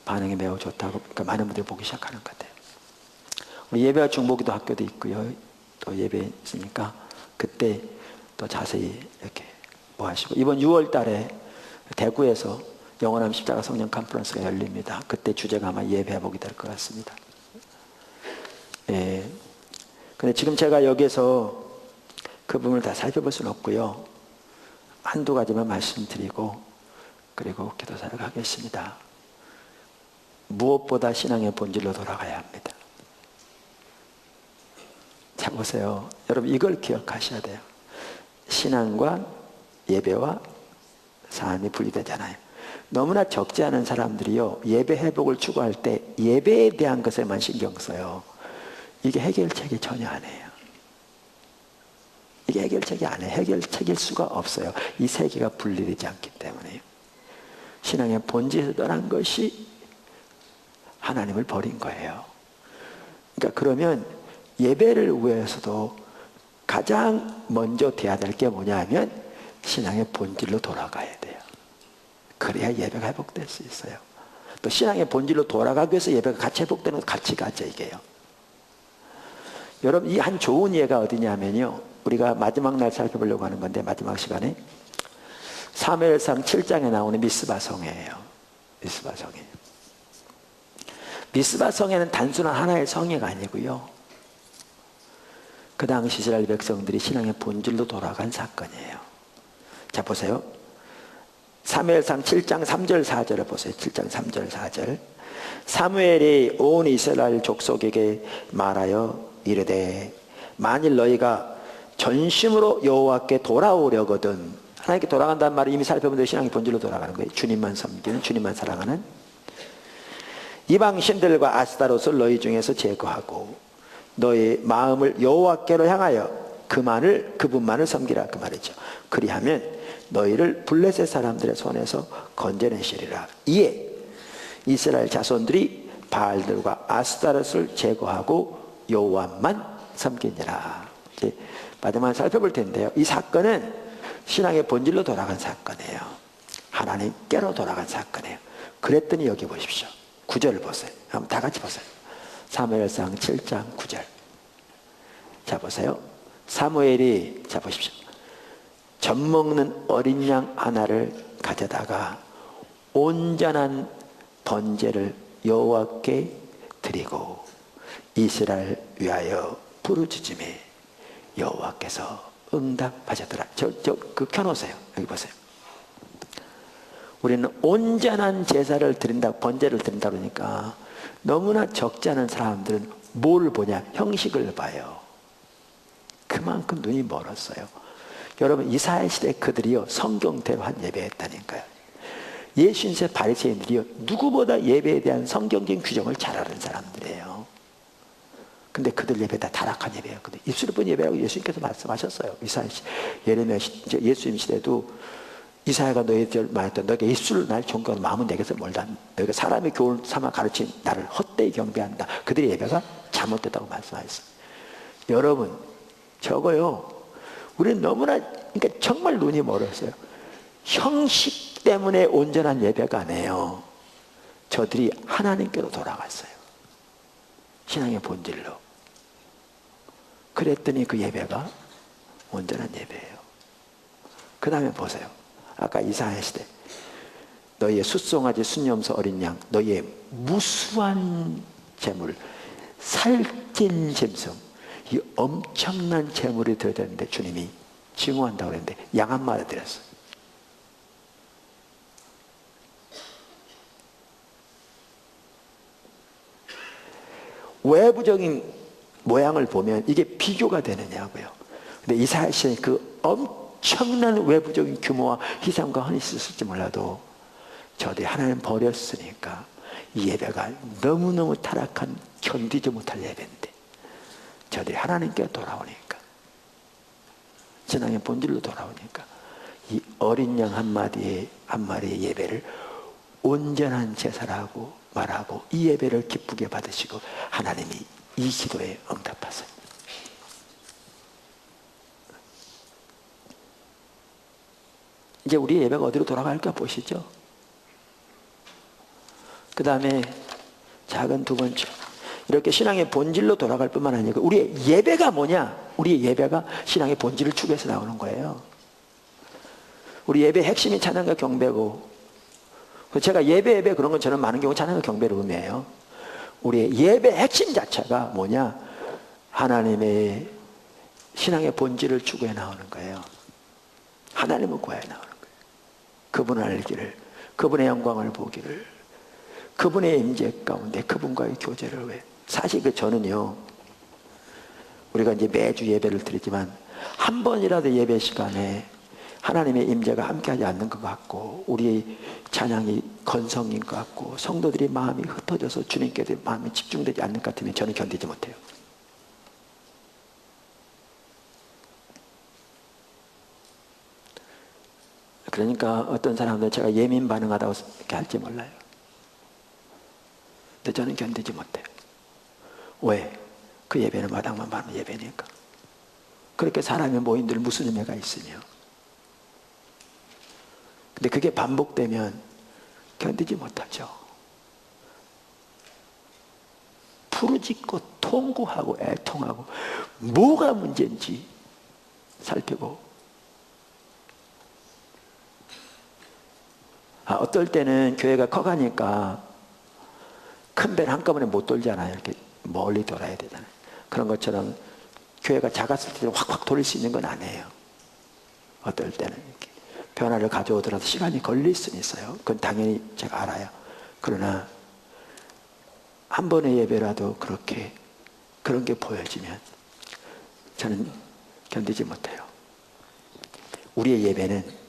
반응이 매우 좋다고, 그러니까 많은 분들이 보기 시작하는 것 같아요. 우리 예배와 중보기도 학교도 있고요. 또 예배 있으니까 그때 또 자세히 이렇게 뭐 하시고, 이번 6월 달에 대구에서 영원한 십자가 성령 컨퍼런스가 열립니다. 그때 주제가 아마 예배복이 될 것 같습니다. 예. 근데 지금 제가 여기서 그 부분을 다 살펴볼 수는 없고요. 한두 가지만 말씀드리고 그리고 기도 사역하겠습니다. 무엇보다 신앙의 본질로 돌아가야 합니다. 자, 보세요. 여러분, 이걸 기억하셔야 돼요. 신앙과 예배와 삶이 분리되잖아요. 너무나 적지 않은 사람들이요, 예배 회복을 추구할 때 예배에 대한 것에만 신경 써요. 이게 해결책이 전혀 아니에요. 이게 해결책이 아니에요. 해결책일 수가 없어요. 이 세 개가 분리되지 않기 때문에요. 신앙의 본질에서 떠난 것이 하나님을 버린 거예요. 그러니까 그러면 예배를 위해서도 가장 먼저 돼야 될 게 뭐냐 하면 신앙의 본질로 돌아가야 돼요. 그래야 예배가 회복될 수 있어요. 또 신앙의 본질로 돌아가기 위해서 예배가 같이 회복되는 것 같이 가죠, 이게요. 여러분, 이 한 좋은 예가 어디냐면요, 우리가 마지막 날 살펴보려고 하는 건데, 마지막 시간에 사무엘상 7장에 나오는 미스바 성이에요. 미스바 성이에요. 미스바 성에는 단순한 하나의 성회가 아니고요, 그 당시 이스라엘 백성들이 신앙의 본질로 돌아간 사건이에요. 자, 보세요. 사무엘상 7장 3절 4절을 보세요. 7장 3절 4절. 사무엘이 온 이스라엘 족속에게 말하여 이르되, 만일 너희가 전심으로 여호와께 돌아오려거든. 하나님께 돌아간다는 말을 이미 살펴본 신앙의 본질로 돌아가는 거예요. 주님만 섬기는, 주님만 사랑하는. 이방 신들과 아스타롯을 너희 중에서 제거하고 너희 마음을 여호와께로 향하여 그분만을 섬기라, 그 말이죠. 그리하면 너희를 블레셋 사람들의 손에서 건져내시리라. 이에 이스라엘 자손들이 바알들과 아스타롯을 제거하고 여호와만 섬기니라. 이제 마지막에 살펴볼 텐데요, 이 사건은 신앙의 본질로 돌아간 사건이에요. 하나님께로 돌아간 사건이에요. 그랬더니 여기 보십시오. 9절을 보세요. 한번 다 같이 보세요. 사무엘상 7장 9절. 자, 보세요. 사무엘이, 자, 보십시오. 젖먹는 어린 양 하나를 가져다가 온전한 번제를 여호와께 드리고 이스라엘 위하여 부르짖음에 여호와께서 응답하셨더라. 그 켜놓으세요. 여기 보세요. 우리는 온전한 제사를 드린다, 번제를 드린다 그러니까 너무나 적지 않은 사람들은 뭘 보냐? 형식을 봐요. 그만큼 눈이 멀었어요. 여러분, 이스라엘 시대 그들이요, 성경대로 한 예배했다니까요. 예수님의 바리새인들이요, 누구보다 예배에 대한 성경적인 규정을 잘 아는 사람들이에요. 근데 그들 예배 다 타락한 예배였거든요. 입술을 본 예배라고 예수님께서 말씀하셨어요. 이사야 시, 예레미야 시, 예수님 시대도 이사야가 너희들 말했던, 너희가 입술을 날 존경하는 마음은 내게서 멀다. 너희가 사람의 교훈 삼아 가르친 나를 헛되이 경배한다. 그들의 예배가 잘못됐다고 말씀하셨어요. 여러분, 저거요, 우리는 너무나, 그러니까 정말 눈이 멀었어요. 형식 때문에 온전한 예배가 아니에요. 저들이 하나님께로 돌아갔어요. 신앙의 본질로. 그랬더니 그 예배가 온전한 예배예요. 그 다음에 보세요. 아까 이사야 시대, 너희의 숫송아지 순염소 어린 양, 너희의 무수한 재물, 살찐 짐승, 이 엄청난 재물이 드려야 되는데 주님이 증오한다고 그랬는데 양 한 마리 드렸어요. 외부적인 모양을 보면 이게 비교가 되느냐고요. 근데 이사야 시대에 그 엄청난 외부적인 규모와 희생과 헌이 있었을지 몰라도 저들이 하나님 버렸으니까 이 예배가 너무너무 타락한, 견디지 못할 예배인데 저들이 하나님께 돌아오니까, 신앙의 본질로 돌아오니까 이 어린 양 한 마리의 예배를 온전한 제사라고 말하고 이 예배를 기쁘게 받으시고 하나님이 이 기도에 응답하세요. 이제 우리 예배가 어디로 돌아갈까 보시죠. 그 다음에 작은 두 번째, 이렇게 신앙의 본질로 돌아갈 뿐만 아니고 우리의 예배가 뭐냐? 우리의 예배가 신앙의 본질을 추구해서 나오는 거예요. 우리 예배의 핵심이 찬양과 경배고, 제가 예배 그런 건 저는 많은 경우 찬양과 경배를 의미해요. 우리의 예배 핵심 자체가 뭐냐? 하나님의 신앙의 본질을 추구해 나오는 거예요. 하나님을 구하여 나오는 거예요. 그분을 알기를, 그분의 영광을 보기를, 그분의 임재 가운데 그분과의 교제를 왜? 사실 저는요, 우리가 이제 매주 예배를 드리지만 한 번이라도 예배 시간에 하나님의 임재가 함께하지 않는 것 같고 우리의 찬양이 건성인 것 같고 성도들이 마음이 흩어져서 주님께 마음이 집중되지 않는 것 같으면 저는 견디지 못해요. 그러니까 어떤 사람들 제가 예민 반응하다고 이렇게 할지 몰라요. 근데 저는 견디지 못해요. 왜? 그 예배는 마당만 받는 예배니까. 그렇게 사람이 모인들 무슨 의미가 있으며. 근데 그게 반복되면 견디지 못하죠. 부르짖고 통구하고 애통하고 뭐가 문제인지 살피고, 어떨 때는 교회가 커가니까 큰 배는 한꺼번에 못 돌잖아요. 이렇게 멀리 돌아야 되잖아요. 그런 것처럼 교회가 작았을 때는 확확 돌릴 수 있는 건 아니에요. 어떨 때는 이렇게 변화를 가져오더라도 시간이 걸릴 수는 있어요. 그건 당연히 제가 알아요. 그러나 한 번의 예배라도 그런 게 보여지면 저는 견디지 못해요. 우리의 예배는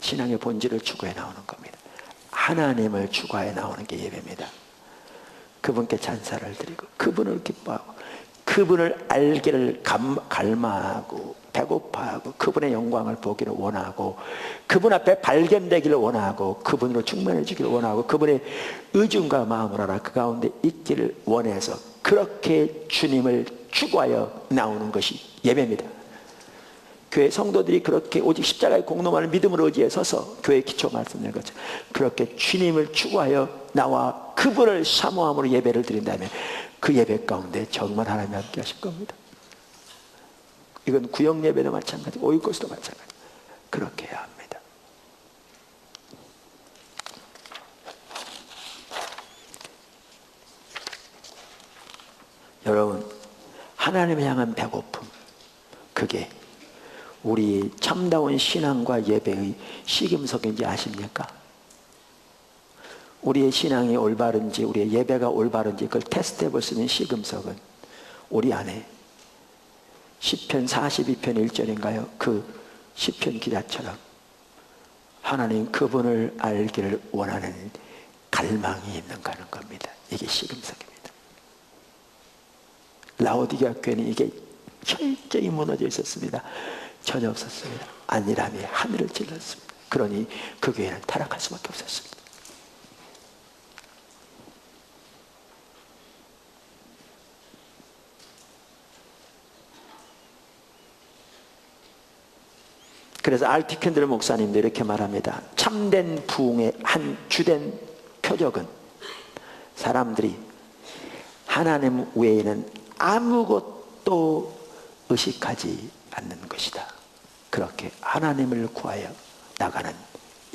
신앙의 본질을 추구해 나오는 겁니다. 하나님을 추구해 나오는 게 예배입니다. 그분께 찬사를 드리고 그분을 기뻐하고 그분을 알기를 갈망하고 배고파하고 그분의 영광을 보기를 원하고 그분 앞에 발견되기를 원하고 그분으로 충만해지기를 원하고 그분의 의중과 마음을 알아 그 가운데 있기를 원해서 그렇게 주님을 추구하여 나오는 것이 예배입니다. 교회 성도들이 그렇게 오직 십자가의 공로만을 믿음으로 의지해 서서 교회의 기초 말씀드린 것처럼 그렇게 주님을 추구하여 나와 그분을 사모함으로 예배를 드린다면 그 예배 가운데 정말 하나님이 함께 하실 겁니다. 이건 구역 예배도 마찬가지고 오이코스도 마찬가지고 그렇게 해야 합니다. 여러분, 하나님을 향한 배고픔, 그게 우리 참다운 신앙과 예배의 시금석인지 아십니까? 우리의 신앙이 올바른지 우리의 예배가 올바른지 그걸 테스트해 볼 수 있는 시금석은 우리 안에 시편 42편 1절인가요? 그 시편 기자처럼 하나님 그분을 알기를 원하는 갈망이 있는가 하는 겁니다. 이게 시금석입니다. 라오디게아 교회는 이게 철저히 무너져 있었습니다. 전혀 없었습니다. 안일함이 하늘을 찔렀습니다. 그러니 그 교회는 타락할 수밖에 없었습니다. 그래서 알티 캔들 목사님도 이렇게 말합니다. 참된 부흥의 한 주된 표적은 사람들이 하나님 외에는 아무것도 의식하지 않는 것이다. 그렇게 하나님을 구하여 나가는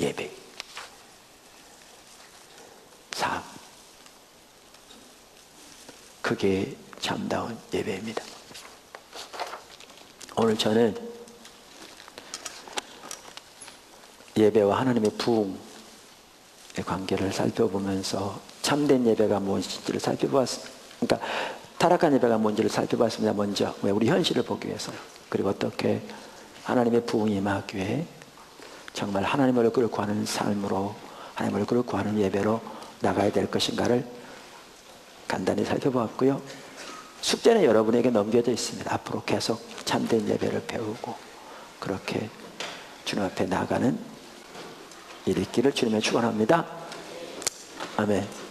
예배, 삶, 그게 참다운 예배입니다. 오늘 저는 예배와 하나님의 부흥의 관계를 살펴보면서 참된 예배가 무엇인지를 살펴보았습니다. 그러니까 타락한 예배가 뭔지를 살펴봤습니다. 먼저 우리 현실을 보기 위해서, 그리고 어떻게 하나님의 부흥이 임하기 위해 정말 하나님의 얼굴을 구하는 삶으로 하나님의 얼굴을 구하는 예배로 나가야 될 것인가를 간단히 살펴보았고요. 숙제는 여러분에게 넘겨져 있습니다. 앞으로 계속 참된 예배를 배우고 그렇게 주님 앞에 나아가는 일 있기를 주님의 축원합니다. 아멘.